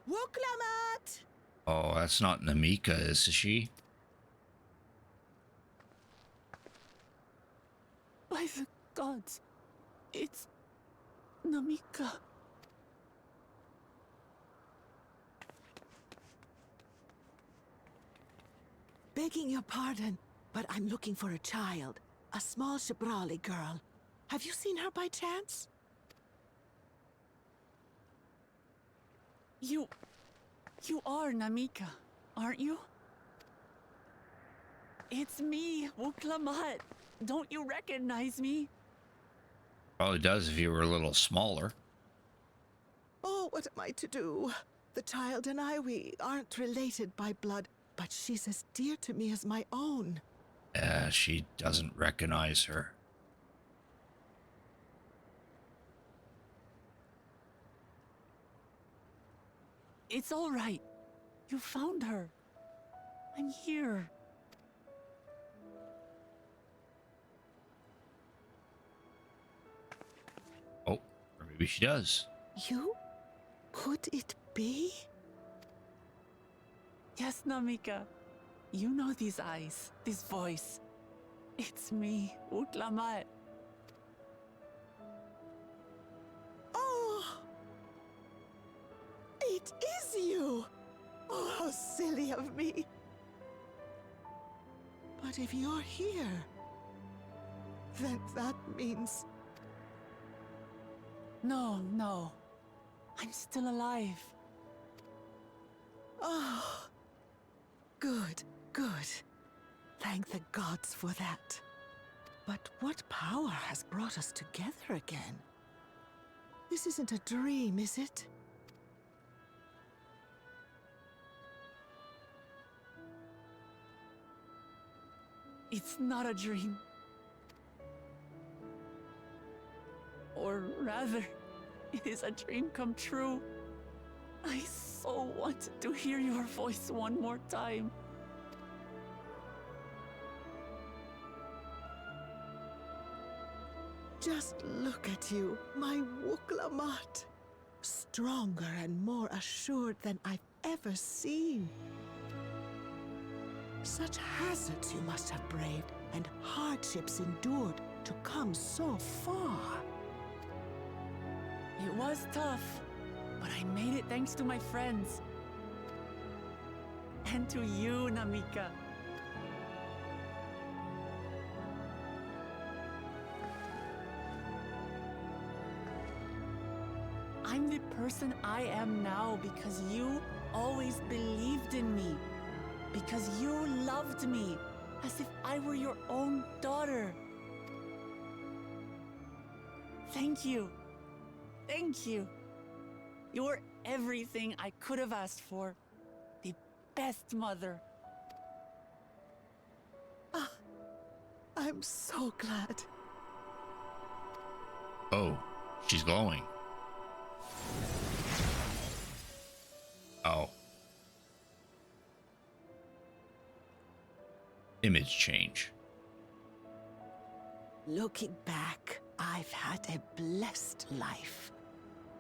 Wuklamat! Oh, that's not Namika, is she? By the gods, it's Namika. begging your pardon, but I'm looking for a child. A small Shibrali girl. Have you seen her by chance? You are Namika, aren't you? It's me, Wuklamat. Don't you recognize me? Probably does if you were a little smaller. Oh, what am I to do? The child and I, we aren't related by blood, but she's as dear to me as my own. She doesn't recognize her. It's all right. You found her. I'm here. Oh, or maybe she does. You? Could it be? Yes, Namika. You know these eyes, this voice. It's me, Wuklamat. Oh! It is you! Oh, how silly of me. But if you're here, then that means... No. I'm still alive. Oh, good. Thank the gods for that. But what power has brought us together again? This isn't a dream, is it? It's not a dream. Or rather, it is a dream come true. I so wanted to hear your voice one more time. Just look at you, my Wuklamat. Stronger and more assured than I've ever seen. Such hazards you must have braved and hardships endured to come so far. It was tough, but I made it thanks to my friends. And to you, Namika. I'm the person I am now because you always believed in me. Because you loved me as if I were your own daughter. Thank you. Thank you. You're everything I could have asked for. The best mother. Ah, I'm so glad. Oh, she's glowing. Oh. Image change. Looking back, I've had a blessed life.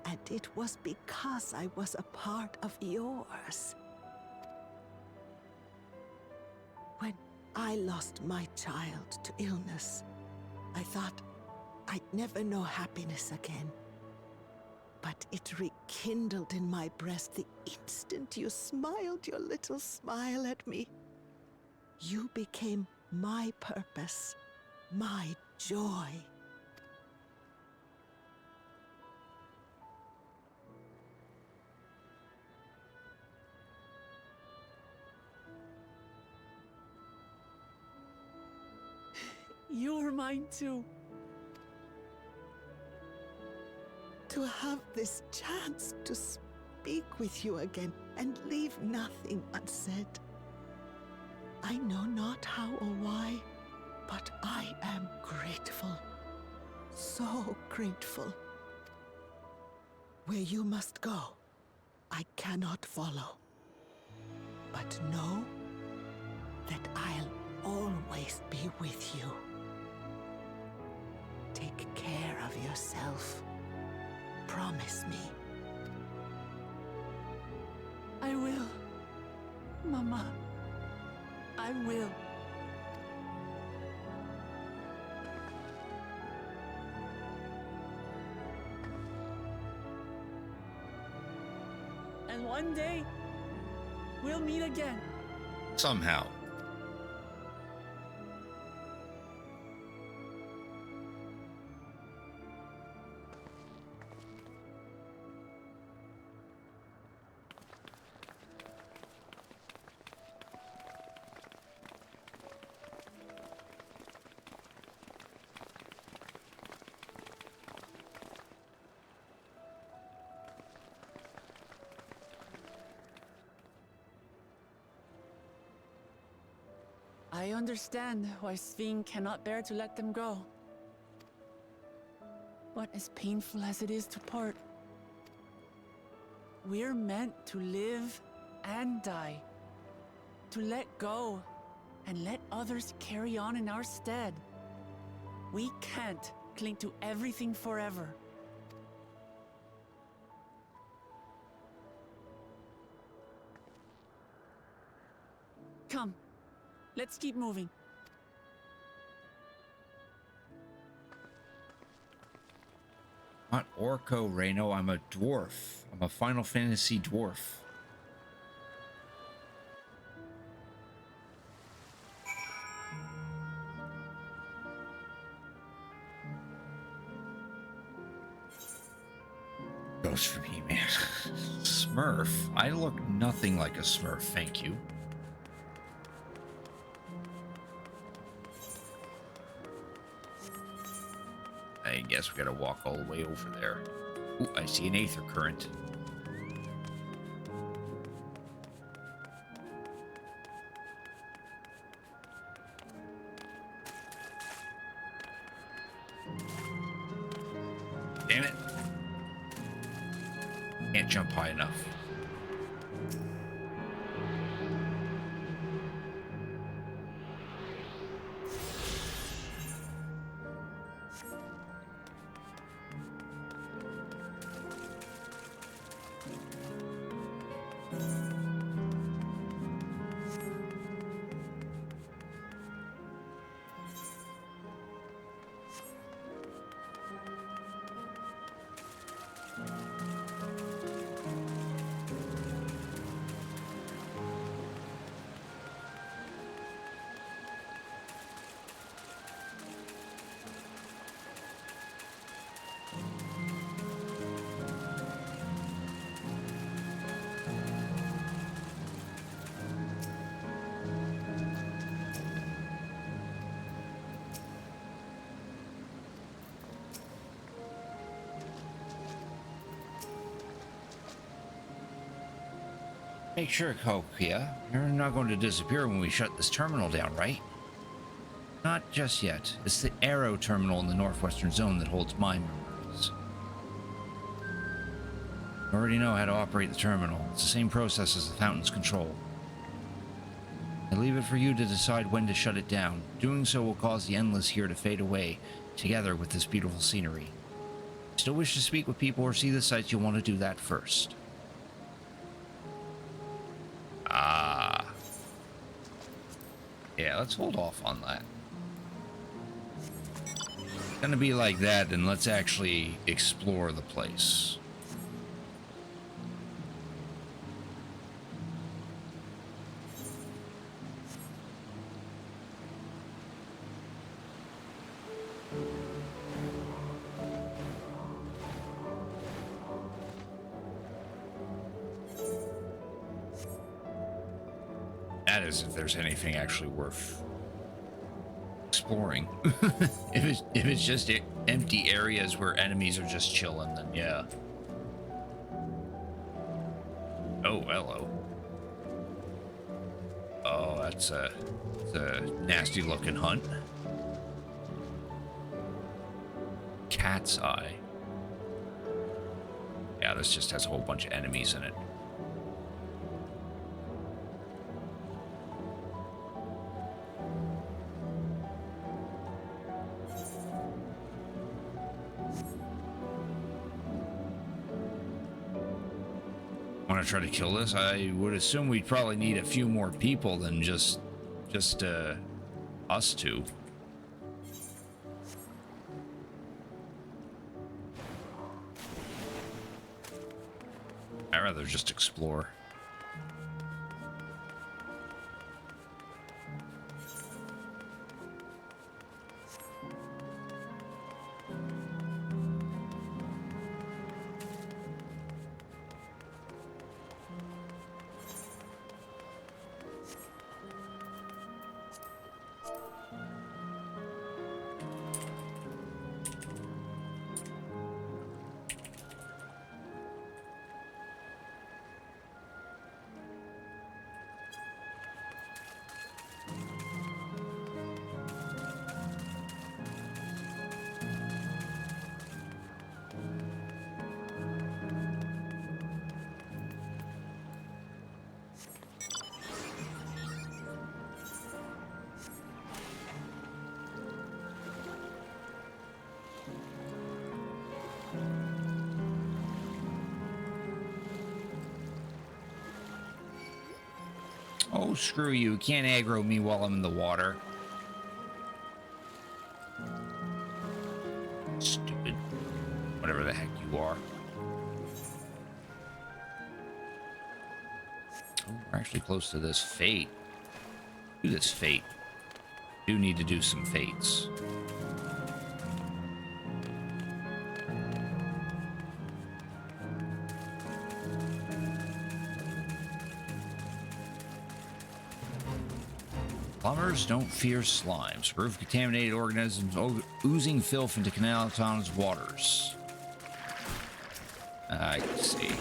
And it was because I was a part of yours. When I lost my child to illness, I thought I'd never know happiness again. But it rekindled in my breast the instant you smiled your little smile at me. You became my purpose, my joy. You were mine too. To have this chance to speak with you again and leave nothing unsaid. I know not how or why, but I am grateful. So grateful. Where you must go, I cannot follow. But know that I'll always be with you. Take care of yourself. Promise me. I will. Mama. I will. And one day, we'll meet again. Somehow. I understand why Sveen cannot bear to let them go. But as painful as it is to part, we're meant to live and die. To let go and let others carry on in our stead. We can't cling to everything forever. Come, let's keep moving. Not Orko, Reno. I'm a dwarf. I'm a Final Fantasy dwarf. Goes for me, man. Smurf? I look nothing like a Smurf, thank you. I guess we gotta walk all the way over there. Ooh, I see an aether current. Damn it. Can't jump high enough. Make sure, Kokia, you're not going to disappear when we shut this terminal down, right? Not just yet. It's the Arrow terminal in the northwestern zone that holds my memories. I already know how to operate the terminal. It's the same process as the fountain's control. I leave it for you to decide when to shut it down. Doing so will cause the endless here to fade away, together with this beautiful scenery. Still wish to speak with people or see the sights, you'll want to do that first. Yeah, let's hold off on that. It's gonna be like that, then let's actually explore the place. That is, if there's anything actually worth exploring. if it's just empty areas where enemies are just chilling, then yeah. Oh, hello. Oh, that's a nasty looking hunt. Cat's eye. Yeah, this just has a whole bunch of enemies in it. Want to try to kill this? I would assume we'd probably need a few more people than just us two. I'd rather just explore. Oh, screw you. You can't aggro me while I'm in the water. Stupid. Whatever the heck you are. Oh, we're actually close to this fate. Do this fate. Do need to do some fates. Plumbers don't fear slimes. Proof contaminated organisms oozing filth into Canalton's waters. I can see.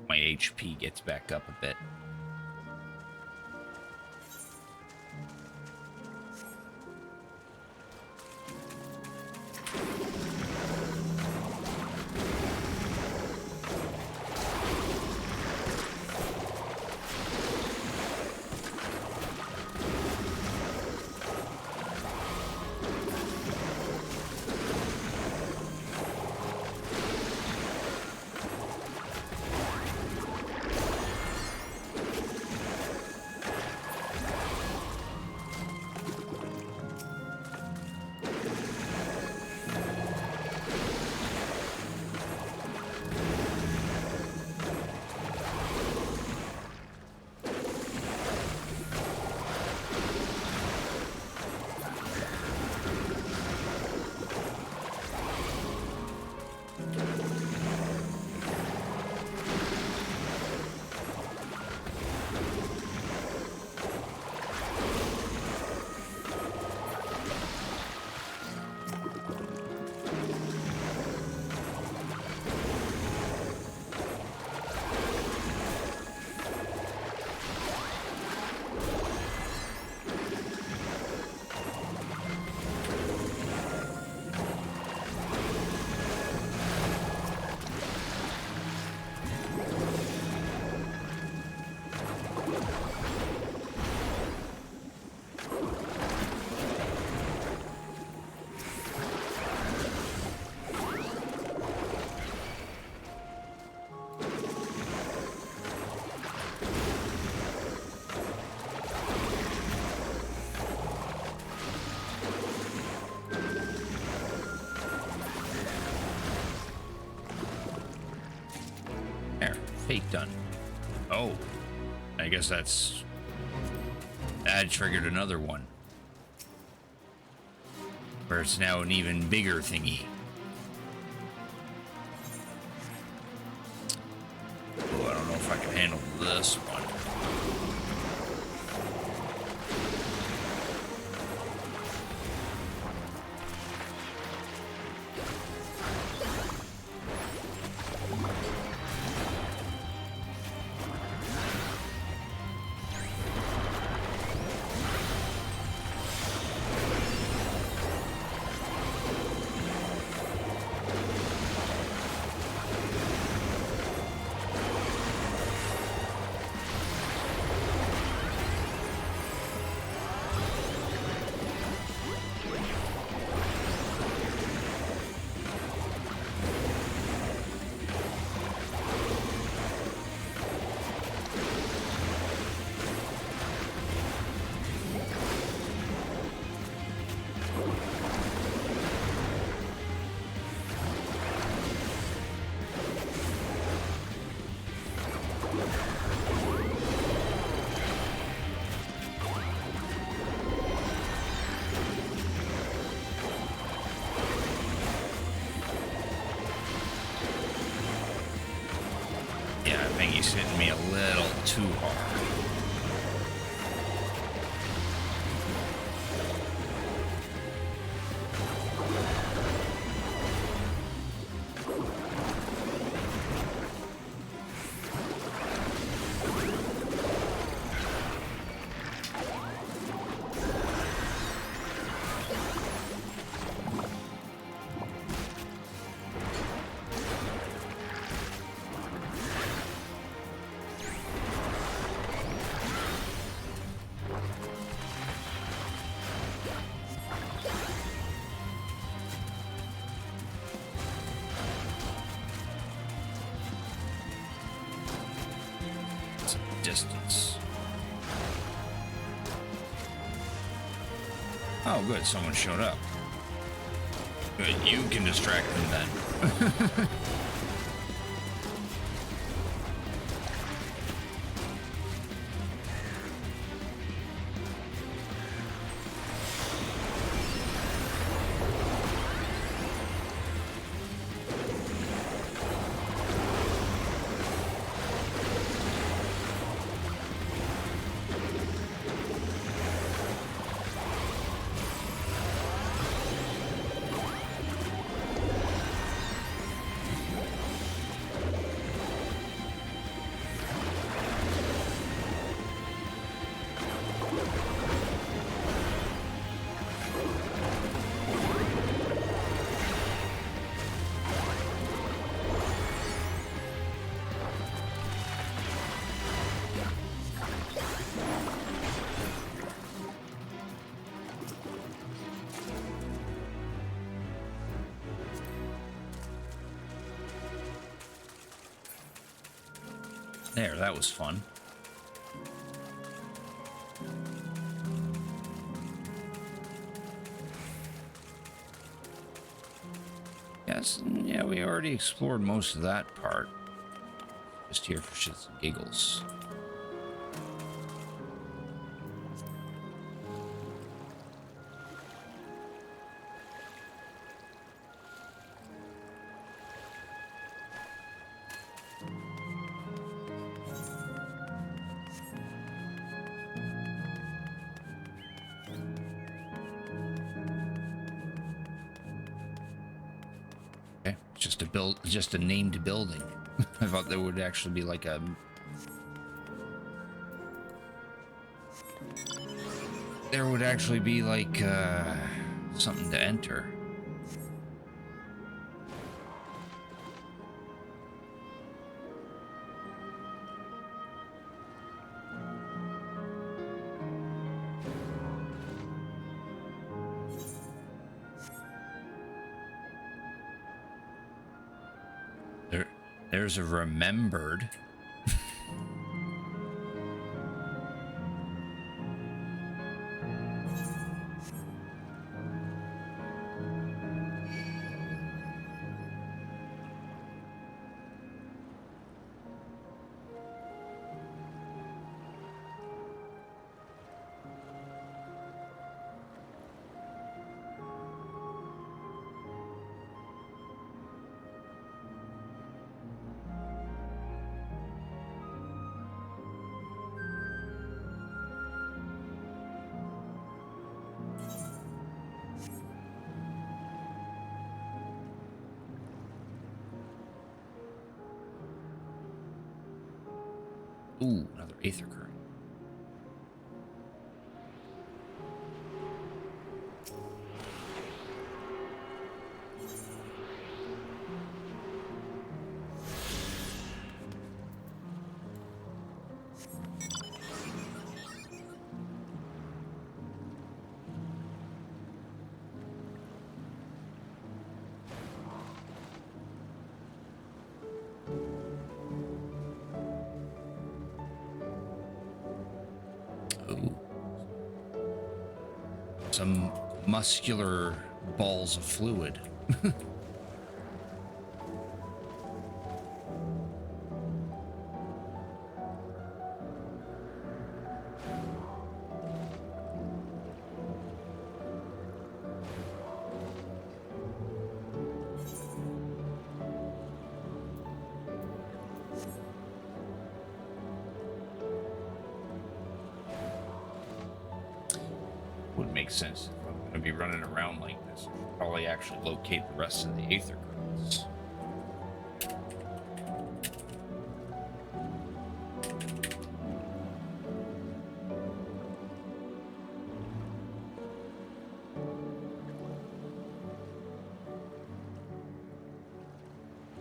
My HP gets back up a bit. Fate done. Oh, I guess that triggered another one. Where it's now an even bigger thingy. Oh, I don't know if I can handle this one. think he's hitting me a little too hard. Distance. Oh, good. Someone showed up. Good. You can distract them then. There, that was fun. Yes, yeah, we already explored most of that part. Just here for shits and giggles. Just a named building. I thought there would actually be like a... There would actually be like something to enter. There's a remembered. Ooh, another aether current. Some muscular balls of fluid. would make sense. If I'm going to be running around like this, I'll probably actually locate the rest of the Aether Codes.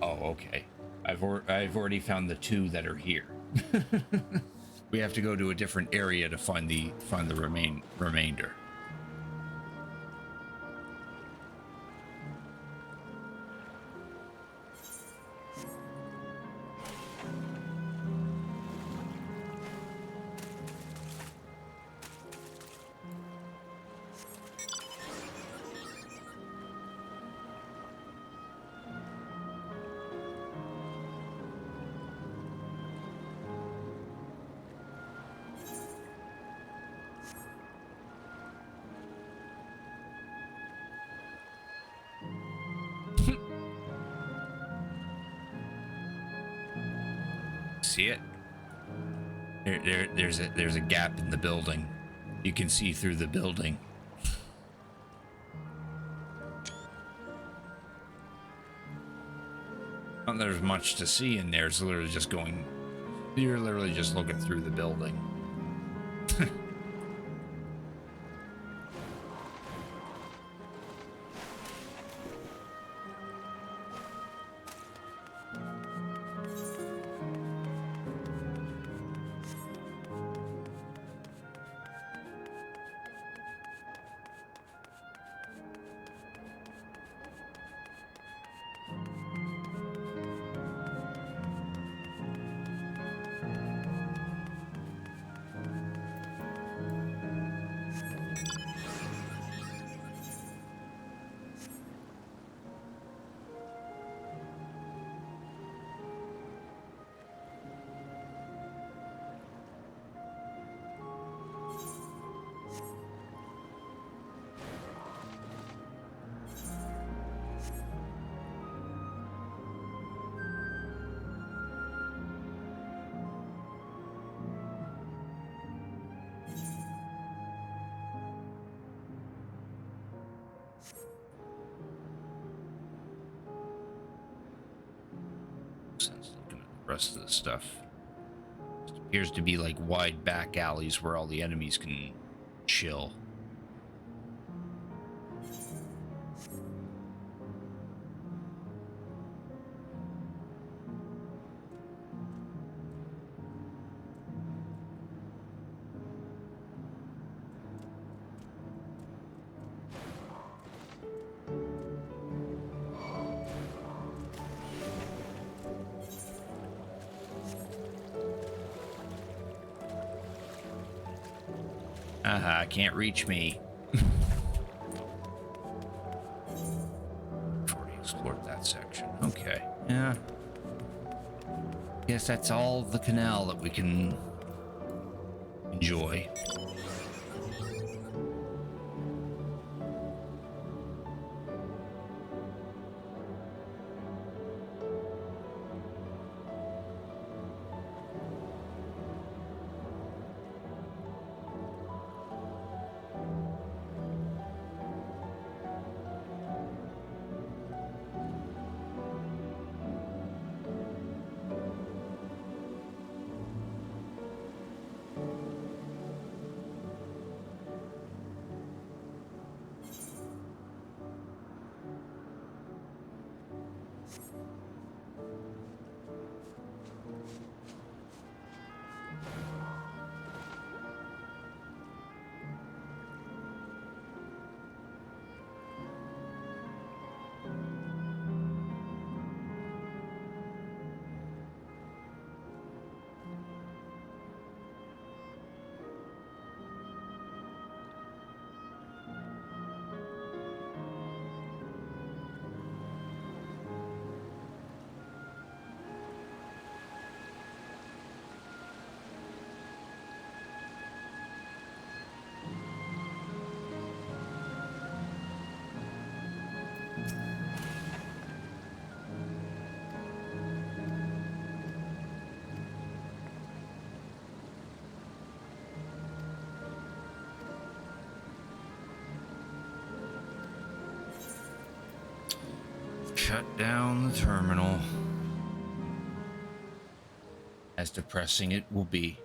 Oh, okay. I've already found the 2 that are here. We have to go to a different area to find the remainder. See it? There's a gap in the building. You can see through the building. Not that there's much to see in there. It's literally just going. You're literally just looking through the building. Rest of the stuff. It appears to be like wide back alleys where all the enemies can chill. Can't reach me. Already explored that section. Okay. Yeah. Guess that's all the canal that we can enjoy. shut down the terminal. As depressing it will be.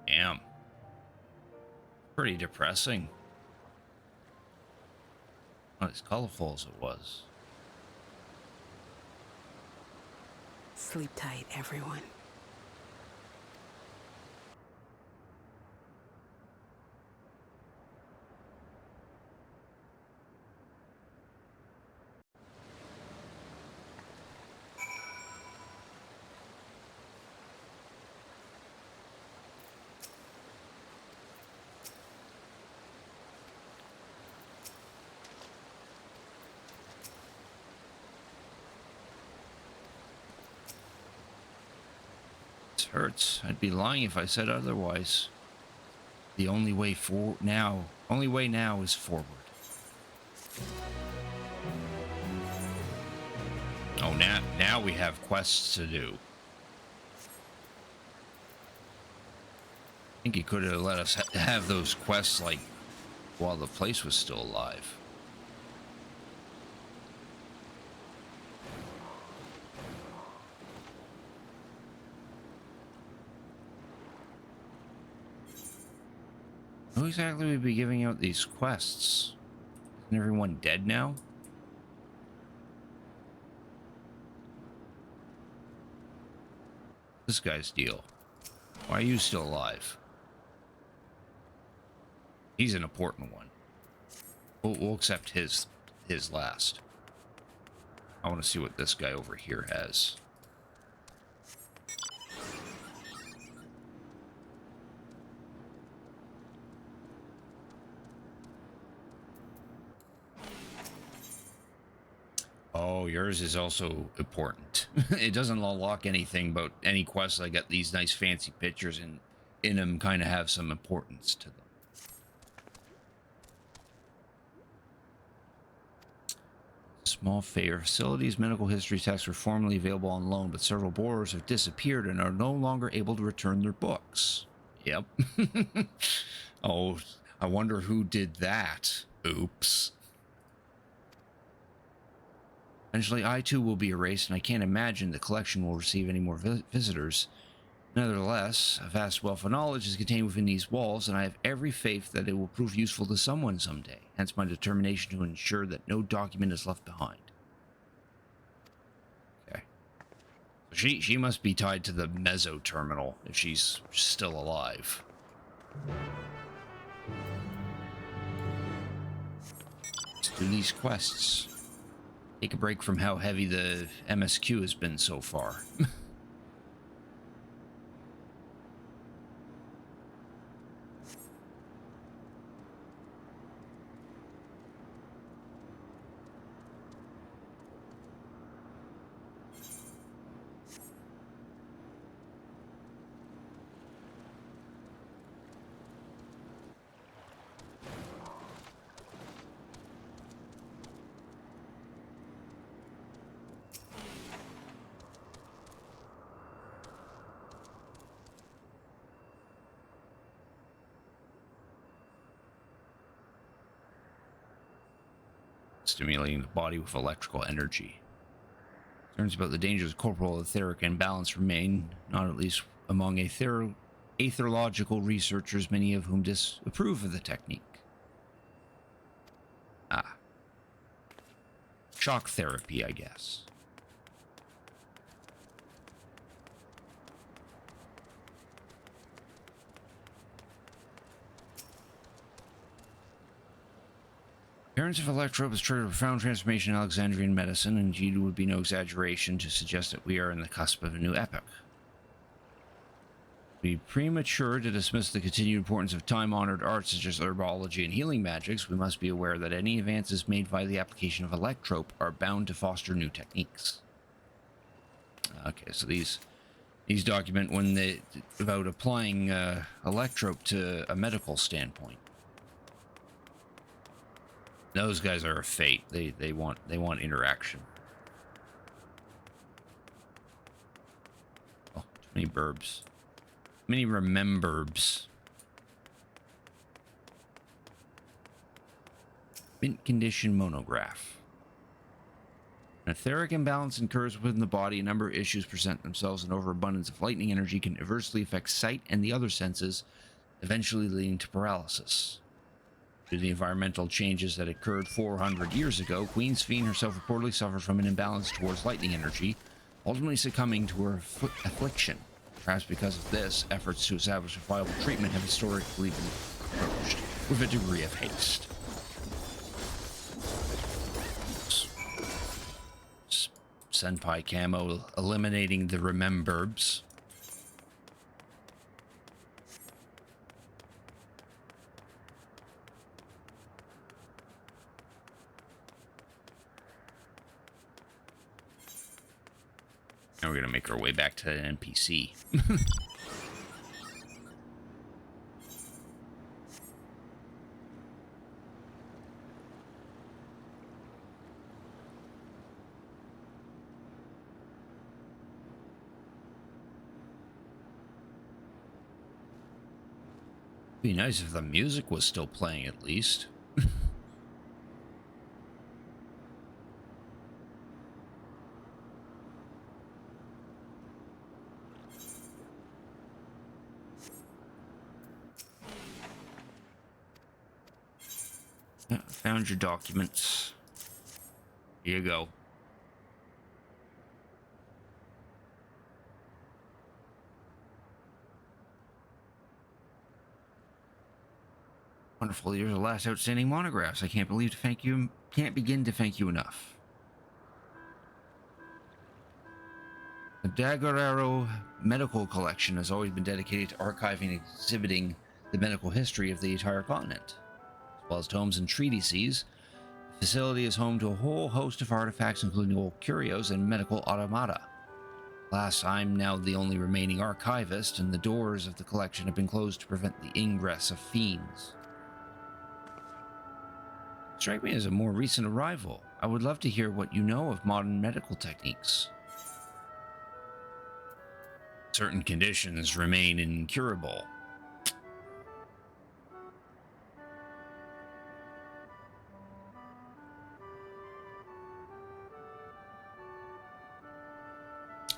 Damn. Pretty depressing. Not as colorful as it was. Sleep tight, everyone. Hurts. I'd be lying if I said otherwise. The only way now is forward. Oh, now we have quests to do. I think he could have let us have those quests like while the place was still alive. Who exactly would be giving out these quests? Isn't everyone dead now? This guy's deal. Why are you still alive? He's an important one. We'll accept his last. I want to see what this guy over here has. Oh, yours is also important. It doesn't unlock anything, but any quests I get these nice fancy pictures in them kind of have some importance to them. Small favor. Facilities medical history texts were formerly available on loan, but several borrowers have disappeared and are no longer able to return their books. Yep. Oh, I wonder who did that. Oops. Eventually, I too will be erased, and I can't imagine the collection will receive any more visitors. Nevertheless, a vast wealth of knowledge is contained within these walls, and I have every faith that it will prove useful to someone someday. Hence my determination to ensure that no document is left behind. Okay. She must be tied to the Mezzo terminal if she's still alive. Let's do these quests. Take a break from how heavy the MSQ has been so far. Stimulating the body with electrical energy. Concerns about the dangers of corporal etheric imbalance remain, not at least among aetherological researchers, many of whom disapprove of the technique. Ah. Shock therapy, I guess. appearance of Electrope has triggered a profound transformation in Alexandrian medicine, and indeed it would be no exaggeration to suggest that we are in the cusp of a new epoch. It would be premature to dismiss the continued importance of time-honored arts such as herbology and healing magics. We must be aware that any advances made by the application of Electrope are bound to foster new techniques. Okay, so these document when they about applying Electrope to a medical standpoint. Those guys are a fate. They want interaction. Oh, too many burbs. Many rememberbs. Mint condition monograph. An etheric imbalance occurs within the body. A number of issues present themselves. An overabundance of lightning energy can adversely affect sight and the other senses, eventually leading to paralysis. Due to the environmental changes that occurred 400 years ago, Queen Sphene herself reportedly suffered from an imbalance towards lightning energy, ultimately succumbing to her affliction. Perhaps because of this, efforts to establish a viable treatment have historically been approached with a degree of haste. Senpai Camo eliminating the rememberbs. Now we're gonna make our way back to an NPC. Be nice if the music was still playing at least. Found your documents. Here you go. Wonderful. You're the last outstanding monographs. I can't begin to thank you enough. The Daguerreiro Medical Collection has always been dedicated to archiving and exhibiting the medical history of the entire continent. As well as tomes and treatises, the facility is home to a whole host of artifacts, including old curios and medical automata. Alas, I'm now the only remaining archivist, and the doors of the collection have been closed to prevent the ingress of fiends. Strike me as a more recent arrival. I would love to hear what you know of modern medical techniques. Certain conditions remain incurable.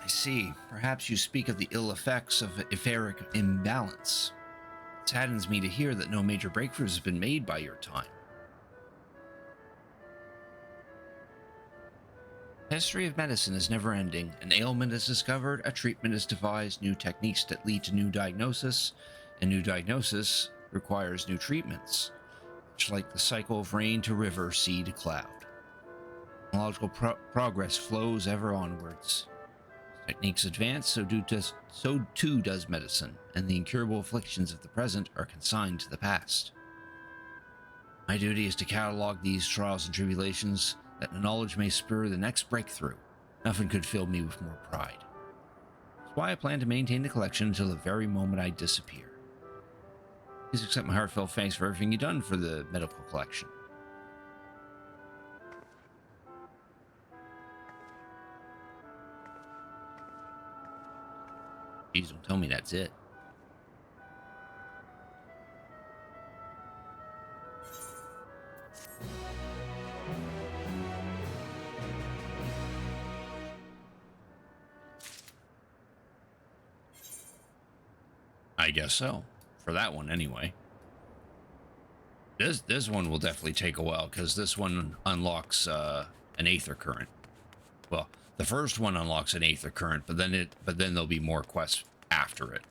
I see. Perhaps you speak of the ill effects of etheric imbalance. It saddens me to hear that no major breakthroughs have been made by your time. The history of medicine is never-ending. An ailment is discovered, a treatment is devised, new techniques that lead to new diagnosis, and new diagnosis requires new treatments, much like the cycle of rain to river, sea to cloud. Technological progress flows ever onwards. As techniques advance, so too does medicine, and the incurable afflictions of the present are consigned to the past. My duty is to catalog these trials and tribulations, that the knowledge may spur the next breakthrough. Nothing could fill me with more pride. That's why I plan to maintain the collection until the very moment I disappear. Please accept my heartfelt thanks for everything you've done for the medical collection. Please don't tell me that's it. I guess so. For that one, anyway. This one will definitely take a while, because this one unlocks an Aether Current. Well, the first one unlocks an Aether Current, but then there'll be more quests after it.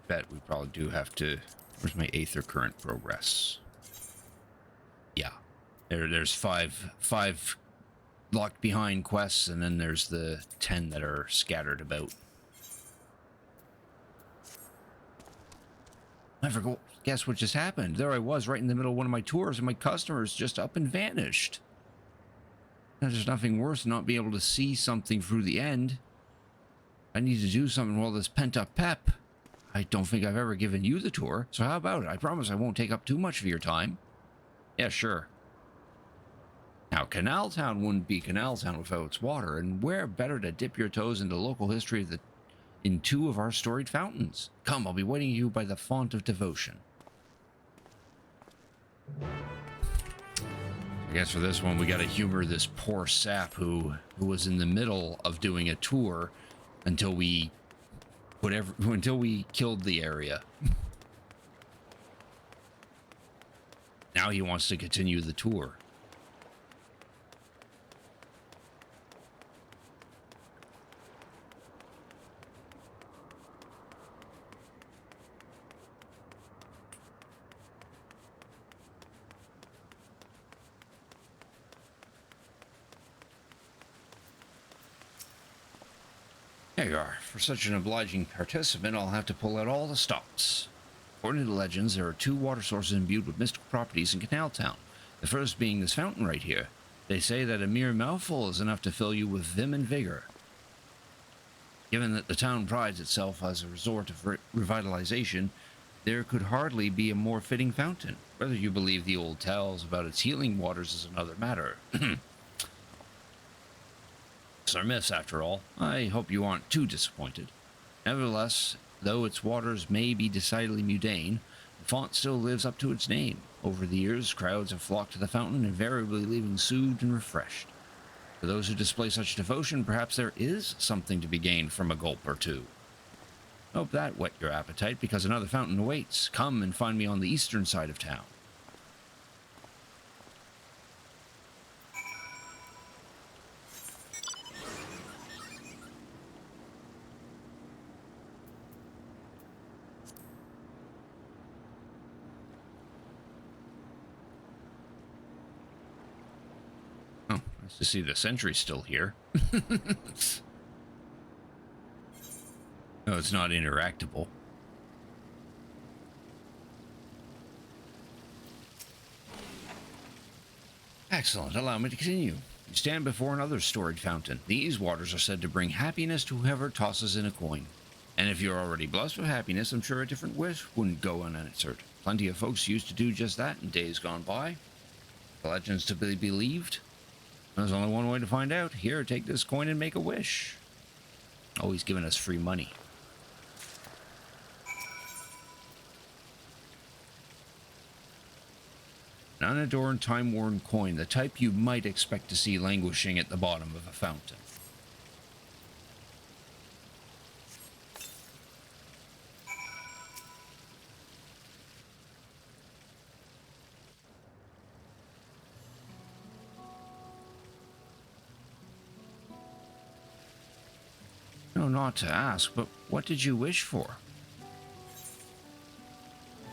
bet we probably do have to... Where's my Aether Current progress? Yeah. There's five locked behind quests, and then there's the 10 that are scattered about. I forgot. Guess what just happened? There I was, right in the middle of one of my tours, and my customers just up and vanished. Now, there's nothing worse than not being able to see something through the end. I need to do something with all this pent-up pep. I don't think I've ever given you the tour, so how about it? I promise I won't take up too much of your time. Yeah, sure. Now, Canal Town wouldn't be Canal Town without its water, and where better to dip your toes into local history in two of our storied fountains? Come, I'll be waiting you by the font of devotion. I guess for this one, we gotta humor this poor sap who was in the middle of doing a tour until we killed the area. Now he wants to continue the tour. There you are. For such an obliging participant, I'll have to pull out all the stops. According to the legends, there are two water sources imbued with mystical properties in Canal Town. The first being this fountain right here. They say that a mere mouthful is enough to fill you with vim and vigor. Given that the town prides itself as a resort of revitalization, there could hardly be a more fitting fountain. Whether you believe the old tales about its healing waters is another matter. They're myths, after all. I hope you aren't too disappointed. Nevertheless, though its waters may be decidedly mundane, the font still lives up to its name. Over the years, crowds have flocked to the fountain, invariably leaving soothed and refreshed. For those who display such devotion, perhaps there is something to be gained from a gulp or two. Hope that whet your appetite, because another fountain awaits. Come and find me on the eastern side of town. To see the sentry's still here. No, it's not interactable. Excellent. Allow me to continue. You stand before another storied fountain. These waters are said to bring happiness to whoever tosses in a coin. And if you're already blessed with happiness, I'm sure a different wish wouldn't go unanswered. Plenty of folks used to do just that in days gone by. The legends to be believed. There's only one way to find out. Here, take this coin and make a wish. Oh, he's giving us free money. An unadorned, time-worn coin, the type you might expect to see languishing at the bottom of a fountain. No, not to ask, but what did you wish for?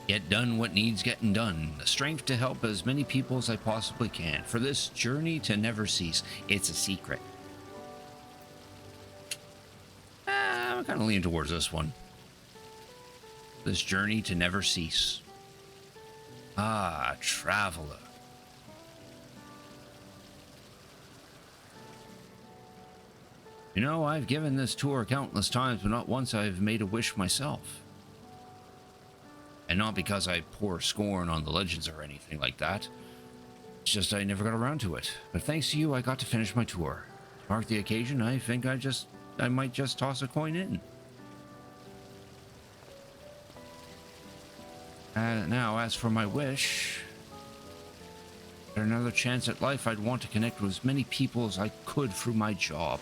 Get done what needs getting done. The strength to help as many people as I possibly can. For this journey to never cease. It's a secret. I'm kind of leaning towards this one. This journey to never cease. Ah, traveler. You know, I've given this tour countless times, but not once I've made a wish myself. And not because I pour scorn on the legends or anything like that. It's just I never got around to it. But thanks to you, I got to finish my tour. To mark the occasion, I think I might just toss a coin in. Now, as for my wish... At another chance at life, I'd want to connect with as many people as I could through my job.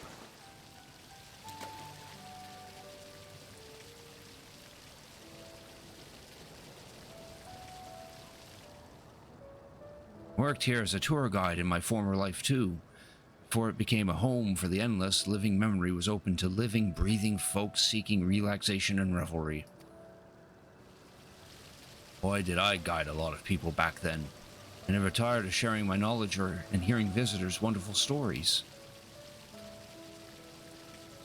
Worked here as a tour guide in my former life too. Before it became a home for the endless, living memory was open to living, breathing folks seeking relaxation and revelry. Boy, did I guide a lot of people back then. I never tired of sharing my knowledge and hearing visitors' wonderful stories.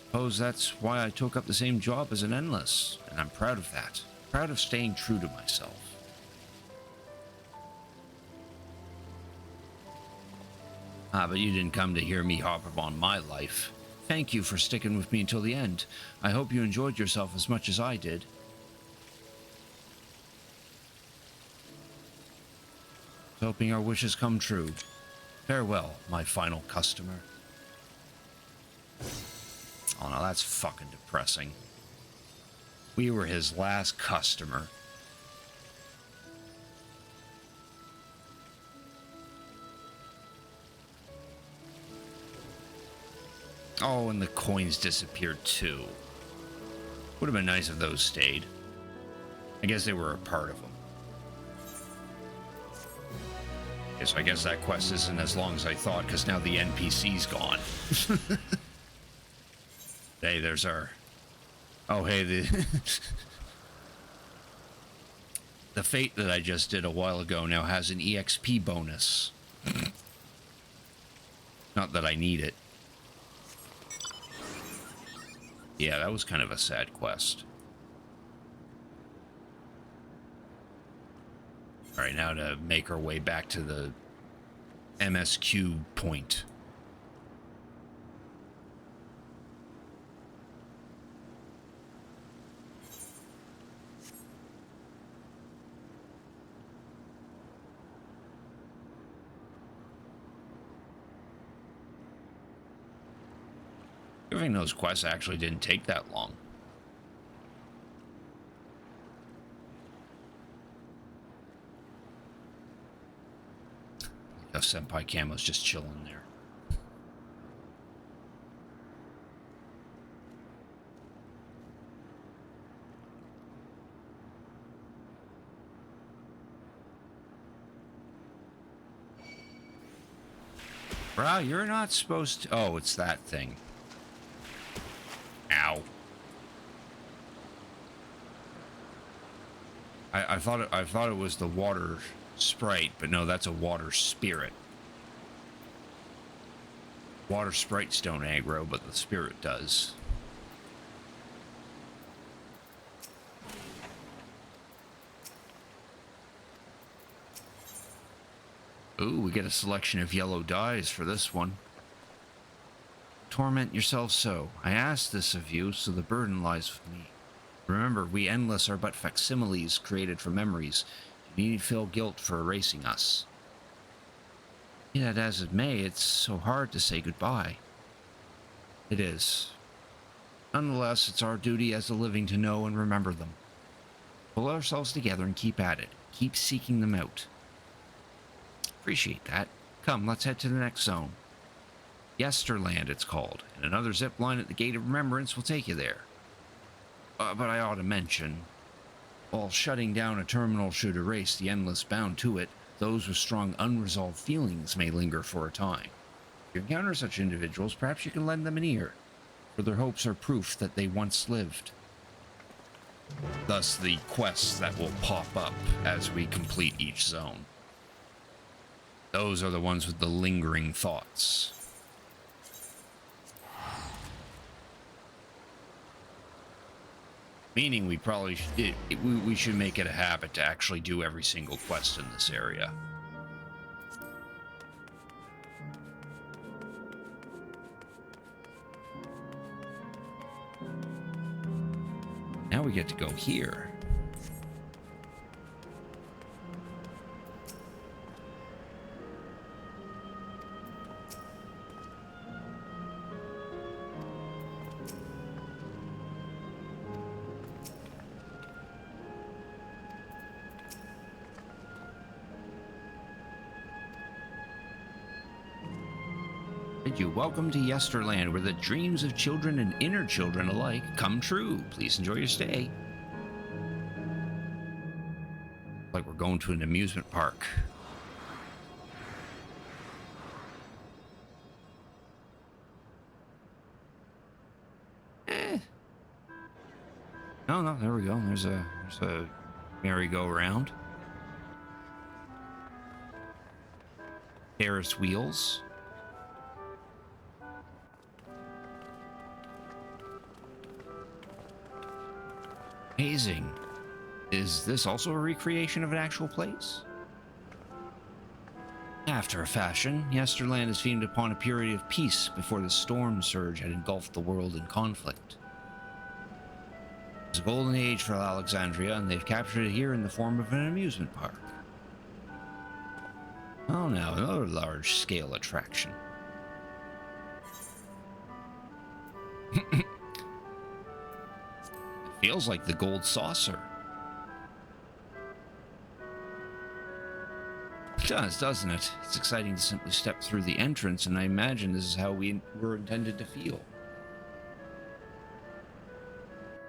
Suppose that's why I took up the same job as an Endless, and I'm proud of that. Proud of staying true to myself. But you didn't come to hear me harp upon my life. Thank you for sticking with me until the end. I hope you enjoyed yourself as much as I did. Hoping our wishes come true. Farewell, my final customer. Oh no, that's fucking depressing. We were his last customer. Oh, and the coins disappeared too. Would have been nice if those stayed. I guess they were a part of them. Yes, I guess that quest isn't as long as I thought, because now the NPC's gone. Hey, there's our... Oh, hey, the fate that I just did a while ago now has an EXP bonus. Not that I need it. Yeah, that was kind of a sad quest. Alright, now to make our way back to the MSQ point. I think those quests actually didn't take that long. The Senpai Camo's just chilling there. Bro, you're not supposed to... Oh, it's that thing. Ow. I thought it was the water sprite, but no, that's a water spirit. Water sprites don't aggro, but the spirit does. Ooh, we get a selection of yellow dyes for this one. Torment yourself so. I ask this of you, so the burden lies with me. Remember, we Endless are but facsimiles created from memories. You need feel guilt for erasing us. Be that as it may, it's so hard to say goodbye. It is. Nonetheless, it's our duty as the living to know and remember them. Pull ourselves together and keep at it. Keep seeking them out. Appreciate that. Come, let's head to the next zone. Yesterland, it's called, and another zip line at the Gate of Remembrance will take you there. But I ought to mention, while shutting down a terminal should erase the Endless bound to it, those with strong unresolved feelings may linger for a time. If you encounter such individuals, perhaps you can lend them an ear, for their hopes are proof that they once lived. Thus the quests that will pop up as we complete each zone. Those are the ones with the lingering thoughts. Meaning we probably we should make it a habit to actually do every single quest in this area. Now we get to go here. Welcome to Yesterland, where the dreams of children and inner children alike come true. Please enjoy your stay. Like we're going to an amusement park. No, there we go. There's a merry-go-round. Ferris wheels. Amazing. Is this also a recreation of an actual place? After a fashion, Yesterland is famed upon a period of peace before the storm surge had engulfed the world in conflict. It's a golden age for Alexandria, and they've captured it here in the form of an amusement park. Oh, now another large-scale attraction. It feels like the Gold Saucer. It does, doesn't it? It's exciting to simply step through the entrance, and I imagine this is how we were intended to feel.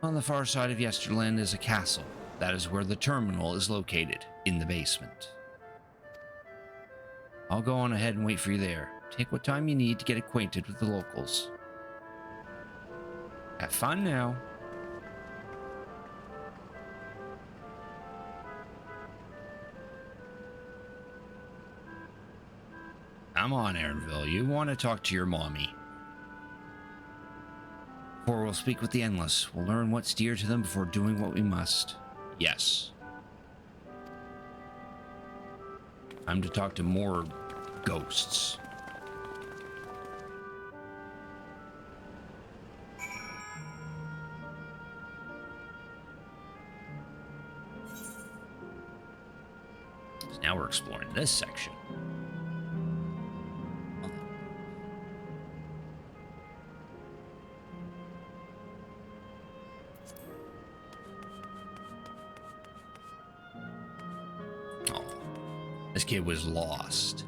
On the far side of Yesterland is a castle. That is where the terminal is located, in the basement. I'll go on ahead and wait for you there. Take what time you need to get acquainted with the locals. Have fun now. Come on, Aaronville. You want to talk to your mommy. Before we'll speak with the Endless, we'll learn what's dear to them before doing what we must. Yes. Time to talk to more ghosts. So now we're exploring this section. This kid was lost.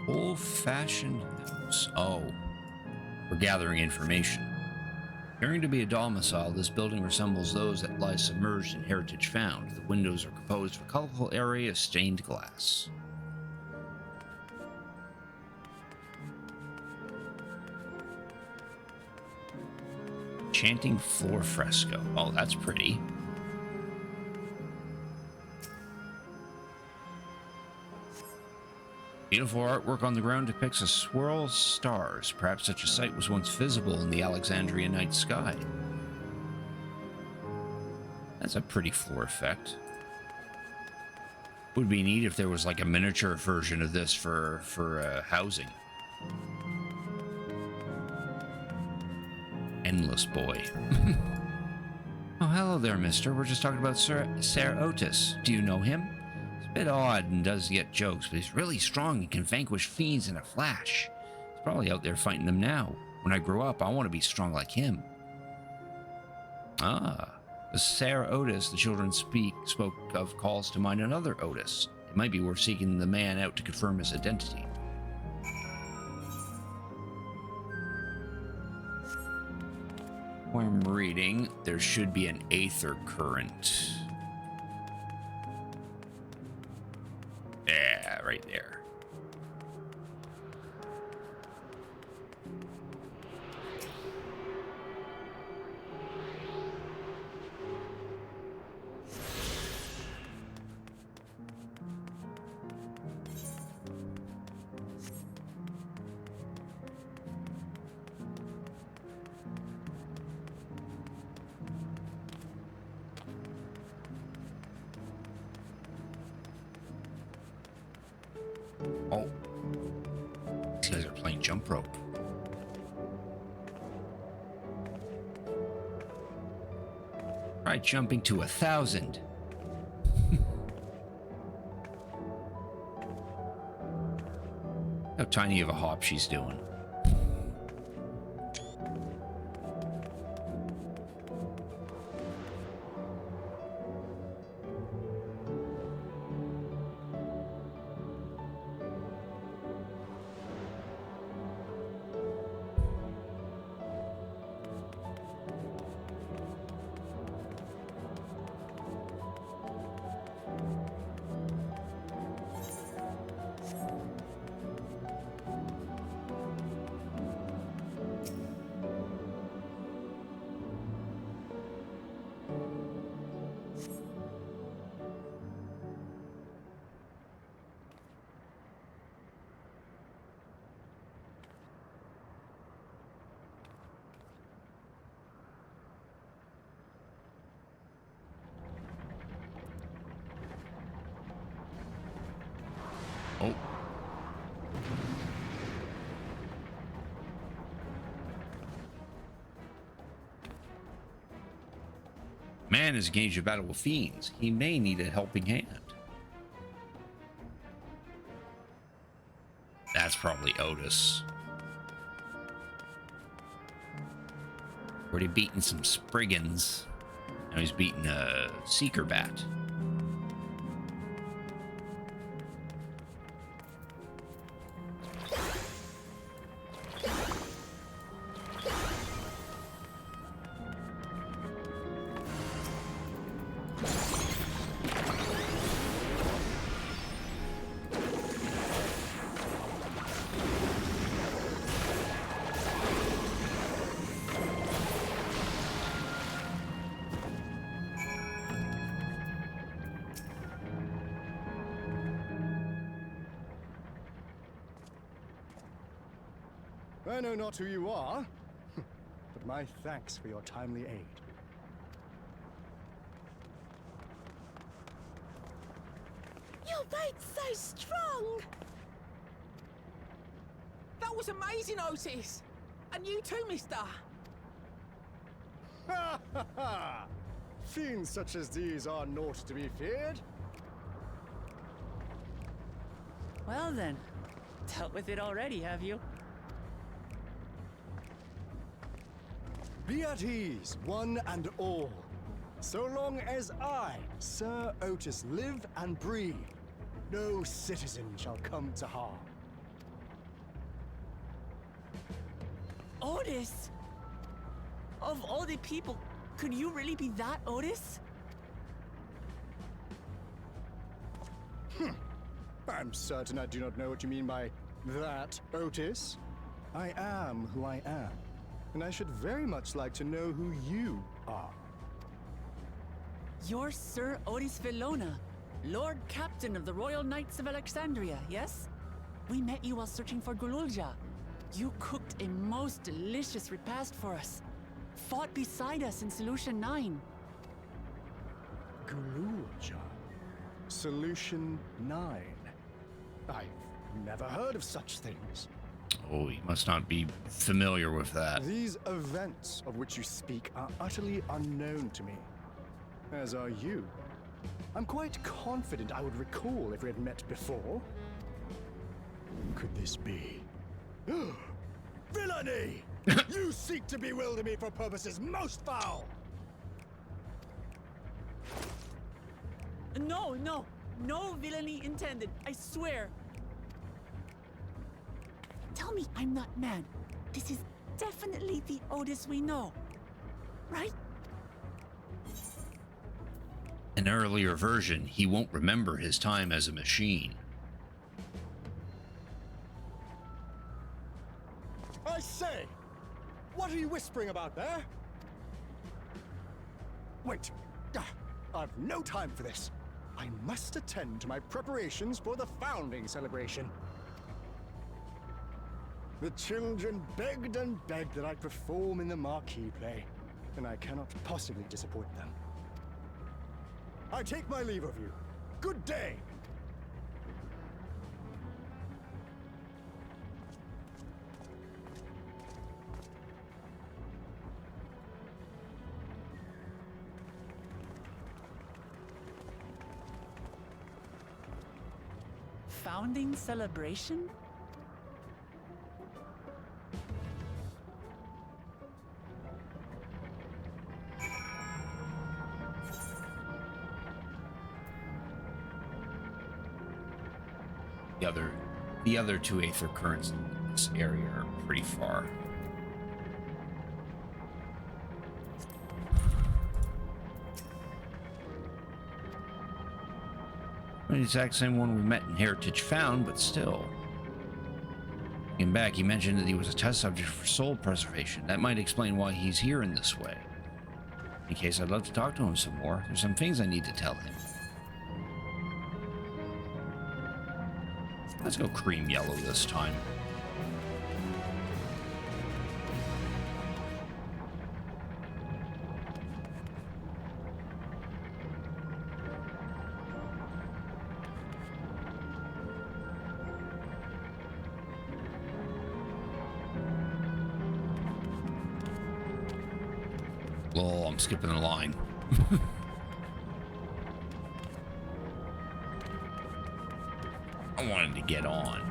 Old-fashioned house. Oh, we're gathering information. Appearing to be a domicile, this building resembles those that lie submerged in heritage found. The windows are composed of a colorful array of stained glass. Enchanting floor fresco. Oh, that's pretty. Beautiful artwork on the ground depicts a swirl of stars. Perhaps such a sight was once visible in the Alexandria night sky. That's a pretty floor effect. Would be neat if there was like a miniature version of this for housing. Endless boy. Oh, hello there, mister. We're just talking about Sir Otis. Do you know him? He's a bit odd and does get jokes, but he's really strong and can vanquish fiends in a flash. He's probably out there fighting them now. When I grow up, I want to be strong like him. Ah, the Sir Otis the children spoke of calls to mind another Otis. It might be worth seeking the man out to confirm his identity. I'm reading, there should be an aether current. Yeah, right there. Oh, these guys are playing jump rope. Try jumping to 1,000. How tiny of a hop she's doing. Oh. Man is engaged in battle with fiends. He may need a helping hand. That's probably Otis. Already beaten some Spriggans. Now he's beaten a Seeker Bat. I know not who you are, but my thanks for your timely aid. Your bait's so strong! That was amazing, Otis! And you too, mister! Ha ha ha! Fiends such as these are naught to be feared. Well then, dealt with it already, have you? Be at ease, one and all. So long as I, Sir Otis, live and breathe, no citizen shall come to harm. Otis? Of all the people, could you really be that Otis? I'm certain I do not know what you mean by that, Otis. I am who I am, and I should very much like to know who you are. You're Sir Otis Villona, Lord Captain of the Royal Knights of Alexandria, yes? We met you while searching for Gululja. You cooked a most delicious repast for us. Fought beside us in Solution 9. Gululja. Solution 9. I've never heard of such things. Oh, you must not be familiar with that. These events of which you speak are utterly unknown to me, as are you. I'm quite confident I would recall if we had met before. Could this be? Villainy! You seek to bewilder me for purposes most foul! No villainy intended, I swear. Tell me I'm not mad. This is definitely the Otis we know, right? An earlier version, he won't remember his time as a machine. I say! What are you whispering about there? Wait! I've no time for this. I must attend to my preparations for the founding celebration. The children begged and begged that I perform in the marquee play, and I cannot possibly disappoint them. I take my leave of you. Good day! Founding celebration? The other two Aether currents in this area are pretty far. The exact same one we met in Heritage Found, but still. Looking back, he mentioned that he was a test subject for soul preservation. That might explain why he's here in this way. In case I'd love to talk to him some more, there's some things I need to tell him. Let's go cream yellow this time. Lol, I'm skipping the line. I wanted to get on.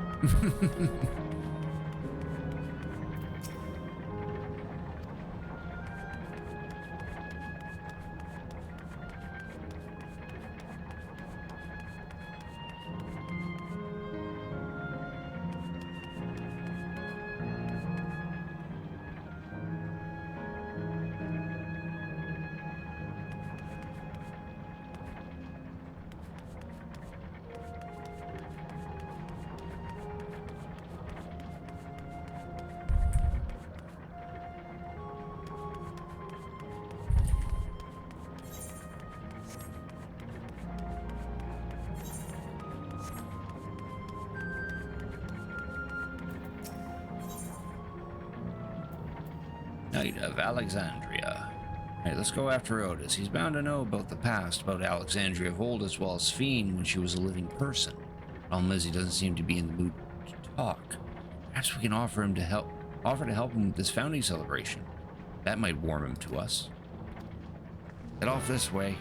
Knight of Alexandria. Alright, let's go after Otis. He's bound to know about the past, about Alexandria of old, as well as Fiend when she was a living person. Problem is, he doesn't seem to be in the mood to talk. Perhaps we can offer to help him with this founding celebration. That might warm him to us. Get off this way.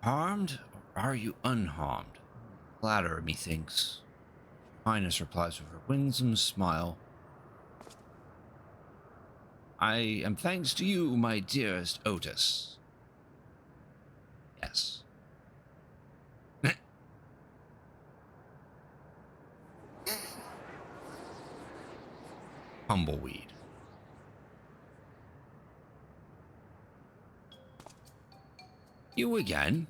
Harmed, or are you unharmed? Latter, methinks. Highness replies with her winsome smile. I am thanks to you, my dearest Otis. Yes. Humbleweed. You again?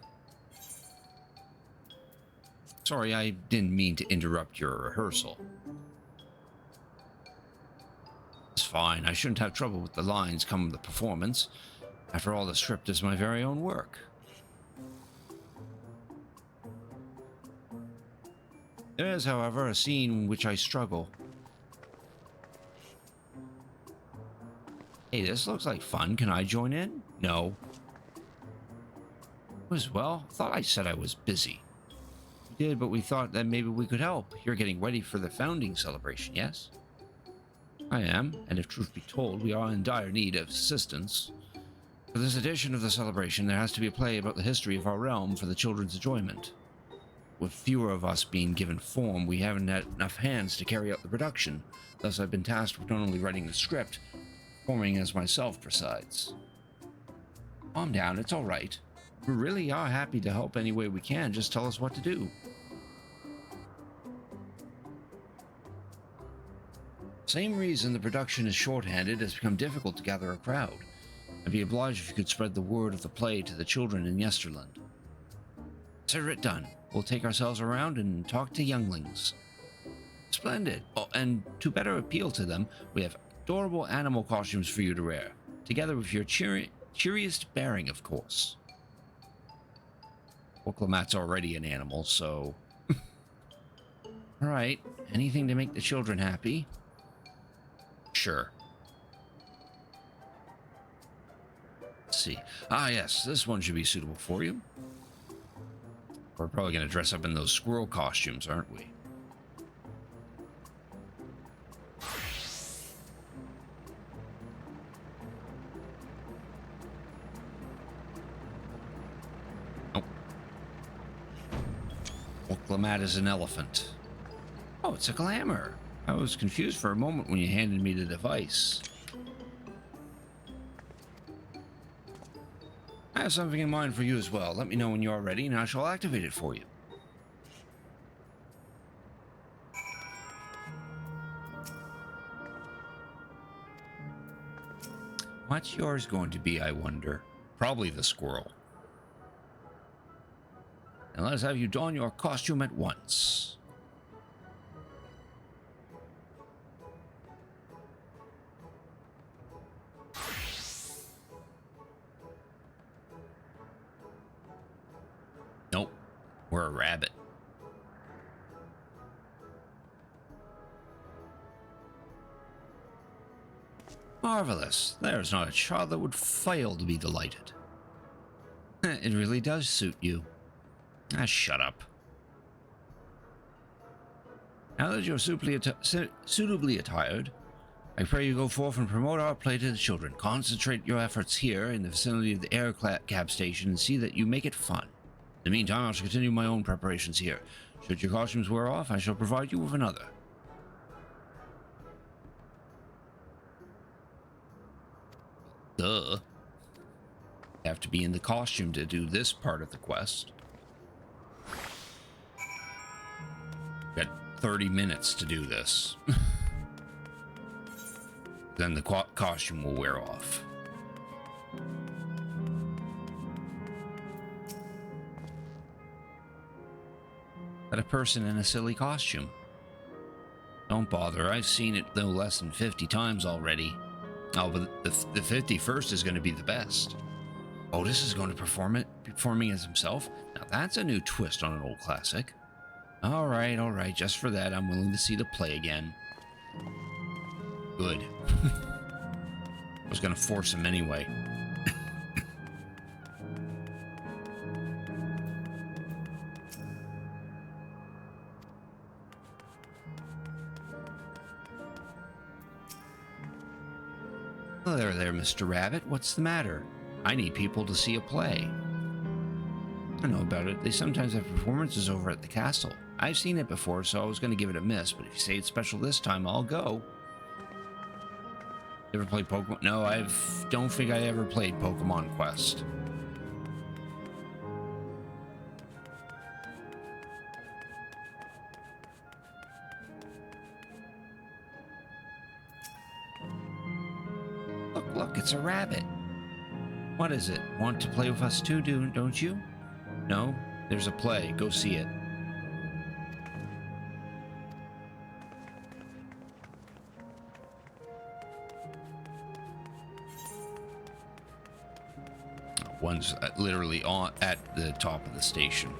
Sorry, I didn't mean to interrupt your rehearsal. It's fine. I shouldn't have trouble with the lines come with the performance. After all, the script is my very own work. There is, however, a scene in which I struggle. Hey, this looks like fun. Can I join in? No. Well, thought I said I was busy. We did, but we thought that maybe we could help. You're getting ready for the founding celebration, yes? I am, and if truth be told, we are in dire need of assistance. For this edition of the celebration, there has to be a play about the history of our realm for the children's enjoyment. With fewer of us being given form, we haven't had enough hands to carry out the production. Thus, I've been tasked with not only writing the script, performing as myself besides. Calm down, it's all right. We really are happy to help any way we can. Just tell us what to do. Same reason the production is shorthanded has become difficult to gather a crowd. I'd be obliged if you could spread the word of the play to the children in Yesterland. Consider it done. We'll take ourselves around and talk to younglings. Splendid. Oh, and to better appeal to them, we have adorable animal costumes for you to wear, together with your cheeriest bearing, of course. Well, Clamat's already an animal, so... Alright, anything to make the children happy? Sure. Let's see. Ah, yes, this one should be suitable for you. We're probably going to dress up in those squirrel costumes, aren't we? Oh. Well, Clamat is an elephant. Oh, it's a glamour. I was confused for a moment when you handed me the device. I have something in mind for you as well. Let me know when you are ready and I shall activate it for you. What's yours going to be, I wonder? Probably the squirrel. And let's have you don your costume at once. Nope, we're a rabbit. Marvelous. There's not a child that would fail to be delighted. It really does suit you. Ah, shut up. Now that you're suitably attired, I pray you go forth and promote our play to the children. Concentrate your efforts here in the vicinity of the air cab station and see that you make it fun. In the meantime, I shall continue my own preparations here. Should your costumes wear off, I shall provide you with another. Duh. You have to be in the costume to do this part of the quest. Got 30 minutes to do this. Then the costume will wear off. But a person in a silly costume. Don't bother, I've seen it no less than 50 times already. Oh, but the 51st is going to be the best. Otis is going to performing as himself? Now that's a new twist on an old classic. Alright, just for that, I'm willing to see the play again. Good. I was going to force him anyway. Hello there, Mr. Rabbit. What's the matter? I need people to see a play. I know about it. They sometimes have performances over at the castle. I've seen it before, so I was going to give it a miss, but if you say it's special this time, I'll go. Ever played Pokemon? No, don't think I ever played Pokemon Quest. Look, it's a rabbit. What is it? Want to play with us too, don't you? No? There's a play. Go see it. One's literally at the top of the station.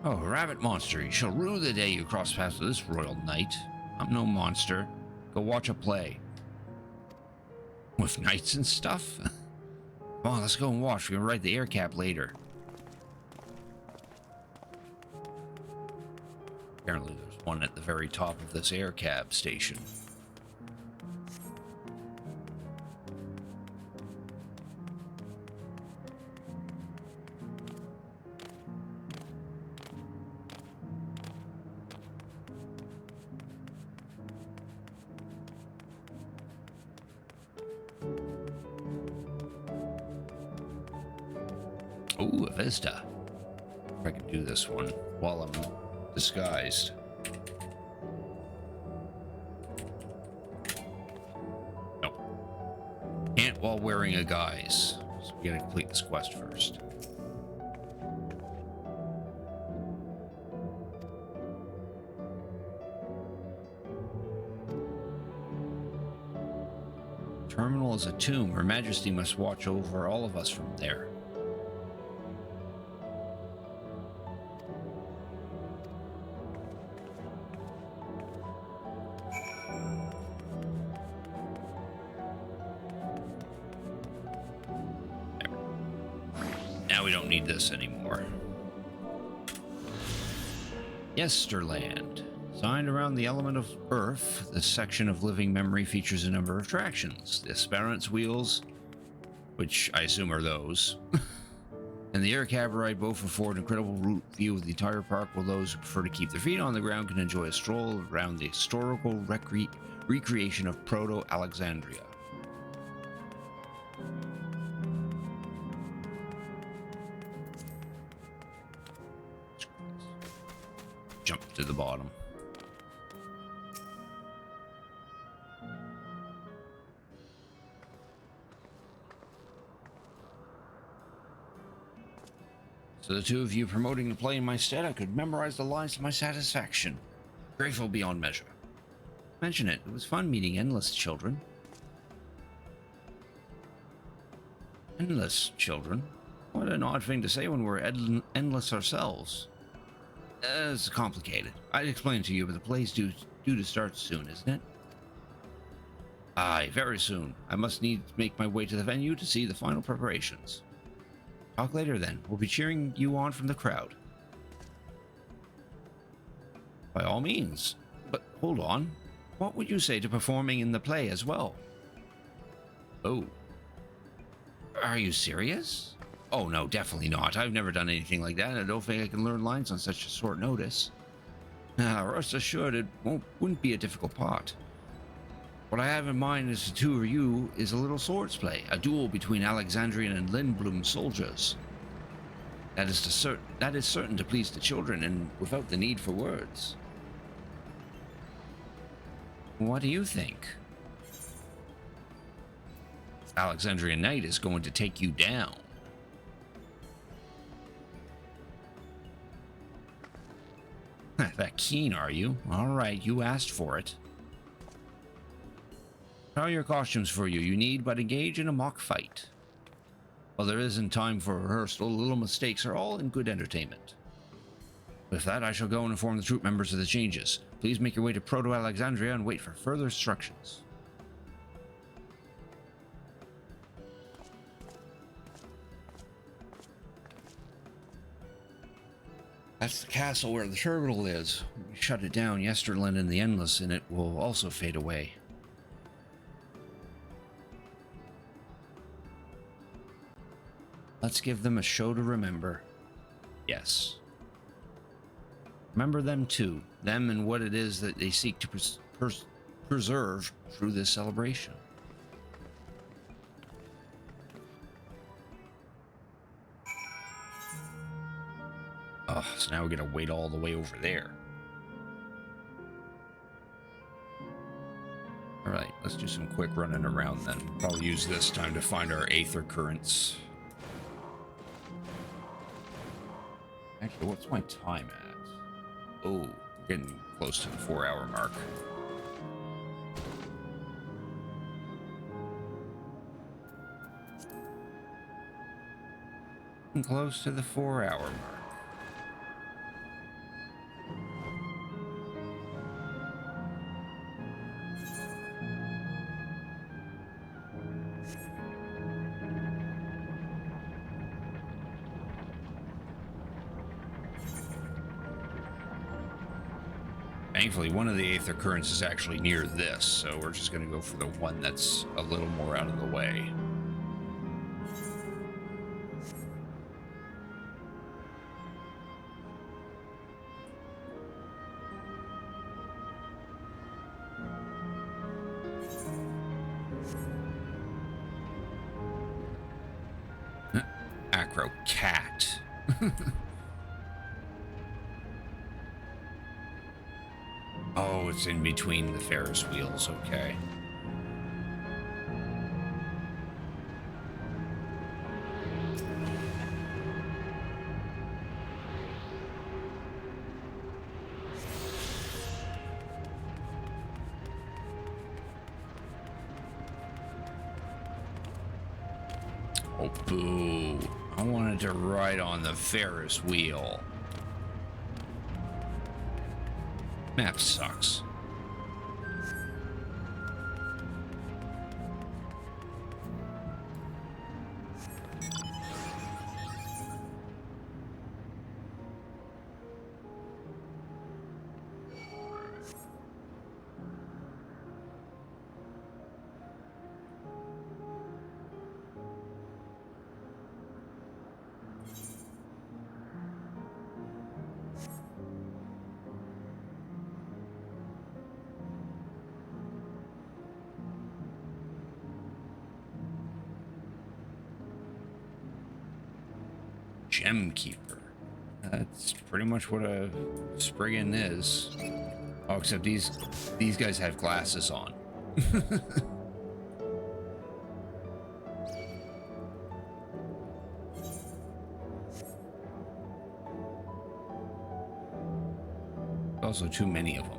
Oh, rabbit monster, you shall rue the day you cross paths with this royal knight. I'm no monster. Go watch a play. With knights and stuff? Come on, let's go and watch. We can ride the air cap later. Apparently there's one at the very top of this air cab station. Ooh, a Vista. If I can do this one while I'm disguised. No. Can't while wearing a guise. So We gotta complete this quest first. Terminal is a tomb. Her Majesty must watch over all of us from there. Now we don't need this anymore. Yesterland. Designed around the element of Earth, this section of living memory features a number of attractions. The Esperance wheels, which I assume are those, and the air cab ride both afford an incredible route view of the entire park, while those who prefer to keep their feet on the ground can enjoy a stroll around the historical recreation of Proto-Alexandria. Jump to the bottom. So the two of you promoting the play in my stead, I could memorize the lines to my satisfaction. Grateful beyond measure. Mention it. It was fun meeting endless children. Endless children? What an odd thing to say when we're endless ourselves. It's complicated. I'd explain it to you, but the play's due to start soon, isn't it? Aye, very soon. I must need to make my way to the venue to see the final preparations. Talk later then. We'll be cheering you on from the crowd. By all means. But hold on. What would you say to performing in the play as well? Oh. Are you serious? Oh no, definitely not. I've never done anything like that, and I don't think I can learn lines on such a short notice. Rest assured it wouldn't be a difficult part. What I have in mind is the two of you is a little swords play, a duel between Alexandrian and Lindblum soldiers. That is certain to please the children, and without the need for words. What do you think? Alexandrian Knight is going to take you down. That keen, are you? All right, you asked for it. How are your costumes for you? You need but engage in a mock fight. While there isn't time for rehearsal, little mistakes are all in good entertainment. With that, I shall go and inform the troop members of the changes. Please make your way to Proto-Alexandria and wait for further instructions. That's the castle where the terminal is. We shut it down, Yesterland and the Endless, and it will also fade away. Let's give them a show to remember. Yes. Remember them too. Them and what it is that they seek to preserve through this celebration. Oh, so now we're gonna wait all the way over there. Alright, let's do some quick running around then. Probably use this time to find our Aether Currents. Actually, what's my time at? Oh, we're getting close to the 4-hour mark. Getting close to the 4-hour mark. Thankfully, one of the Aether Currents is actually near this, so we're just going to go for the one that's a little more out of the way. Acro cat. Oh, it's in between the Ferris wheels, okay. Oh, boo. I wanted to ride on the Ferris wheel. Map sucks. Gem Keeper. That's pretty much what a Spriggan is. Oh, except these guys have glasses on. Also too many of them.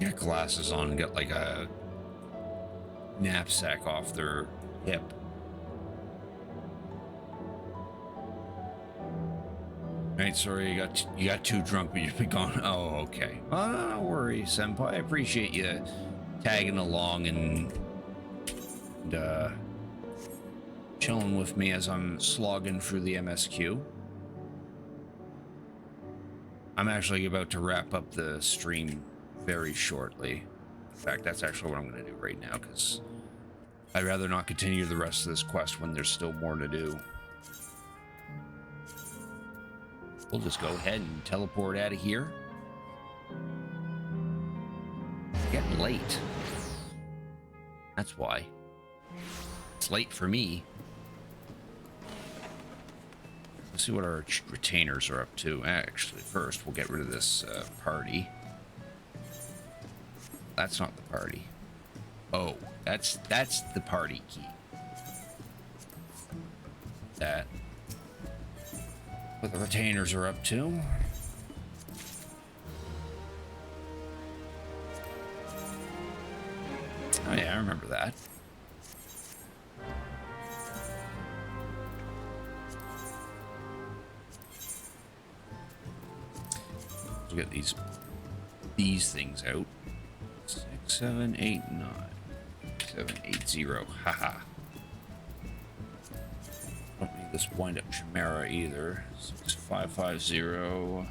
Get glasses on and get like a knapsack off their hip. Right, sorry, you got too drunk, but you've been gone. Oh, okay. Oh, no worry, Senpai. I appreciate you tagging along and chilling with me as I'm slogging through the MSQ. I'm actually about to wrap up the stream very shortly. In fact, that's actually what I'm going to do right now, because I'd rather not continue the rest of this quest when there's still more to do. We'll just go ahead and teleport out of here. It's getting late. That's why. It's late for me. Let's see what our retainers are up to. Actually, first, we'll get rid of this party. That's not the party. Oh, that's the party key. That. What the retainers are up to. Oh yeah, I remember that. We'll get these things out. 6, 7, 8, 9. 7, 8, 0. Haha. Don't need this wind up chimera either. 6, 5, 5, 0.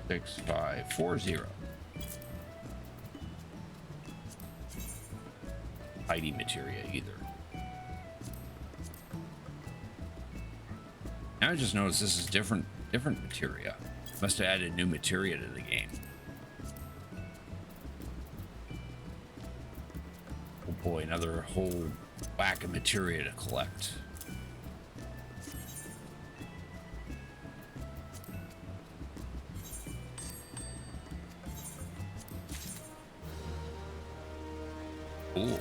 6, 5, 4, 0. Heidi materia either. Now I just noticed this is different materia. Must have added new materia to the game. Oh boy, another whole whack of materia to collect. Ooh.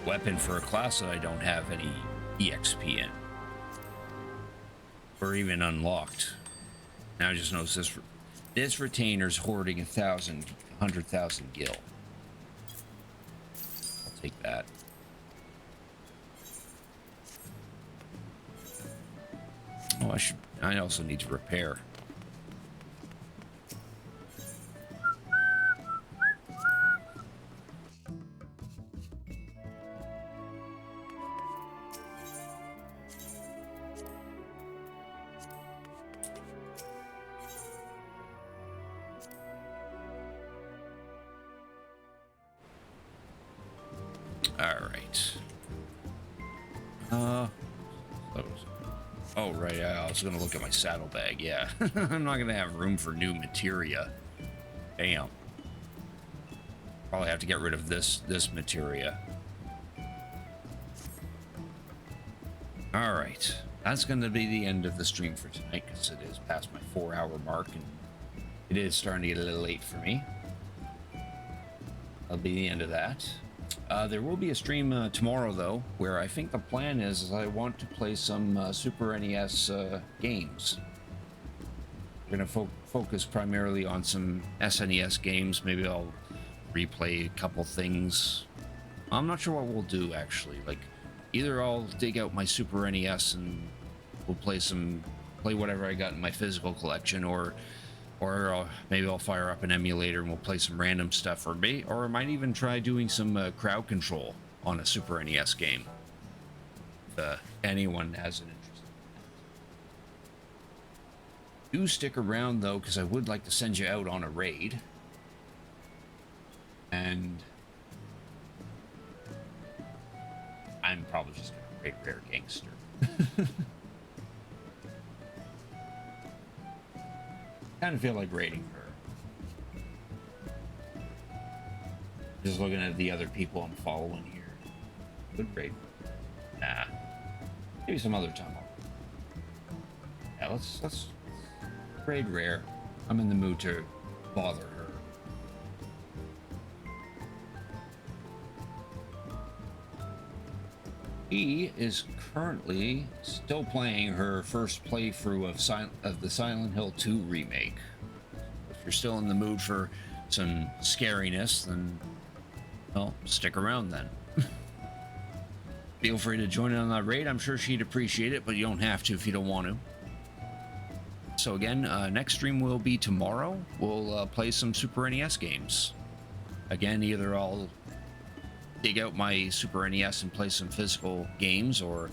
Weapon for a class that I don't have any EXP in. Or even unlocked. Now I just noticed this retainer's hoarding 100,000 gil. I'll take that. Oh, I also need to repair. Oh, right. I was going to look at my saddlebag. Yeah. I'm not going to have room for new materia. Damn. Probably have to get rid of this materia. All right. That's going to be the end of the stream for tonight, because it is past my 4-hour mark, and it is starting to get a little late for me. That'll be the end of that. There will be a stream tomorrow, though, where I think the plan is I want to play some Super NES games. We're going to focus primarily on some SNES games. Maybe I'll replay a couple things. I'm not sure what we'll do, actually. Like, either I'll dig out my Super NES and we'll play whatever I got in my physical collection, or maybe I'll fire up an emulator and we'll play some random stuff, or I might even try doing some crowd control on a Super NES game. If anyone has an interest. Do stick around though, because I would like to send you out on a raid. And I'm probably just gonna raid Rare Gangster. Kind of feel like raiding her. Just looking at the other people I'm following here. Good raid. Nah. Maybe some other time. Yeah, let's raid Rare. I'm in the mood to bother her. She is currently still playing her first playthrough of the Silent Hill 2 remake. If you're still in the mood for some scariness, then, well, stick around then. Feel free to join in on that raid. I'm sure she'd appreciate it, but you don't have to if you don't want to. So again, next stream will be tomorrow. We'll play some Super NES games. Again, either I'll dig out my Super NES and play some physical games, or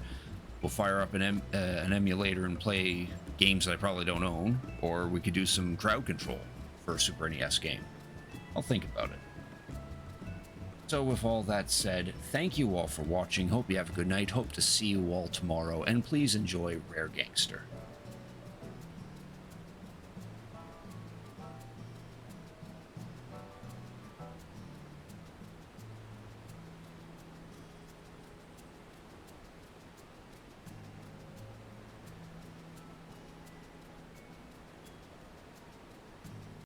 we'll fire up an emulator and play games that I probably don't own, or we could do some crowd control for a Super NES game. I'll think about it. So with all that said, thank you all for watching. Hope you have a good night. Hope to see you all tomorrow, and please enjoy Rare Gangster.